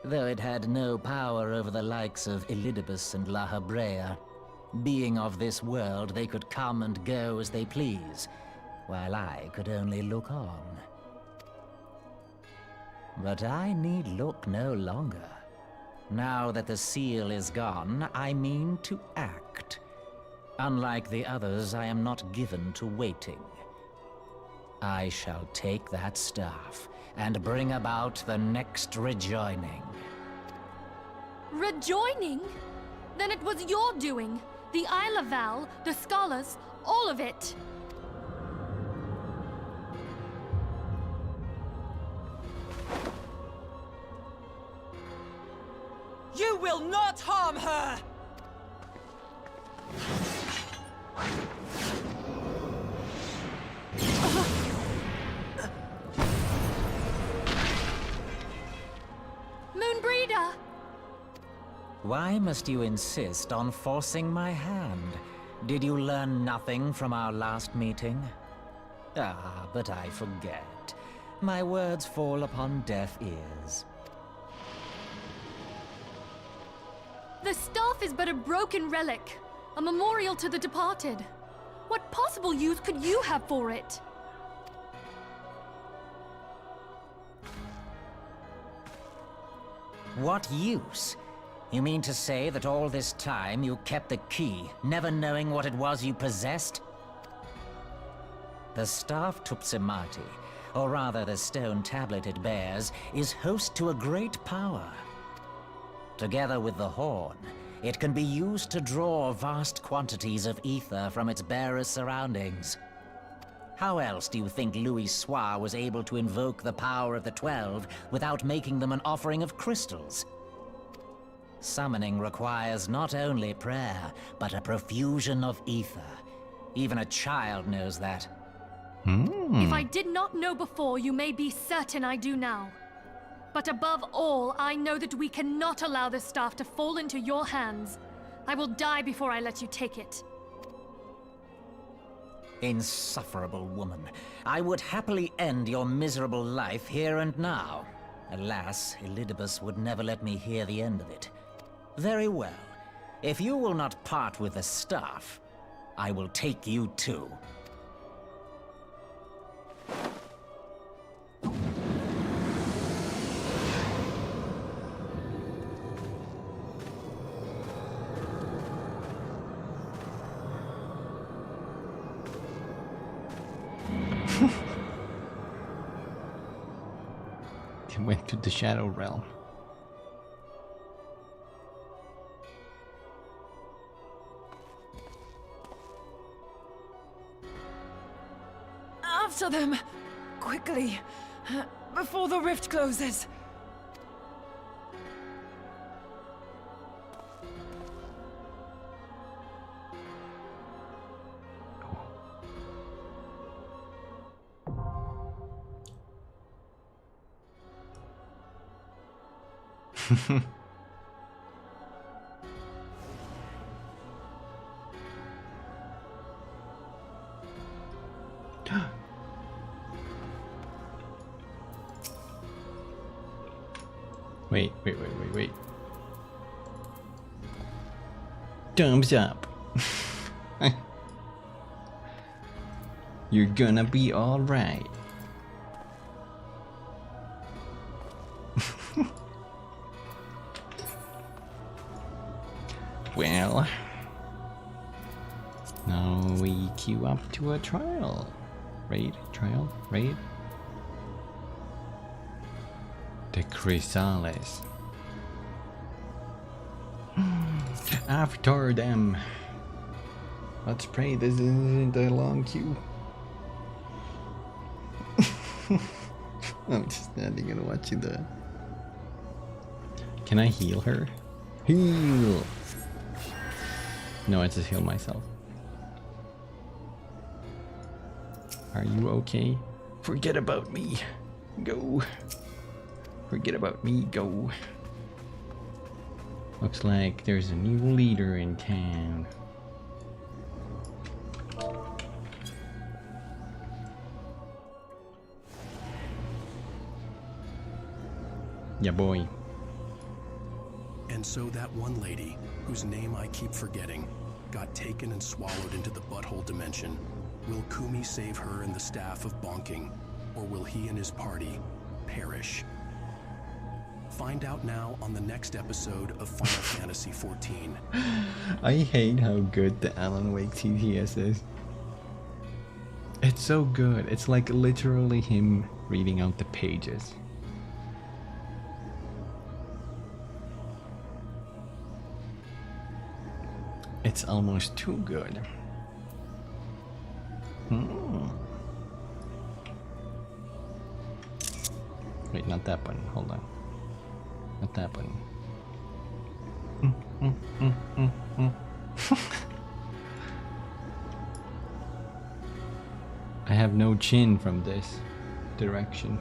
though it had no power over the likes of Elidibus and La Habrea. Being of this world, they could come and go as they please, while I could only look on. But I need look no longer. Now that the seal is gone, I mean to act. Unlike the others, I am not given to waiting. I shall take that staff and bring about the next rejoining. Rejoining? Then it was your doing. The Isle of Val, the scholars, all of it. You will not harm her! Moonbreeder! Why must you insist on forcing my hand? Did you learn nothing from our last meeting? Ah, but I forget. My words fall upon deaf ears. The staff is but a broken relic, a memorial to the departed. What possible use could you have for it? What use? You mean to say that all this time you kept the key, never knowing what it was you possessed? The staff Tupsimati, or rather the stone tablet it bears, is host to a great power. Together with the horn, it can be used to draw vast quantities of ether from its bearer's surroundings. How else do you think Louis Soir was able to invoke the power of the 12 without making them an offering of crystals? Summoning requires not only prayer, but a profusion of ether. Even a child knows that. If I did not know before, you may be certain I do now. But above all, I know that we cannot allow this staff to fall into your hands. I will die before I let you take it. Insufferable woman. I would happily end your miserable life here and now. Alas, Elidibus would never let me hear the end of it. Very well. If you will not part with the staff, I will take you too. They went to the Shadow Realm. After them! Quickly! Before the rift closes! Wait. Thumbs up. You're gonna be alright. Well, now we queue up to a trial. Raid? Trial? Raid? The Chrysalis. After them. Let's pray this isn't a long queue. I'm just standing and watching the... Can I heal her? Heal! No, I just heal myself. Are you okay? Forget about me. Go. Forget about me. Go. Looks like there's a new leader in town. Yeah, boy. And so that one lady, whose name I keep forgetting, got taken and swallowed into the butthole dimension. Will Kumi save her and the staff of bonking, or will he and his party perish? Find out now on the next episode of Final Fantasy XIV. I hate how good the Alan Wake TTS is. It's so good. It's like literally him reading out the pages. It's almost too good. Wait, not that button. Hold on. Not that button. I have no chin from this direction.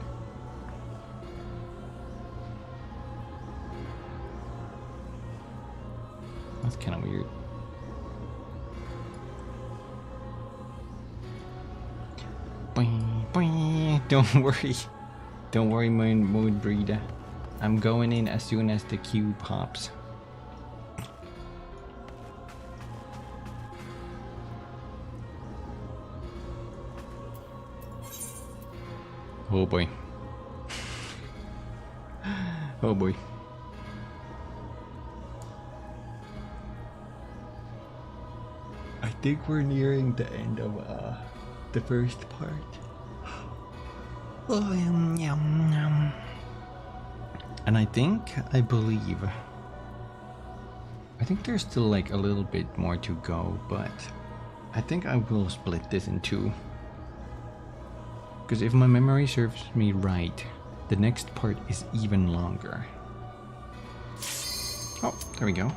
That's kind of weird. Don't worry. Don't worry, my mood breeder. I'm going in as soon as the queue pops. Oh boy. Oh boy. I think we're nearing the end of the first part. Oh, and I believe there's still like a little bit more to go, but I think I will split this in two. Because if my memory serves me right, the next part is even longer. Oh, there we go.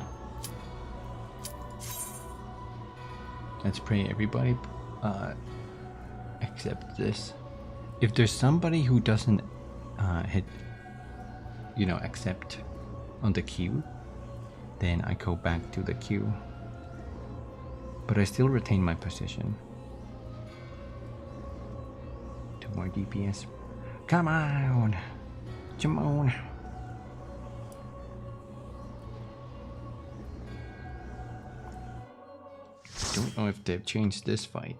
Let's pray everybody accept this. If there's somebody who doesn't hit, accept on the queue, then I go back to the queue. But I still retain my position. 2 more DPS. Come on! Come on! Don't know if they've changed this fight.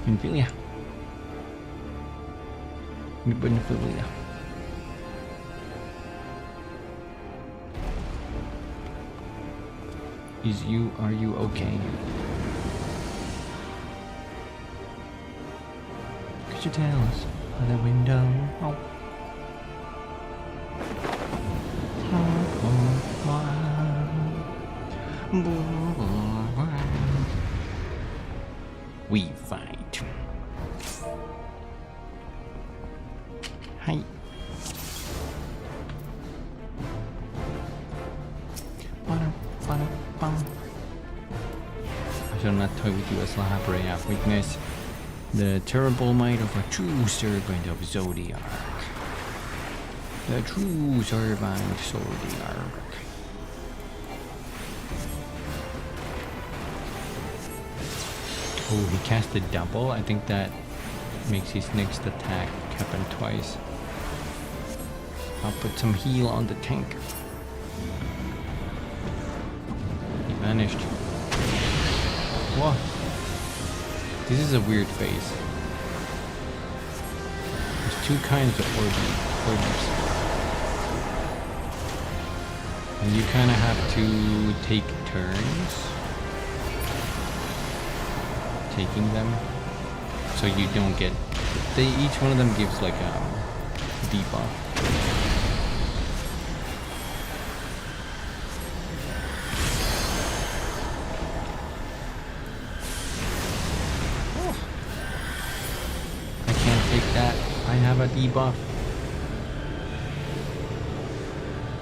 Benfilia. Benfilia. Are you okay? Could you tell us by the window? Oh. We fight. Hi. I shall not toy with you as Lahabray of weakness, the terrible might of a true servant of Zodiac. The true servant Zodiac. Oh, he cast a double. I think that makes his next attack happen twice. I'll put some heal on the tank. He vanished. Whoa. This is a weird phase. There's two kinds of orbs. And you kind of have to take turns taking them, so you don't get. Each one of them gives like a debuff. Oh. I can't take that. I have a debuff.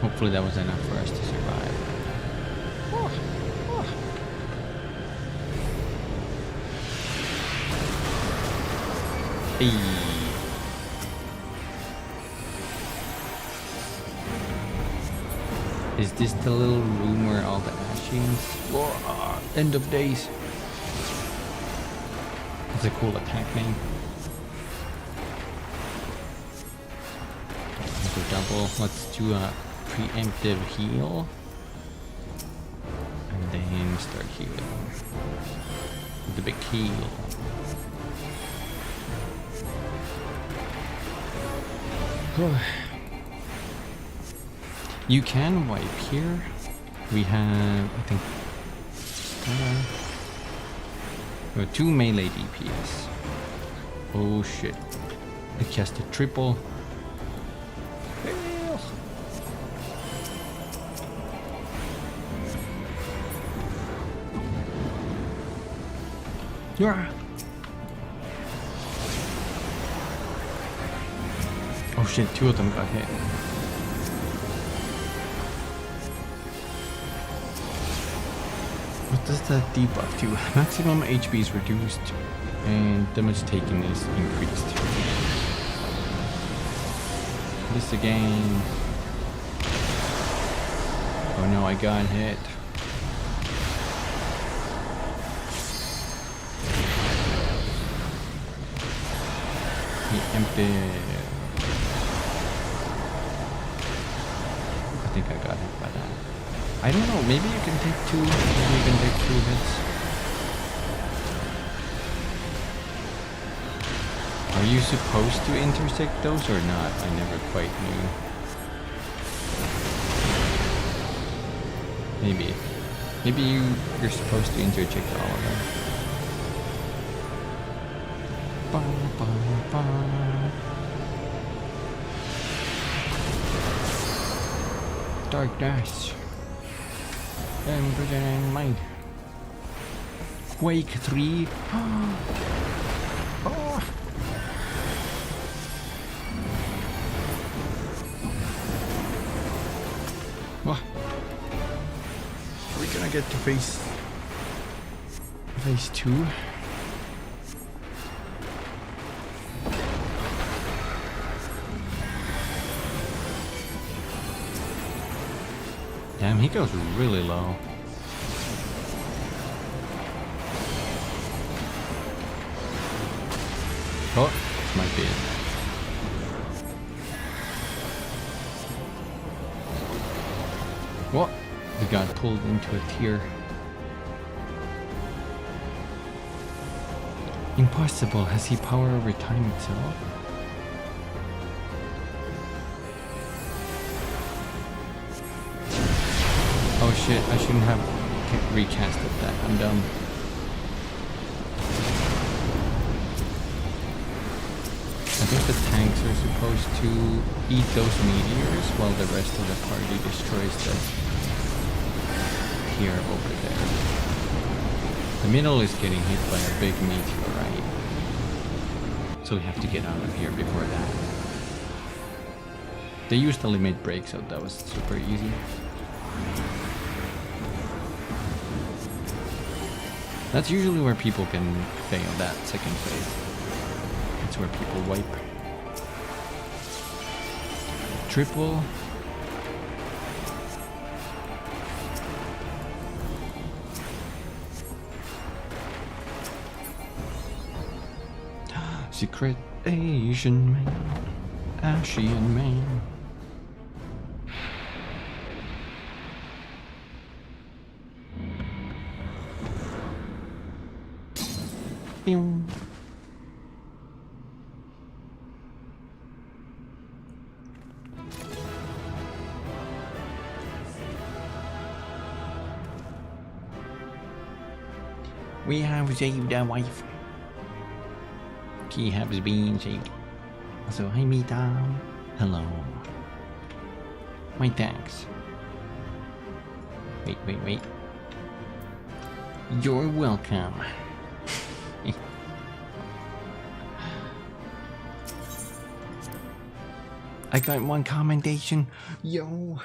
Hopefully that was enough for us to survive. Oh. Oh. Hey. Is this the little room where all the Ashians? Whoa, end of days. That's a cool attack name. Go double. Let's do a preemptive heal. And then start healing. With the big heal. You can wipe here. We have, I think, we have 2 melee DPS. Oh shit. It just a triple. Fail. Yeah. Oh shit, 2 of them got hit. What does that debuff do? Maximum HP is reduced and damage taken is increased. This again. Oh no, I got hit. He emptied. I think I got hit by that. I don't know, maybe you can take 2, maybe you can take 2 hits. Are you supposed to intersect those or not? I never quite knew. Maybe. Maybe you're supposed to interject all of them. Ba, ba, ba. Darkness. And mind. Quake 3. Oh. What? We're gonna get to phase 2. Damn, he goes really low. Oh, this might be it. What? We got pulled into a tier. Impossible. Has he power over time itself? Oh shit, I shouldn't have recasted that. I'm dumb. I think the tanks are supposed to eat those meteors while the rest of the party destroys the tier over there. The middle is getting hit by a big meteorite. So we have to get out of here before that. They used the limit break, so that was super easy. That's usually where people can fail that second phase. That's where people wipe. Triple. Secret Asian man. Ashian man. Boom. We have saved our wife. She has been saved. So, hi, Mita. Hello. My thanks. Wait. You're welcome. I got one commendation. Yo.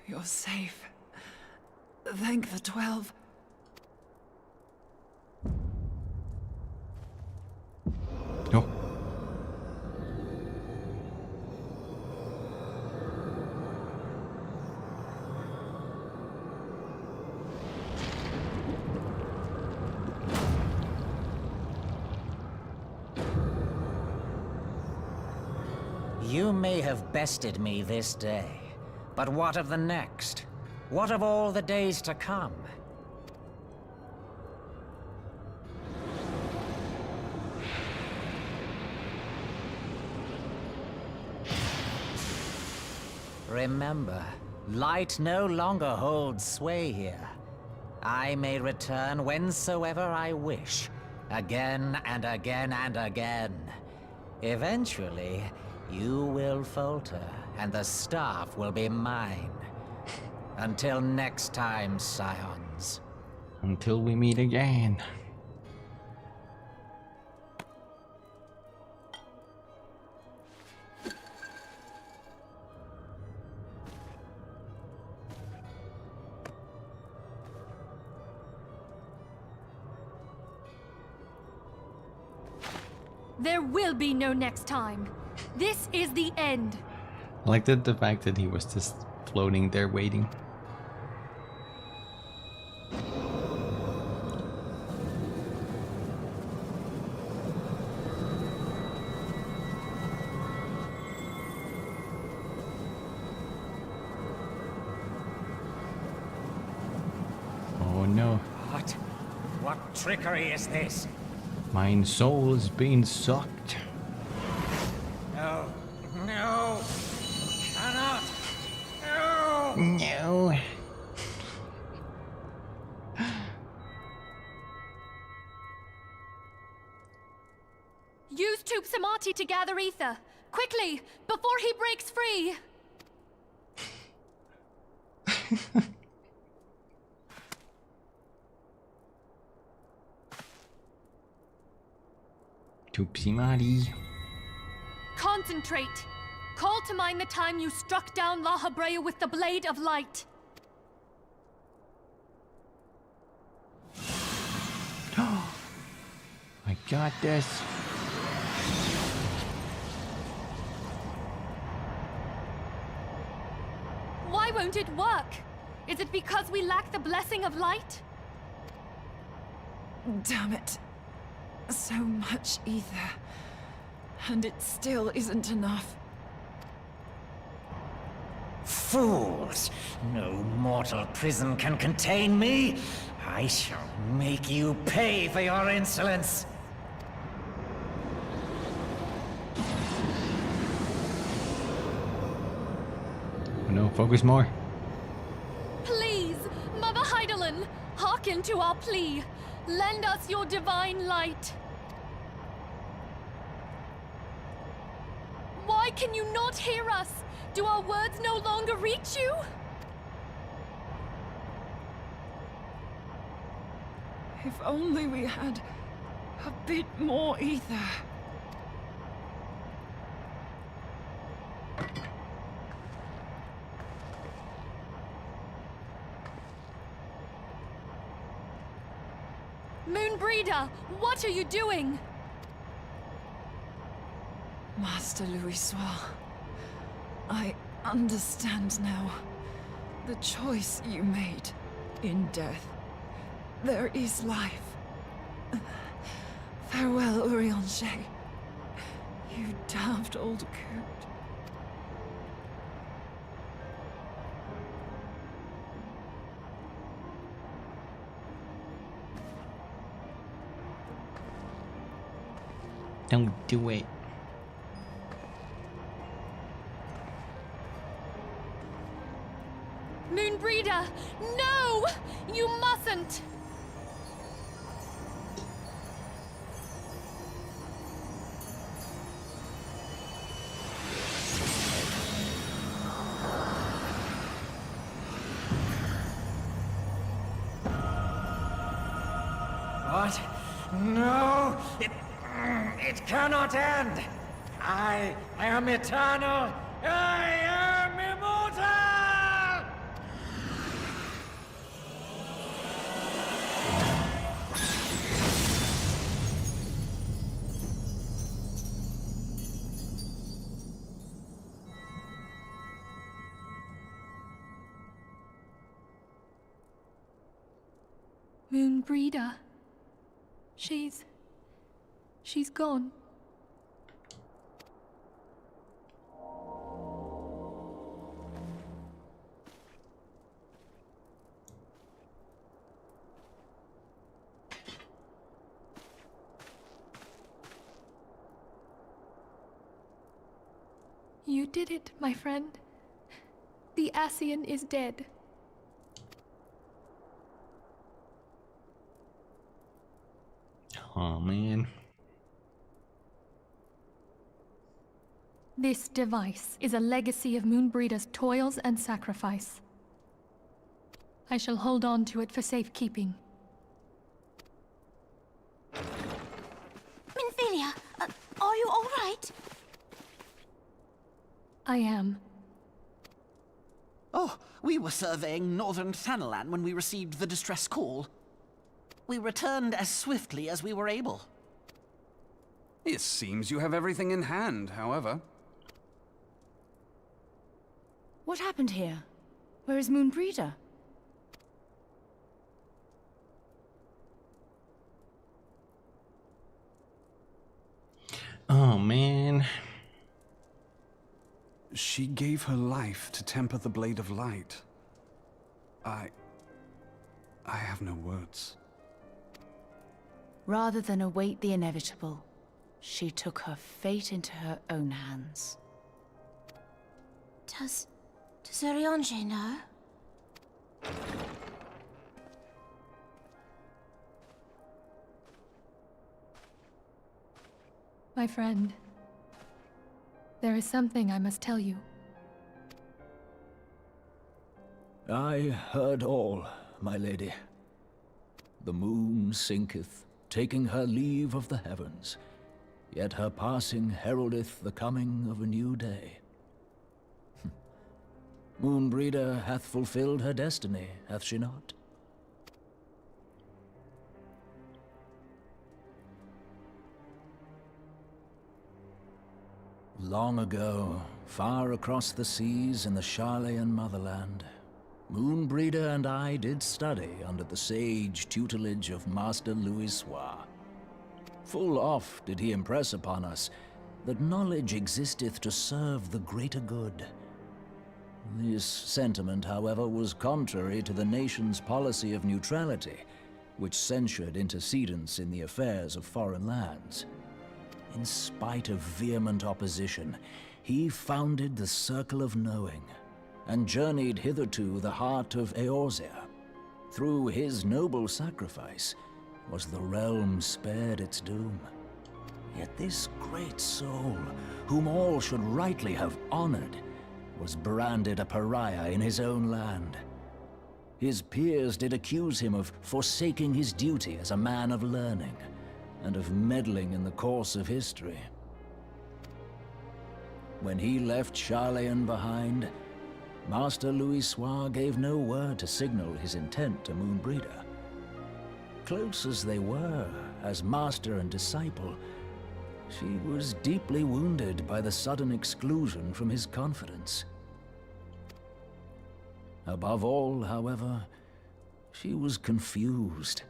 You're safe. Thank the 12. No. You may have bested me this day, but what of the next? What of all the days to come? Remember, light no longer holds sway here. I may return whensoever I wish, again and again and again. Eventually, you will falter, and the staff will be mine. Until next time, Scions. Until we meet again. There will be no next time. This is the end. I like the fact that he was just floating there waiting. Oh no. What trickery is this? My soul is being sucked. No. No. Cannot. No. No. Use Tupsamati to gather ether. Quickly, before he breaks free. Tupsimati. Concentrate. Call to mind the time you struck down La Habrea with the Blade of Light. I got this. Why won't it work? Is it because we lack the blessing of light? Damn it. So much ether. And it still isn't enough. Fools! No mortal prison can contain me! I shall make you pay for your insolence! No, focus more. Please, Mother Heidelin, hearken to our plea. Lend us your divine light. Why can you not hear us? Do our words no longer reach you? If only we had a bit more ether. Moonbreeder, what are you doing? Master Louisoix, I understand now. The choice you made in death. There is life. Farewell, Urianger. You daft old coot. Don't do it. Moonbreeder! No! You mustn't! What? No! It cannot end! I am eternal! I am immortal! Moonbreeder. She's gone. You did it, my friend. The Ascian is dead. Oh man. This device is a legacy of Moonbreeder's toils and sacrifice. I shall hold on to it for safekeeping. Minfilia, are you all right? I am. Oh, we were surveying northern Thanalan when we received the distress call. We returned as swiftly as we were able. It seems you have everything in hand, however. What happened here? Where is Moonbreeder? Oh man. She gave her life to temper the Blade of Light. I have no words. Rather than await the inevitable, she took her fate into her own hands. Does Oriange know? My friend, there is something I must tell you. I heard all, my lady. The moon sinketh, taking her leave of the heavens, yet her passing heraldeth the coming of a new day. Moonbreeder hath fulfilled her destiny, hath she not? Long ago, far across the seas in the Charlayan motherland, Moonbreeder and I did study under the sage tutelage of Master Louisoix. Full oft did he impress upon us that knowledge existeth to serve the greater good. This sentiment, however, was contrary to the nation's policy of neutrality, which censured intercedence in the affairs of foreign lands. In spite of vehement opposition, he founded the Circle of Knowing, and journeyed hitherto the heart of Eorzea. Through his noble sacrifice was the realm spared its doom. Yet this great soul, whom all should rightly have honored, was branded a pariah in his own land. His peers did accuse him of forsaking his duty as a man of learning, and of meddling in the course of history. When he left Charlayan behind, Master Louisoix gave no word to signal his intent to Moonbreeder. Close as they were, as master and disciple, she was deeply wounded by the sudden exclusion from his confidence. Above all, however, she was confused.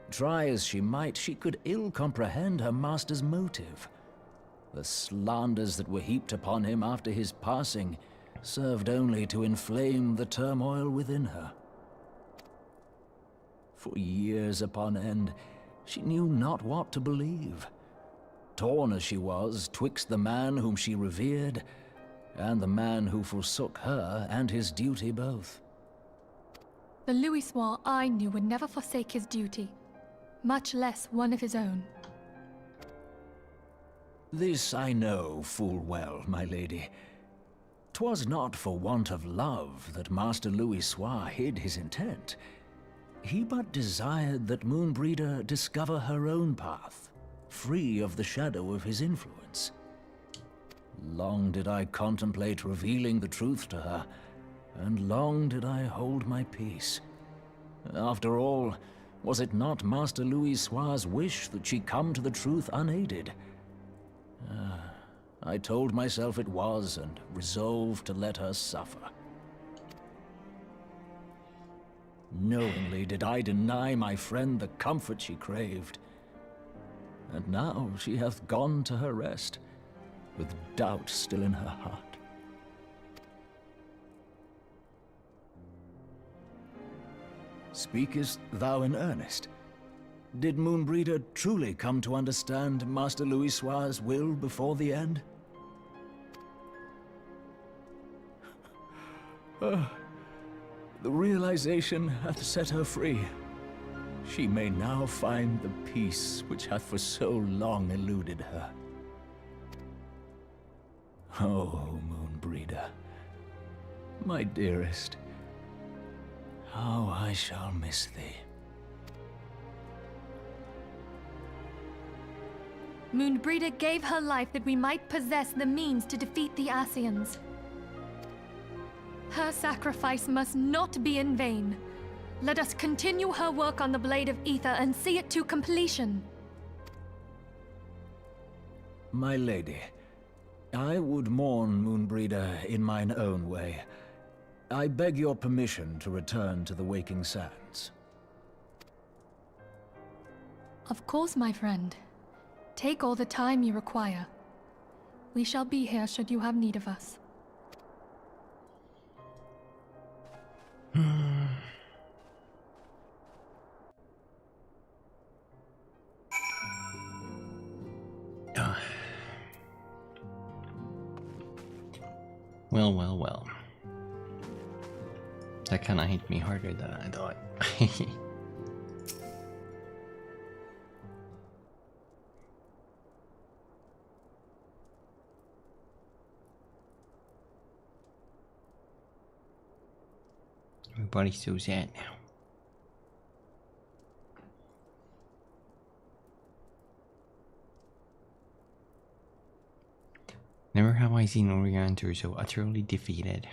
Try as she might, she could ill comprehend her master's motive. The slanders that were heaped upon him after his passing served only to inflame the turmoil within her. For years upon end, she knew not what to believe. torn as she was twixt the man whom she revered and the man who forsook her and his duty both. The Louisois I knew would never forsake his duty, much less one of his own. This I know full well, my lady. 'Twas not for want of love that Master Louisois hid his intent. He but desired that Moonbreeder discover her own path, free of the shadow of his influence. Long did I contemplate revealing the truth to her, and long did I hold my peace. After all, was it not Master Louisois' wish that she come to the truth unaided? I told myself it was, and resolved to let her suffer. Knowingly did I deny my friend the comfort she craved. And now she hath gone to her rest, with doubt still in her heart. Speakest thou in earnest? Did Moonbreeder truly come to understand Master Louisois' will before the end? The realization hath set her free. She may now find the peace which hath for so long eluded her. Oh, Moonbreeder, my dearest, how I shall miss thee. Moonbreeder gave her life that we might possess the means to defeat the Scions. Her sacrifice must not be in vain. Let us continue her work on the Blade of Ether and see it to completion. My lady, I would mourn Moonbreeder in mine own way. I beg your permission to return to the Waking Sands. Of course, my friend. Take all the time you require. We shall be here should you have need of us. Well, well, well. That kinda hit me harder than I thought. Everybody's so sad now. Never have I seen Oriantor so utterly defeated.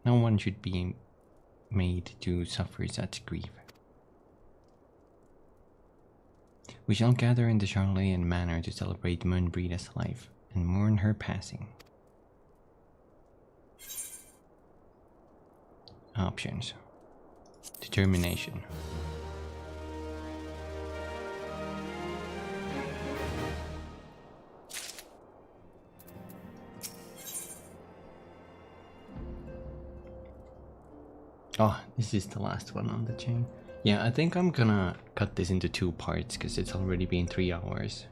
No one should be made to suffer such grief. We shall gather in the Charleyan Manor to celebrate Moonbreeder's life and mourn her passing. Options. Determination. Oh, this is the last one on the chain. Yeah, I think I'm gonna cut this into 2 parts because it's already been 3 hours.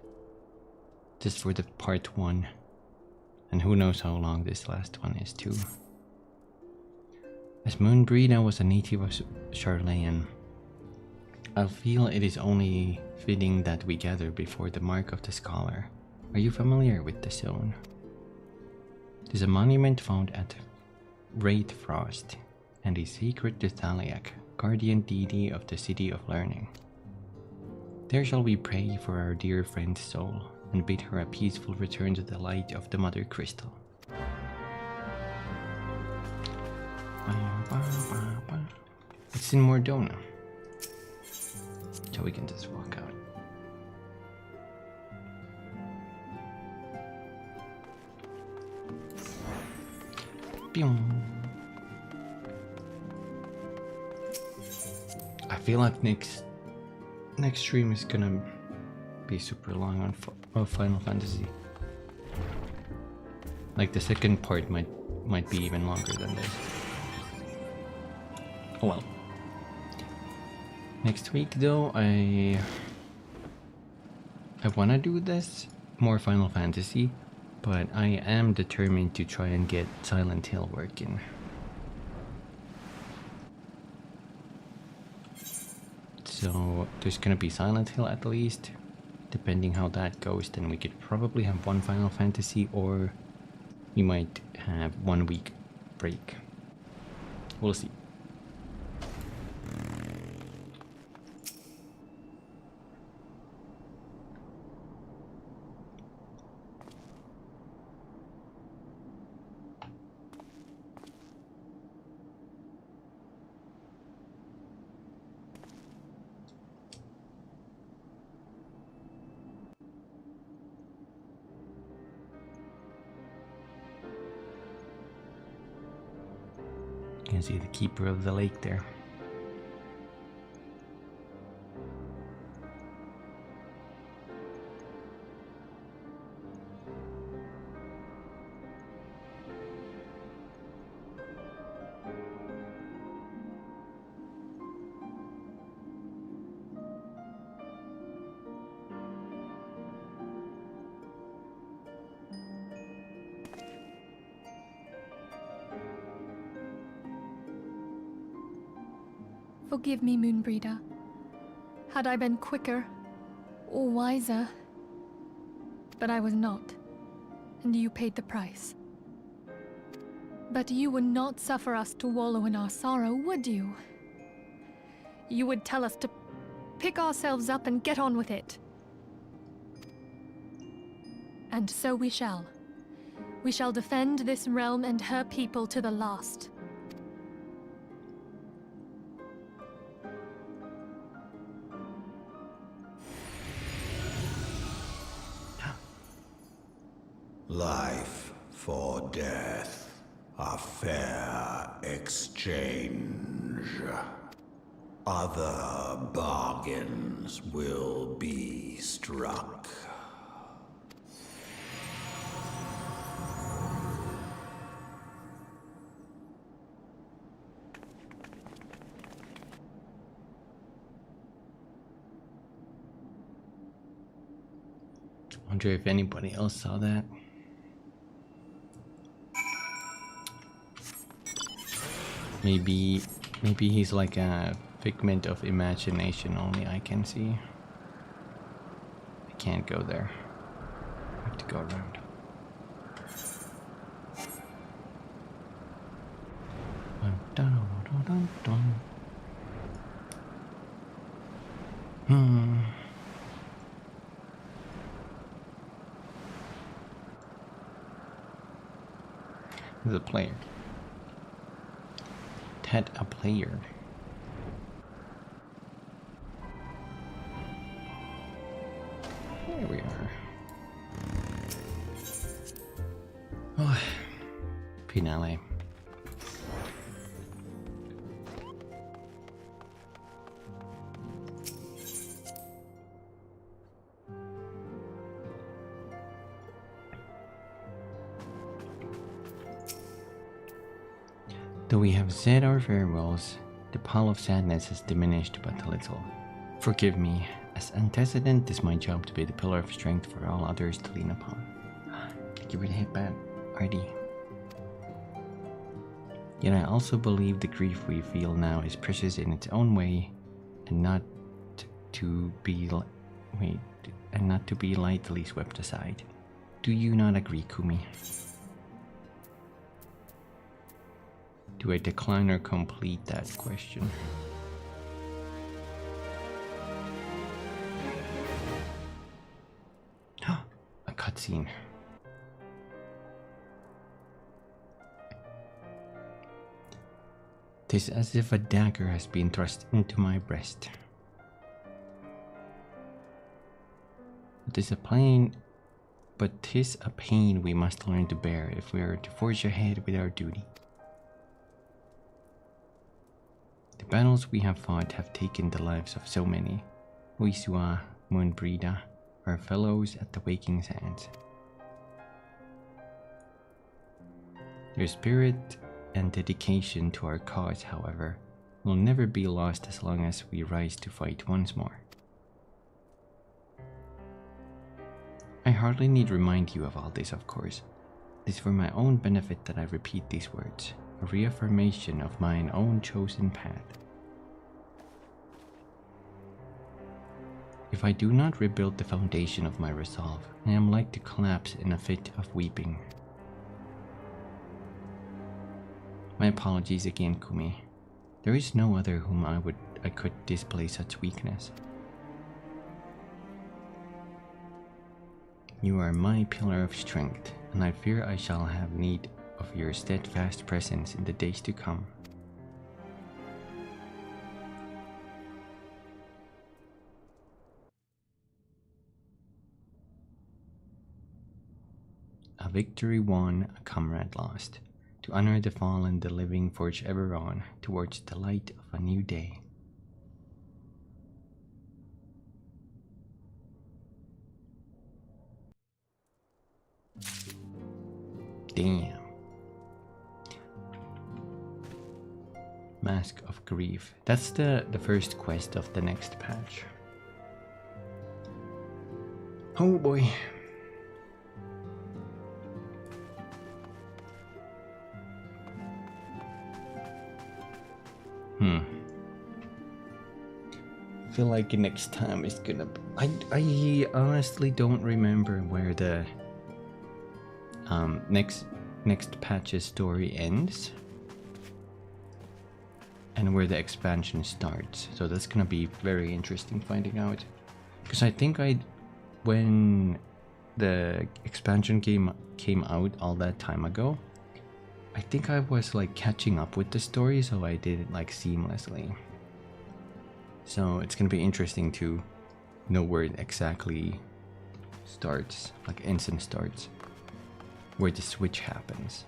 Just for the part 1. And who knows how long this last one is too. As Moonbreeder was a native of Charleyan, I feel it is only fitting that we gather before the Mark of the Scholar. Are you familiar with the zone? It is a monument found at Wraithfrost and is sacred to Thaliak, guardian deity of the City of Learning. There shall we pray for our dear friend's soul and bid her a peaceful return to the light of the Mother Crystal. It's in Mordona, so we can just walk out. Pew. I feel like next stream is gonna be super long on Final Fantasy. Like the second part might be even longer than this. Oh well. Next week though, I wanna do this more Final Fantasy, but I am determined to try and get Silent Hill working. So there's gonna be Silent Hill at least. Depending how that goes, then we could probably have one Final Fantasy, or we might have 1 week break. We'll see. You can see the keeper of the lake there. Forgive me, Moonbreeder. Had I been quicker or wiser, but I was not, and you paid the price. But you would not suffer us to wallow in our sorrow, would you? You would tell us to pick ourselves up and get on with it. And so we shall. We shall defend this realm and her people to the last. Life for death, a fair exchange. Other bargains will be struck. I wonder if anybody else saw that. Maybe he's like a figment of imagination only I can see. I can't go there. I have to go around. There's a player. Ted, a player. There we are. Oh, finale. Though we have said our farewells, the pall of sadness has diminished but a little. Forgive me, as antecedent is my job to be the pillar of strength for all others to lean upon. Thank you for the headband, Artie. Yet I also believe the grief we feel now is precious in its own way, and not to be lightly swept aside. Do you not agree, Kumi? Do I decline or complete that question? A cutscene. Tis as if a dagger has been thrust into my breast. Tis a pain we must learn to bear if we are to forge ahead with our duty. The battles we have fought have taken the lives of so many. Uisua, Moonbreeder, our fellows at the Waking Sands. Their spirit and dedication to our cause, however, will never be lost as long as we rise to fight once more. I hardly need remind you of all this, of course. It is for my own benefit that I repeat these words, a reaffirmation of mine own chosen path. If I do not rebuild the foundation of my resolve, I am like to collapse in a fit of weeping. My apologies again, Kumi. There is no other whom I could display such weakness. You are my pillar of strength, and I fear I shall have need of your steadfast presence in the days to come. A victory won, a comrade lost. To honor the fallen, the living forge ever on, towards the light of a new day. Damn. Mask of Grief. That's the first quest of the next patch. Oh boy. I feel like next time is gonna be, I honestly don't remember where the next patch's story ends and where the expansion starts, so that's gonna be very interesting finding out, because I think when the expansion game came out all that time ago, I think I was like catching up with the story, so I did it like seamlessly. So it's gonna be interesting to know where it exactly starts, like ends and starts, where the switch happens.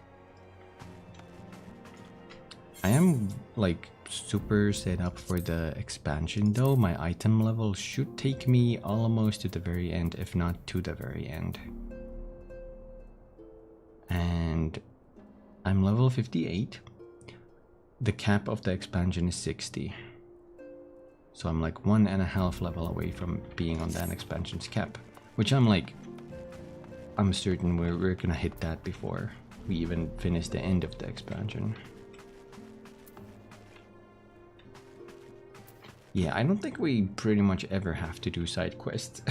I am like super set up for the expansion though. My item level should take me almost to the very end, if not to the very end. And I'm level 58. The cap of the expansion is 60. So I'm like 1.5 level away from being on that expansion's cap, which I'm certain we're gonna hit that before we even finish the end of the expansion. Yeah, I don't think we pretty much ever have to do side quests.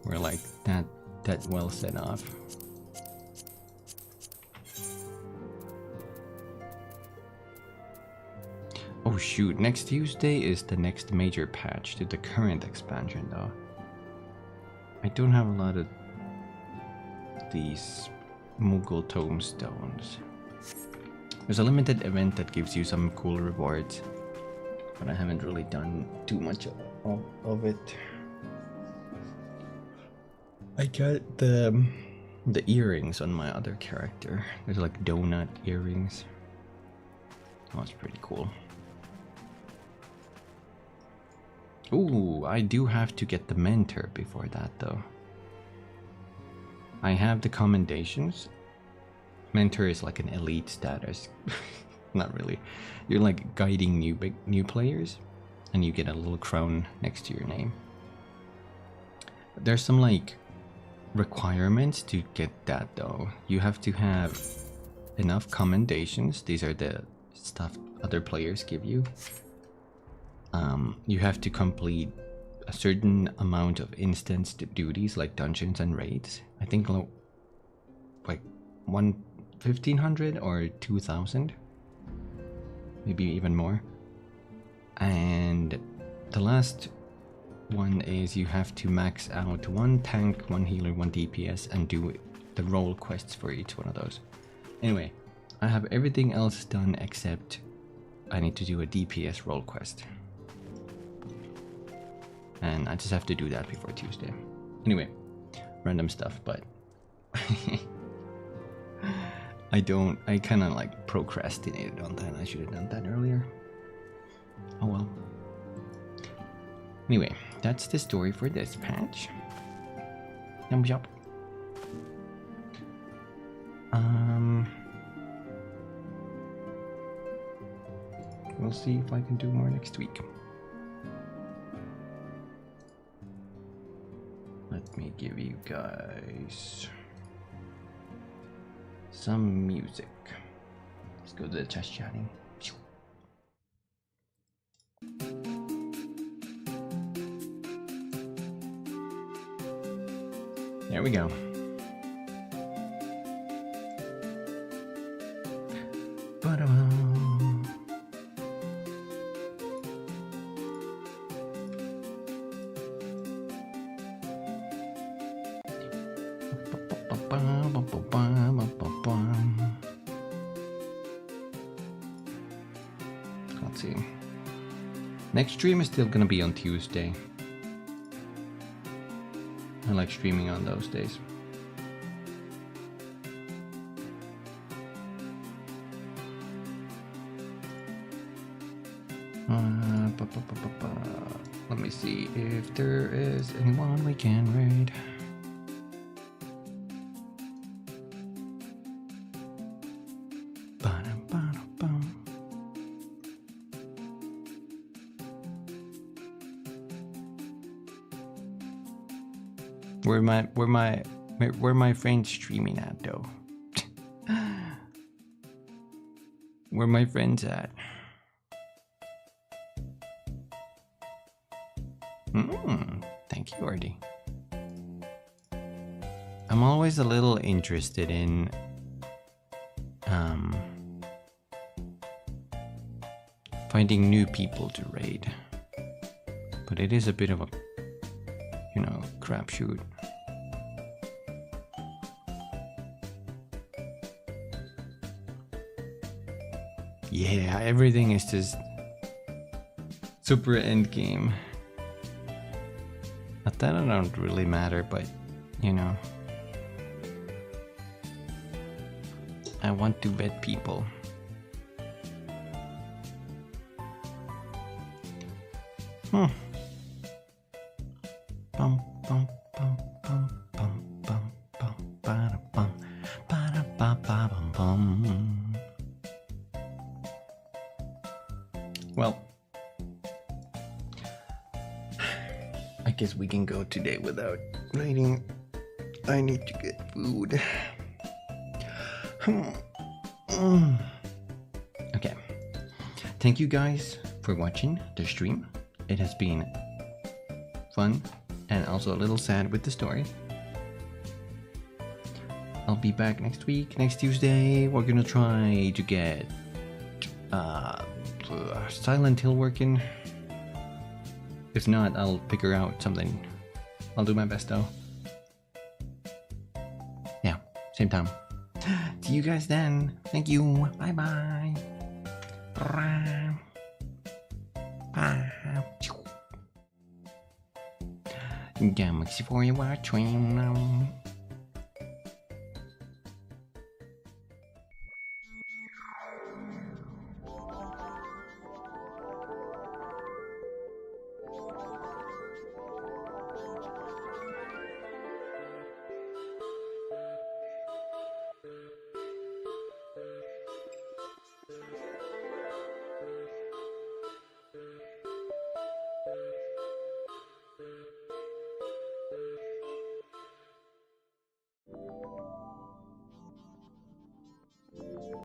We're like that well set off. Oh shoot, next Tuesday is the next major patch to the current expansion though. I don't have a lot of these Moogle tomestones. There's a limited event that gives you some cool rewards, but I haven't really done too much of it. I got the earrings on my other character. There's like donut earrings. That was pretty cool. Ooh, I do have to get the mentor before that though. I have the commendations. Mentor is like an elite status. Not really. You're like guiding new players, and you get a little crown next to your name. There's some like requirements to get that though. You have to have enough commendations. These are the stuff other players give you. You have to complete a certain amount of instanced duties like dungeons and raids. I think like 1,500 or 2,000, maybe even more. And the last one is you have to max out 1 tank, 1 healer, 1 DPS, and do the role quests for each one of those. Anyway, I have everything else done except I need to do a DPS role quest. And I just have to do that before Tuesday. Anyway, random stuff, but I kind of like procrastinated on that. I should have done that earlier. Oh well. Anyway, that's the story for this patch. Thumbs up. We'll see if I can do more next week. Let me give you guys some music. Let's go to the chest chatting. There we go. Let's see. Next stream is still gonna be on Tuesday. I like streaming on those days. Let me see if there is anyone we can raid. Where my friends streaming at though? Where my friends at? Thank you, Artie. I'm always a little interested in finding new people to raid, but it is a bit of a, you know, crapshoot. Yeah, everything is just super end game. Not that it don't really matter, but you know, I want to bet people. Bum, bum, bum, bum, bum, bum, bum, bada bum, bada ba ba bum bum. Well, I guess we can go today without writing. I need to get food. Okay. Thank you guys for watching the stream. It has been fun and also a little sad with the story. I'll be back next week, next Tuesday. We're gonna try to get Silent Hill working. If not, I'll figure out something. I'll do my best though. Yeah, same time. See you guys then. Thank you. Bye bye. Bye. Galaxy for you watching now.